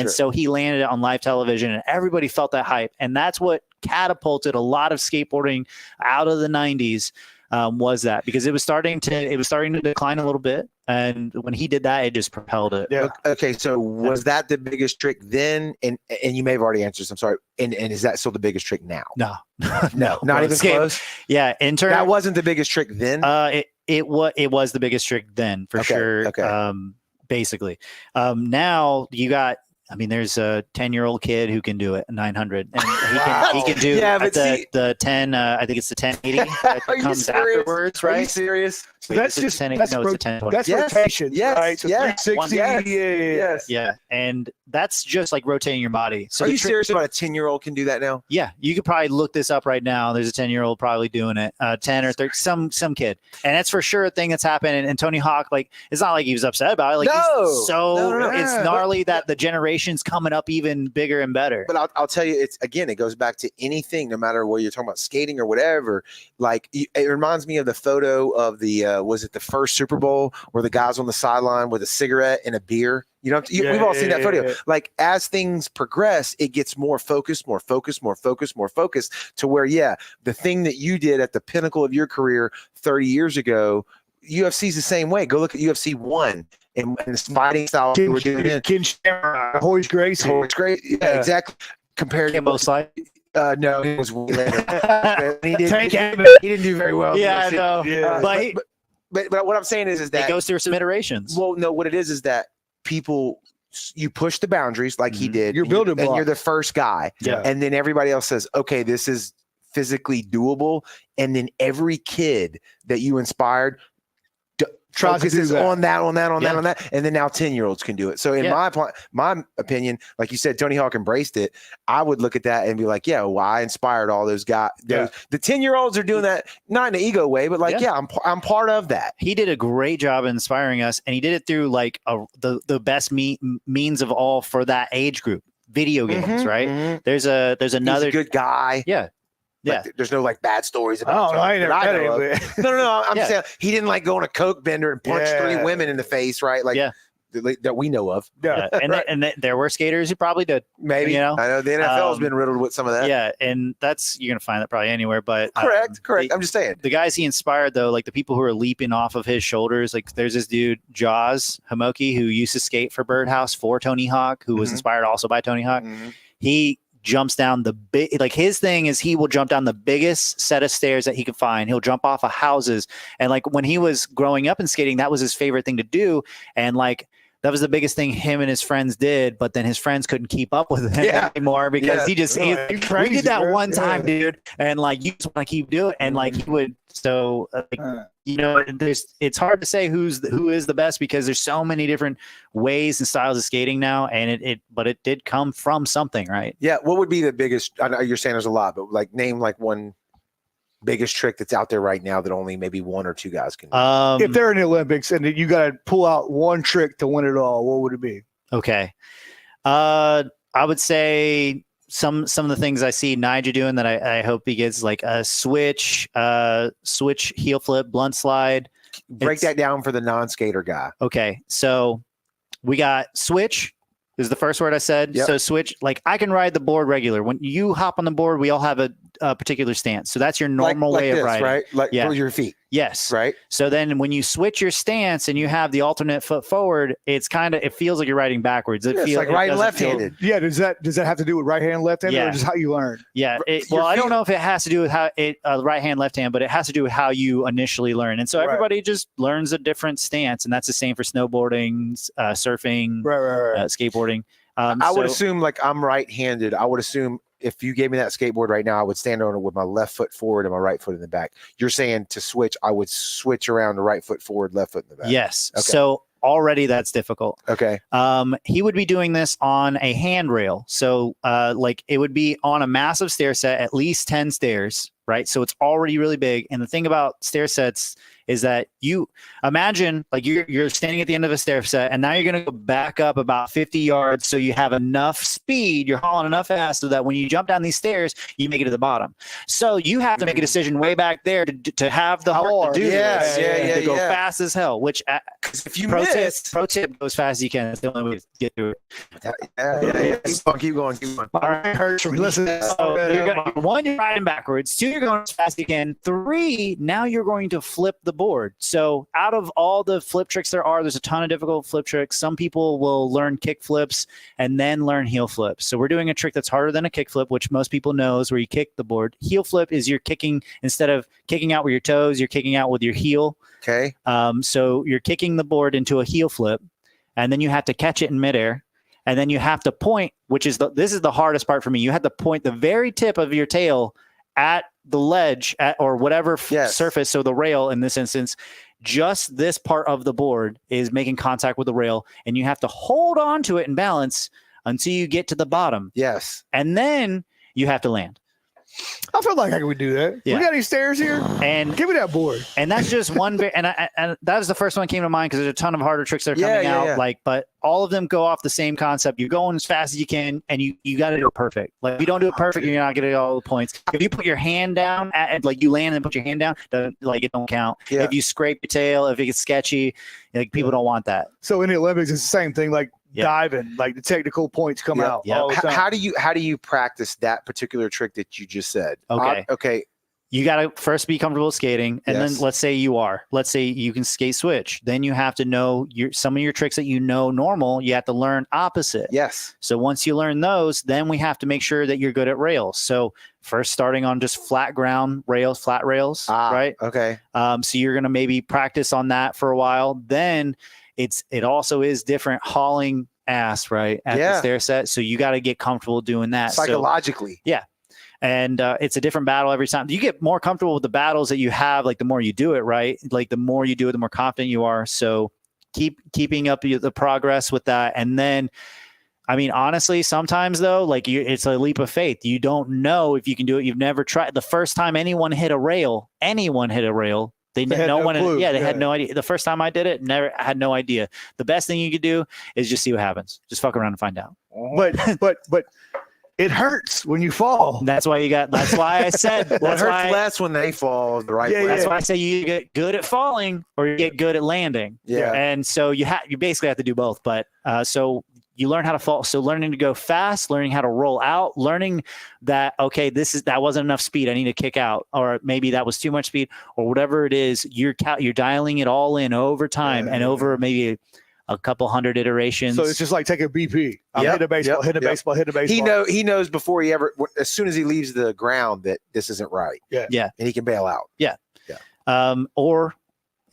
So he landed it on live television, and everybody felt that hype. And that's what catapulted a lot of skateboarding out of the 90s. Was that because it was starting to decline a little bit, and when he did that, it just propelled it. Yeah. Okay. So was that the biggest trick then? And you may have already answered. I'm sorry. And is that still the biggest trick now? No, not even close. Yeah. That wasn't the biggest trick then. It was the biggest trick then for sure. Okay. Basically, now you got. I mean, there's a 10-year-old kid who can do it, 900, and he can do the 10. I think it's the 1080 that comes afterwards, right? Are you serious? So that's just it's a 1020. That's rotation, right? So 360. Yeah, and that's just like rotating your body. So are you serious about a 10-year-old can do that now? Yeah, you could probably look this up right now. There's a 10-year-old probably doing it, 10 or 30, some kid, and that's for sure a thing that's happened. And Tony Hawk, like, it's not like he was upset about it. Like, no. It's gnarly that the generation's coming up even bigger and better. But I'll tell you, it goes back to anything, no matter whether you're talking about skating or whatever. Like, it reminds me of the photo of was it the first Super Bowl where the guy's on the sideline with a cigarette and a beer? We've all seen that photo. Like, as things progress, it gets more focused to where, the thing that you did at the pinnacle of your career 30 years ago, UFC's the same way. Go look at UFC 1 and the fighting style we're doing in. Ken Shamrock, Horace Gracie. Yeah, exactly. Compared to both sides. No, it was way later. He didn't do very well. Yeah, I know. But what I'm saying is that it goes through some iterations. Well, no, what it is that you push the boundaries like he did. You're building, and you're the first guy. Yeah. And then everybody else says, okay, this is physically doable. And then every kid that you inspired focuses on that, and then now 10-year-olds can do it. So in my opinion, like you said, Tony Hawk embraced it. I would look at that and be like, I inspired all those guys. The 10-year-olds are doing that, not in an ego way, but like, I'm part of that. He did a great job inspiring us, and he did it through like the best means of all for that age group. Video games, right? Mm-hmm. There's another He's a good guy. Yeah. Like, there's no like bad stories about him. I never met him. No. I'm saying he didn't like go on a coke bender and punch 3 women in the face, right? Like that we know of. Yeah. And there were skaters who probably did. Maybe. I know the NFL has been riddled with some of that. Yeah, and you're gonna find that probably anywhere. But correct. I'm just saying the guys he inspired though, like the people who are leaping off of his shoulders. Like there's this dude Jaws Homoki who used to skate for Birdhouse for Tony Hawk, who was inspired also by Tony Hawk. He jumps down his thing is he will jump down the biggest set of stairs that he could find. He'll jump off of houses. And like when he was growing up and skating, that was his favorite thing to do. And like that was the biggest thing him and his friends did, but then his friends couldn't keep up with him anymore because we did that one time, dude. And like, you just want to keep doing it. And like, he would, so you know, it's hard to say who is the best because there's so many different ways and styles of skating now. And but it did come from something, right? Yeah. What would be the biggest, I know you're saying there's a lot, but like name like one biggest trick that's out there right now that only maybe one or two guys can do? If they're in the Olympics and you got to pull out one trick to win it all, what would it be? Okay. I would say some of the things I see Nigel doing that I hope he gets, like a switch heel flip, blunt slide. Break that down for the non-skater guy. Okay. So we got switch is the first word I said. Yep. So switch, like I can ride the board regular. When you hop on the board, we all have a particular stance. So that's your normal way of riding. Right? Like with your feet. Yes. Right. So then when you switch your stance and you have the alternate foot forward, it feels like you're riding backwards. It feels like right and left-handed. Yeah. Does that have to do with right hand, left hand, or just how you learn? Yeah. I don't know if it has to do with how right hand, left hand, but it has to do with how you initially learn. And so everybody just learns a different stance, and that's the same for snowboarding, surfing, skateboarding. I would assume, like, I'm right-handed. I would assume if you gave me that skateboard right now, I would stand on it with my left foot forward and my right foot in the back. You're saying to switch, I would switch around the right foot forward, left foot in the back. Yes. Okay. So already that's difficult. Okay. He would be doing this on a handrail. So like it would be on a massive stair set, at least 10 stairs, right? So it's already really big. And the thing about stair sets is that you imagine like you're standing at the end of a stair set, and now you're going to go back up about 50 yards. So you have enough speed, you're hauling enough ass so that when you jump down these stairs, you make it to the bottom. So you have to make a decision way back there to have the heart to do this, to go fast as hell, which if you pro tip, go as fast as you can. That's the only way to get through it. Keep going. All right, listen. One, you're riding backwards. Two, you're going as fast as you can. Three, now you're going to flip the board. So out of all the flip tricks there's a ton of difficult flip tricks. Some people will learn kick flips and then learn heel flips. So we're doing a trick that's harder than a kick flip, which most people knows, where you kick the board. Heel flip is you're kicking, instead of kicking out with your toes, you're kicking out with your heel. Okay. So you're kicking the board into a heel flip, and then you have to catch it in midair. And then you have to point, this is the hardest part for me. You have to point the very tip of your tail at the ledge or whatever surface. So the rail in this instance, just this part of the board is making contact with the rail, and you have to hold on to it and balance until you get to the bottom. Yes. And then you have to land. I feel like I could do that. Yeah. We got any stairs here? And give me that board. And that's just one. And that was the first one that came to mind because there's a ton of harder tricks that are coming out. Like, but all of them go off the same concept. You're going as fast as you can, and you got to do it perfect. Like, if you don't do it perfect, you're not getting all the points. If you put your hand down, like you land and put your hand down, it don't count. Yeah. If you scrape your tail, if it gets sketchy, like people don't want that. So in the Olympics, it's the same thing. Like diving, like the technical points come out. All the time. How do you practice that particular trick that you just said? Okay. You got to first be comfortable skating. And then let's say you can skate switch. Then you have to know some of your tricks that you know normal, you have to learn opposite. Yes. So once you learn those, then we have to make sure that you're good at rails. So first starting on just flat ground rails, flat rails, right? Okay. So you're going to maybe practice on that for a while. Then it also is different hauling ass, right? At the stair set. So you got to get comfortable doing that. Psychologically. And it's a different battle every time. You get more comfortable with the battles that you have, like the more you do it, right? Like the more you do it, the more confident you are. So keeping up the progress with that. And then, I mean, honestly, sometimes though, like it's a leap of faith. You don't know if you can do it. You've never tried. The first time anyone hit a rail, they had no idea. The first time I did it, I had no idea. The best thing you could do is just see what happens. Just fuck around and find out. But it hurts when you fall. That's why I said it hurts less when they fall the right way. That's why I say you get good at falling or you get good at landing. Yeah. And so you basically have to do both. But so you learn how to fall. So learning to go fast, learning how to roll out, learning that, okay, that wasn't enough speed. I need to kick out, or maybe that was too much speed, or whatever it is. You're dialing it all in over time and over maybe a couple hundred iterations. So it's just like take a BP. Hit a baseball, hit a baseball, hit a baseball. He knows before as soon as he leaves the ground that this isn't right. Yeah. And he can bail out. Yeah. Or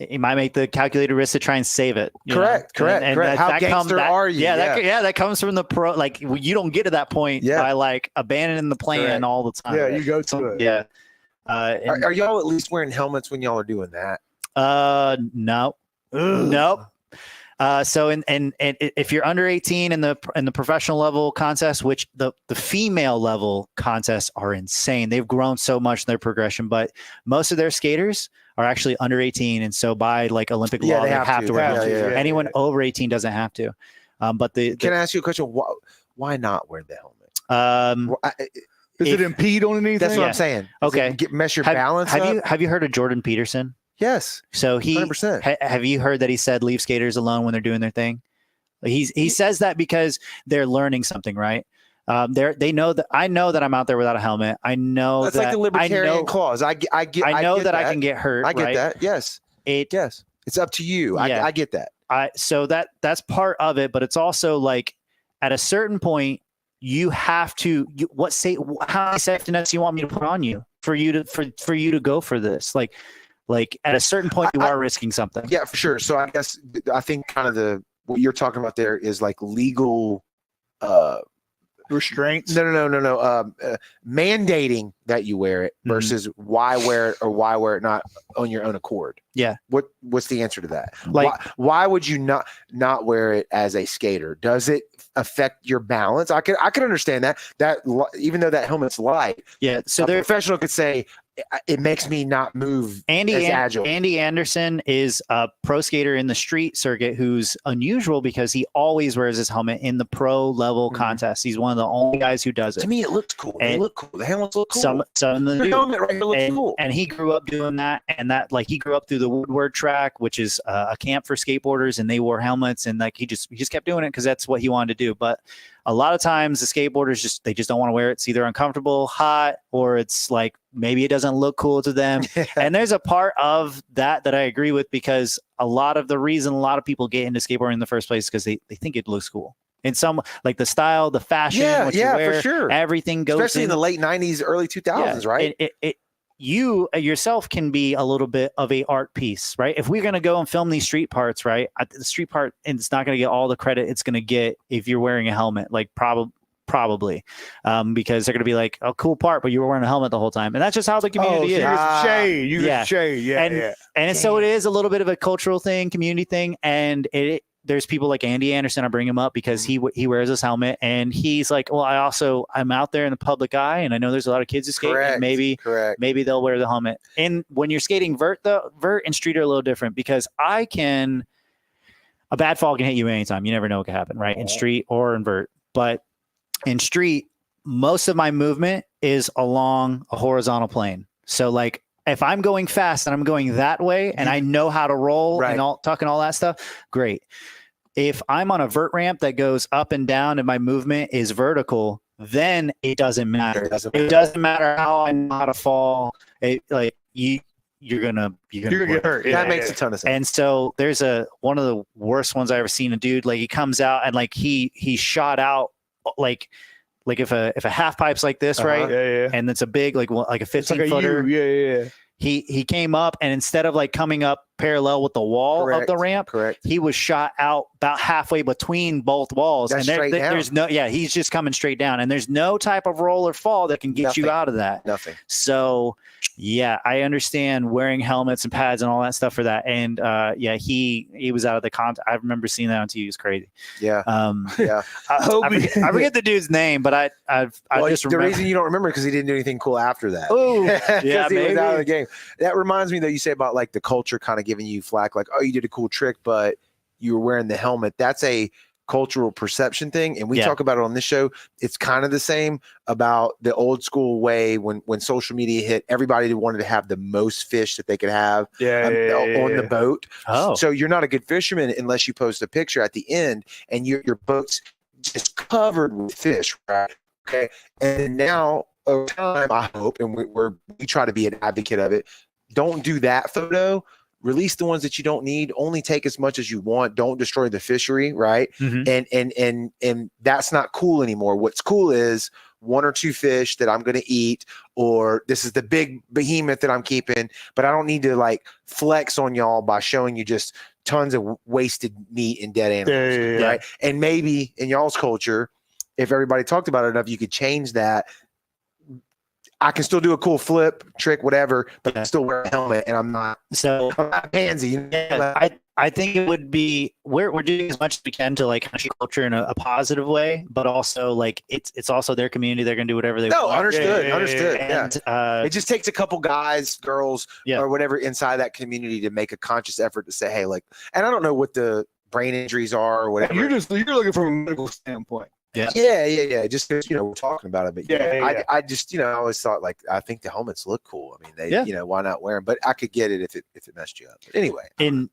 You might make the calculated risk to try and save it. Correct. How gangster are you? That comes from the pro. Like you don't get to that point by like abandoning the plan all the time. Yeah, you go to it. Yeah. Are y'all at least wearing helmets when y'all are doing that? No. Nope. So and if you're under 18 in the professional level contest, which the female level contests are insane. They've grown so much in their progression, but most of their skaters are actually under 18, and so by like Olympic law, they have to wear helmets. Anyone over 18 doesn't have to. But can I ask you a question? Why not wear the helmet? Does it impede on anything? That's what I'm saying. Okay, mess your balance. Have you heard of Jordan Peterson? Yes. So 100%. Have you heard that he said leave skaters alone when they're doing their thing? He says that because they're learning something, right? They know that I know that I'm out there without a helmet. I know that's like the libertarian clause. I know that I can get hurt. I get that. Yes. It's up to you. I get that. So that's part of it, but it's also like at a certain point you have to. How many safety nets do you want me to put on you for you to go for this? Like at a certain point you are risking something. Yeah, for sure. So I think kind of what you're talking about there is like legal restraints. No. Mandating that you wear it versus why wear it or why wear it not on your own accord. Yeah. What's the answer to that? Why would you not wear it as a skater? Does it affect your balance? I can understand that even though that helmet's light. Yeah. So a professional could say it makes me not move as agile. Andy Anderson is a pro skater in the street circuit who's unusual because he always wears his helmet in the pro level contests. He's one of the only guys who does it. To me, it looks cool. They look cool. The helmets look cool. Some of them do. Helmet right here looks cool. And he grew up doing that. And that, like, he grew up through the Woodward track, which is a camp for skateboarders, and they wore helmets. And like he just kept doing it because that's what he wanted to do. But a lot of times the skateboarders just don't want to wear it. It's either uncomfortable, hot, or it's like maybe it doesn't look cool to them. And there's a part of that I agree with, because a lot of the reason a lot of people get into skateboarding in the first place is because they think it looks cool. In some, like the style, the fashion, what you wear, for sure. Everything goes especially in the late 90s, early 2000s, right? You yourself can be a little bit of a art piece, right? If we're going to go and film these street parts, right? The street part, and it's not going to get all the credit it's going to get if you're wearing a helmet, like probably, because they're going to be like, oh, cool part, but you were wearing a helmet the whole time. And that's just how the community is. Shade. And so it is a little bit of a cultural thing, community thing. And there's people like Andy Anderson. I bring him up because he wears his helmet, and he's like, well, I'm out there in the public eye, and I know there's a lot of kids who skate. And maybe they'll wear the helmet. And when you're skating vert and street are a little different, because a bad fall can hit you anytime. You never know what can happen, right? In street or in vert. But in street, most of my movement is along a horizontal plane. So like if I'm going fast and I'm going that way and I know how to roll and tuck and all that stuff, great. If I'm on a vert ramp that goes up and down and my movement is vertical, then it doesn't matter. It doesn't matter how I know how to fall. You're gonna get hurt. That makes a ton of sense. And so there's one of the worst ones I ever seen a dude, like he comes out and like he shot out like if a half pipe's like this, right? Yeah. And it's a big like a 15-footer. Yeah. He came up, and instead of like coming up parallel with the wall of the ramp, he was shot out about halfway between both walls. That's and there's he's just coming straight down, and there's no type of roll or fall that can get you out of that. Nothing. So yeah, I understand wearing helmets and pads and all that stuff for that. And he was out of the contact. I remember seeing that on TV. It was crazy. Yeah. I forget the dude's name, but I just remember. The reason you don't remember because he didn't do anything cool after that. Oh, yeah, he was out of the game. That reminds me, though, you say about like the culture kind of giving you flack, like, oh, you did a cool trick, but you were wearing the helmet. That's a cultural perception thing, and we talk about it on this show. It's kind of the same about the old school way when social media hit. Everybody wanted to have the most fish that they could have on the boat. So you're not a good fisherman unless you post a picture at the end and your boat's just covered with fish, right? Okay, and now over time, I hope, and we try to be an advocate of it. Don't do that photo. Release the ones that you don't need. Only take as much as you want. Don't destroy the fishery, right? Mm-hmm. And that's not cool anymore. What's cool is 1 or 2 fish that I'm going to eat, or this is the big behemoth that I'm keeping, but I don't need to like flex on y'all by showing you just tons of wasted meat and dead animals. Yeah. Right. And maybe in y'all's culture, if everybody talked about it enough, you could change that. I can still do a cool flip trick, whatever, but I still wear a helmet and I'm not pansy. Yeah, I think it would be we're doing as much as we can to like shape culture in a positive way, but also like it's also their community. They're gonna do whatever they want. Understood. And It just takes a couple guys, girls, Yeah. or whatever inside that community to make a conscious effort to say, hey, like, and I don't know what the brain injuries are or whatever. You're looking from a medical standpoint. Yeah. Just because, we're talking about it, but Yeah. I just, I always thought like, I think the helmets look cool. I mean, they, why not wear them? But I could get it if it messed you up. But anyway, I'm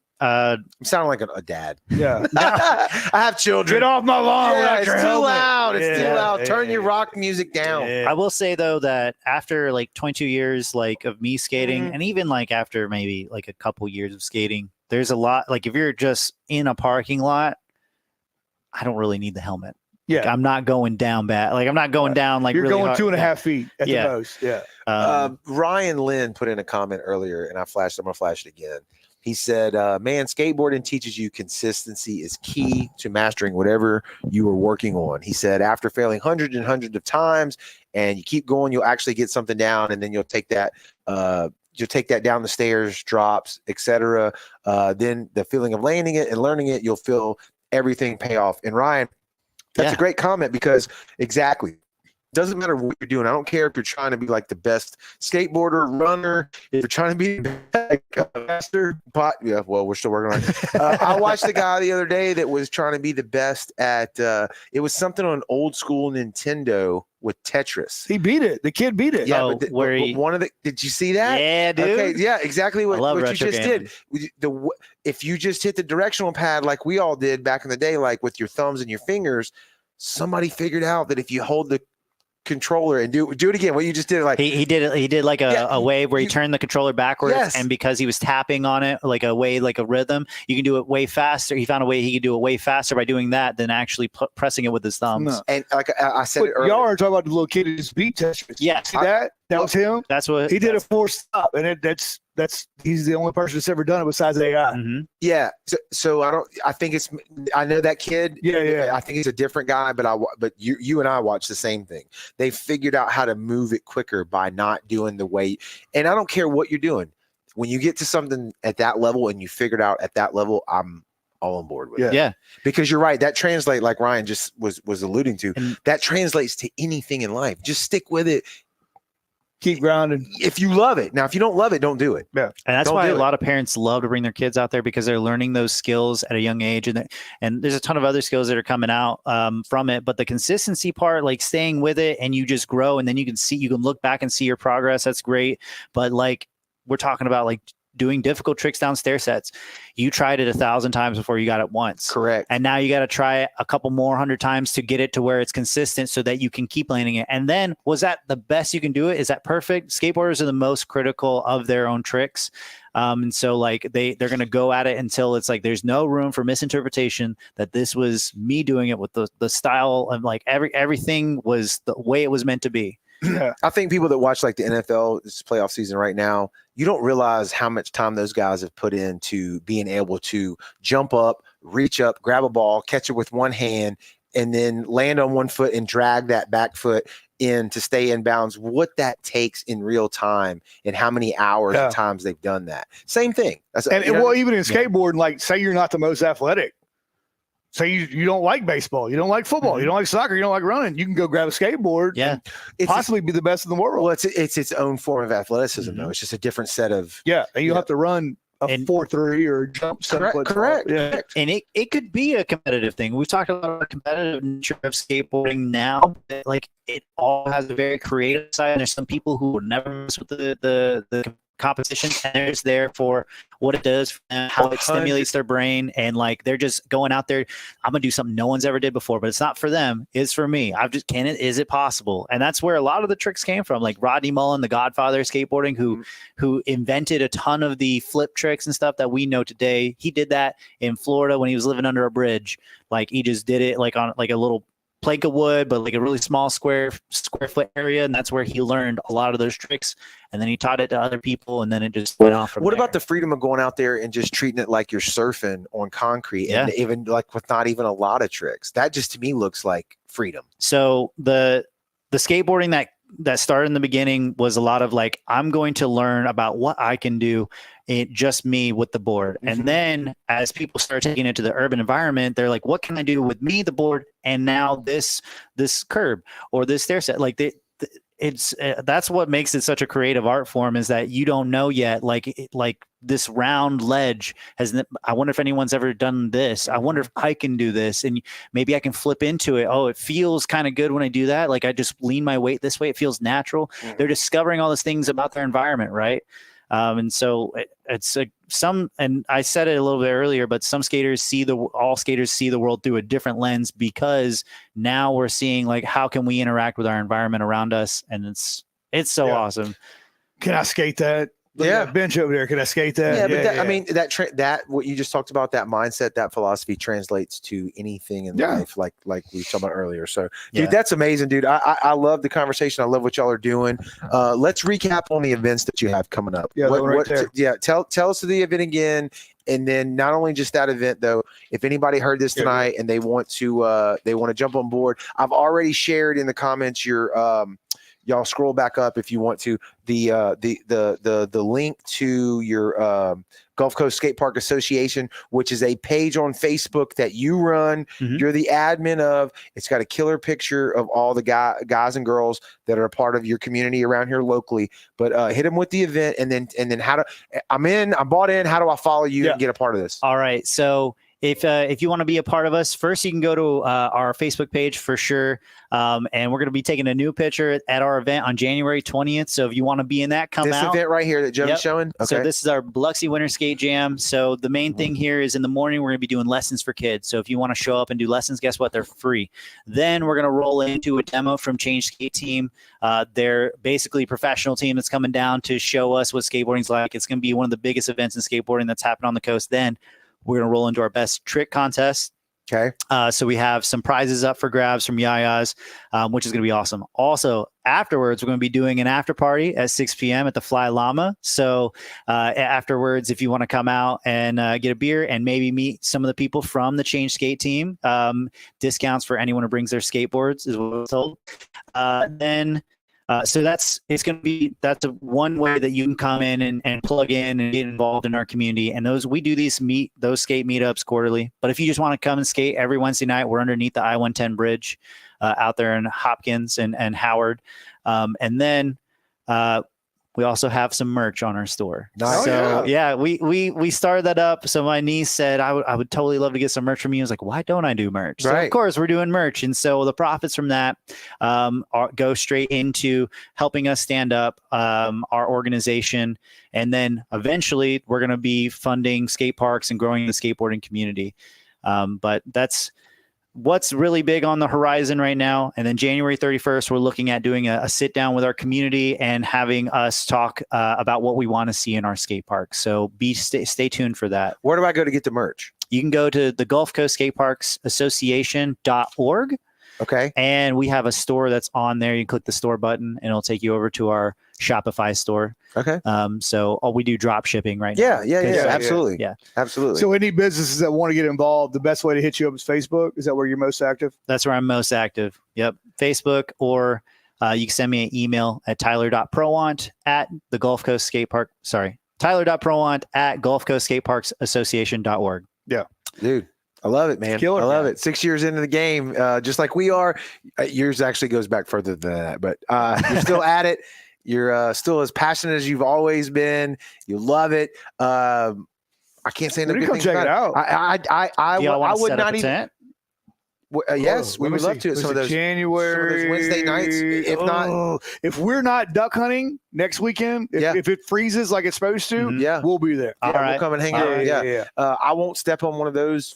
sounding like a dad. Yeah. I have children. Get off my lawn. It's too loud. It's too loud. Turn your Yeah. rock music down. I will say though that after like 22 years like of me skating, and even like after maybe like a couple years of skating, there's a lot. Like if you're just in a parking lot, I don't really need the helmet. Yeah. Like, I'm not going down bad. Like I'm not going down like you're really going hard. 2.5 feet at the most. Yeah. Ryan Lynn put in a comment earlier, and I'm going to flash it again. He said, man, skateboarding teaches you consistency is key to mastering whatever you are working on. He said, after failing hundreds and hundreds of times and you keep going, you'll actually get something down, and then you'll take that down the stairs, drops, etc. Then the feeling of landing it and learning it, you'll feel everything pay off. And Ryan, that's a great comment, because exactly. Doesn't matter what you're doing. I don't care if you're trying to be like the best skateboarder, runner, if you're trying to be the best pot. Yeah, well, we're still working on it. I watched a guy the other day that was trying to be the best at, it was something on old school Nintendo with Tetris. He beat it. The kid beat it. Yeah, but did you see that? Yeah, dude. Okay, yeah, exactly what you just gaming. did. If you just hit the directional pad like we all did back in the day, like with your thumbs and your fingers, somebody figured out that if you hold the controller and do it again, what you just did, like he did like a wave where he turned the controller backwards, and because he was tapping on it like a way, like a rhythm, you can do it way faster. He found a way he could do it way faster by doing that than actually pressing it with his thumbs. No. And like I said earlier, y'all are talking about the little kid who just beat Tetris. Yeah, see that was him. That's what he did. A 4-stop, and that's he's the only person that's ever done it besides AI. Mm-hmm. Yeah. So I know that kid. Yeah. I think he's a different guy, but you and I watch the same thing. They figured out how to move it quicker by not doing the weight. And I don't care what you're doing. When you get to something at that level and you figured out at that level, I'm all on board with it. Yeah. Because you're right. That translates, like Ryan just was alluding to, that translates to anything in life. Just stick with it. Keep grounded. If you love it. Now, if you don't love it, don't do it. Yeah. And that's why a lot of parents love to bring their kids out there, because they're learning those skills at a young age. And there's a ton of other skills that are coming out from it. But the consistency part, like staying with it, and you just grow, and then you can look back and see your progress. That's great. But like we're talking about, like doing difficult tricks down stair sets. You tried it 1,000 times before you got it once. Correct. And now you got to try it a couple more 100 times to get it to where it's consistent so that you can keep landing it. And then, was that the best you can do it? Is that perfect? Skateboarders are the most critical of their own tricks. And so like they're going to go at it until it's like, there's no room for misinterpretation, that this was me doing it with the style of like everything was the way it was meant to be. Yeah. I think people that watch like the NFL, this playoff season right now, you don't realize how much time those guys have put into being able to jump up, reach up, grab a ball, catch it with one hand, and then land on one foot and drag that back foot in to stay in bounds. What that takes in real time and how many hours and times they've done that. Same thing. Even in skateboarding, like say you're not the most athletic. Say you don't like baseball, you don't like football, you don't like soccer, you don't like running. You can go grab a skateboard, and possibly be the best in the world. Well, it's its own form of athleticism, though. It's just a different set of and you have to run a 4-3 or jump. Correct. Yeah, and it could be a competitive thing. We've talked about the competitive nature of skateboarding now. Like it all has a very creative side. And there's some people who would never mess with the competition, and they're just there for what it does for them, how it stimulates their brain, and like they're just going out there. I'm gonna do something no one's ever did before, but it's not for them, it's for me. Is it possible? And that's where a lot of the tricks came from. Like Rodney Mullen, the godfather of skateboarding, who invented a ton of the flip tricks and stuff that we know today. He did that in Florida when he was living under a bridge. Like he just did it like on like a little plank of wood, but like a really small square foot area. And that's where he learned a lot of those tricks. And then he taught it to other people, and then it just went off from What there. about the freedom of going out there and just treating it like you're surfing on concrete, Yeah. and even like with not even a lot of tricks? That just to me looks like freedom. So the skateboarding that started in the beginning was a lot of like, I'm going to learn about what I can do, just me with the board. Mm-hmm. And then as people start taking it to the urban environment, they're like, what can I do with me, the board, and now this curb or this stair set? Like that's what makes it such a creative art form, is that you don't know yet. Like this round ledge I wonder if anyone's ever done this. I wonder if I can do this, and maybe I can flip into it. Oh, it feels kind of good when I do that. Like I just lean my weight this way. It feels natural. Mm-hmm. They're discovering all these things about their environment, right? And so it's and I said it a little bit earlier, but all skaters see the world through a different lens, because now we're seeing like, how can we interact with our environment around us? And it's so awesome. Can I skate that? Look at that bench over there. Can I skate that? Yeah, but I mean, that what you just talked about, that mindset, that philosophy translates to anything in life, like we talked about earlier. So, dude, that's amazing, dude. I love the conversation. I love what y'all are doing. Let's recap on the events that you have coming up. Yeah, tell us the event again, and then not only just that event though. If anybody heard this tonight and they want to jump on board, I've already shared in the comments your y'all scroll back up if you want to the link to your Gulf Coast Skatepark Association, which is a page on Facebook that you run. Mm-hmm. You're the admin of. It's got a killer picture of all the guys and girls that are a part of your community around here locally. But hit them with the event, and then I'm bought in. How do I follow you and get a part of this? All right, so. If you want to be a part of us, first you can go to our Facebook page for sure. And we're going to be taking a new picture at our event on January 20th. So if you want to be in that, come out. This event right here that Joe's showing? Okay. So this is our Biloxi Winter Skate Jam. So the main thing here is in the morning, we're going to be doing lessons for kids. So if you want to show up and do lessons, guess what? They're free. Then we're going to roll into a demo from Change Skate Team. They're basically a professional team that's coming down to show us what skateboarding's like. It's going to be one of the biggest events in skateboarding that's happened on the coast. Then we're going to roll into our best trick contest. Okay. So we have some prizes up for grabs from Yaya's, which is going to be awesome. Also, afterwards, we're going to be doing an after party at 6 p.m. at the Fly Llama. So afterwards, if you want to come out and get a beer and maybe meet some of the people from the Change Skate Team, discounts for anyone who brings their skateboards is what we're told. So that's one way that you can come in and plug in and get involved in our community. And we do those skate meetups quarterly. But if you just want to come and skate every Wednesday night, we're underneath the I-110 bridge out there in Hopkins and Howard. And then we also have some merch on our store. Nice. So we started that up. So my niece said, I would totally love to get some merch from you. I was like, why don't I do merch? Right. So of course we're doing merch. And so the profits from that go straight into helping us stand up our organization. And then eventually we're going to be funding skate parks and growing the skateboarding community. But that's what's really big on the horizon right now. And then January 31st, we're looking at doing a sit down with our community and having us talk about what we want to see in our skate park. So stay tuned for that. Where do I go to get the merch? You can go to the Gulf Coast Skateparks Association.org. Okay. And we have a store that's on there. You click the store button and it'll take you over to our Shopify store. Okay. So we do drop shipping right now. Yeah. Absolutely. Yeah. Absolutely. So any businesses that want to get involved, the best way to hit you up is Facebook. Is that where you're most active? That's where I'm most active. Yep. Facebook, or you can send me an email at tyler.prowant at the Gulf Coast Skatepark. Sorry. Tyler.prowant at Gulf Coast Skateparks Association.org. Yeah. Dude. I love it, man. Killer, I love it. 6 years into the game, just like we are. Yours actually goes back further than that, but you're still at it. You're still as passionate as you've always been. You love it. I can't say enough good things about it. I would not even. Yes, we would love to. Some of those January, Wednesday nights. If we're not duck hunting next weekend, if it freezes like it's supposed to, we'll be there. We'll come and hang out. Yeah. I won't step on one of those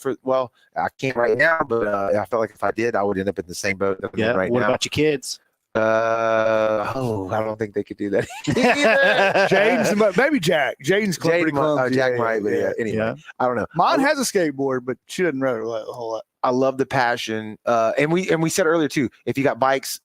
I can't right now, but I felt like if I did, I would end up in the same boat that I'm in right now. What about your kids? I don't think they could do that either. Jaden's, maybe Jack. Jaden's pretty clumsy. Jack might, but anyway, Yeah. I don't know. Mine has a skateboard, but she doesn't ride it a whole lot. I love the passion. And we said earlier too, if you got bikes,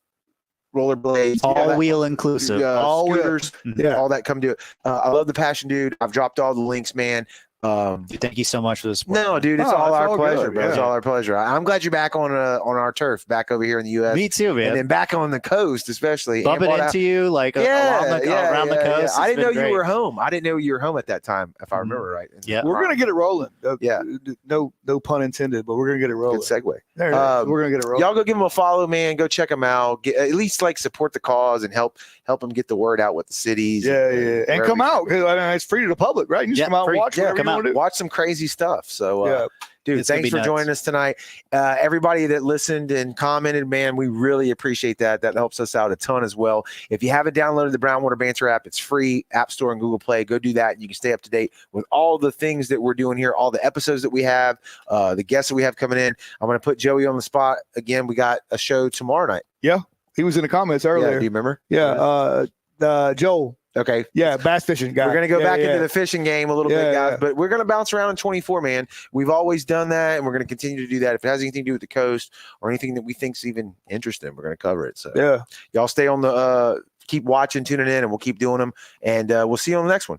rollerblades, All wheel inclusive. All wheel. scooters, Yeah. all that, come do it. I love the passion, dude. I've dropped all the links, man. Dude, thank you so much for this. No, dude, it's No, all it's our all pleasure, good, bro. It's yeah. all our pleasure. I'm glad you're back on our turf, back over here in the U.S. Me too, and man. then back on the coast, especially. Bumping And into you like around the coast. I It's didn't know been you great. were home. I didn't know you were home at that time, if I remember right. Yeah. We're gonna get it rolling. Yeah. No pun intended, but we're gonna get it Good rolling. segue. There it is. We're gonna get it rolling. Y'all go give them a follow, man. Go check them out. At least like support the cause and help them get the word out with the cities. Yeah, and wherever come you- out. 'Cause, I mean, it's free to the public, right? You just Yeah, come out free. and watch Yeah, whatever come you out. want to do. Watch some crazy stuff. So, Yeah. dude, It's gonna thanks be for nuts. joining us tonight. Everybody that listened and commented, man, we really appreciate that. That helps us out a ton as well. If you haven't downloaded the Brownwater Banter app, it's free, App Store and Google Play. Go do that, and you can stay up to date with all the things that we're doing here, all the episodes that we have, the guests that we have coming in. I'm going to put Joey on the spot again. We got a show tomorrow night. He was in the comments Yeah, earlier. do you remember? Joel. Okay. Yeah, bass fishing guy. We're going to go Yeah, back yeah. into the fishing game a little bit, Yeah, guys, yeah. but we're going to bounce around in 24, man. We've always done that, and we're going to continue to do that. If it has anything to do with the coast or anything that we think's even interesting, we're going to cover it. So Yeah. y'all stay on the keep watching, tuning in, and we'll keep doing them. And we'll see you on the next one.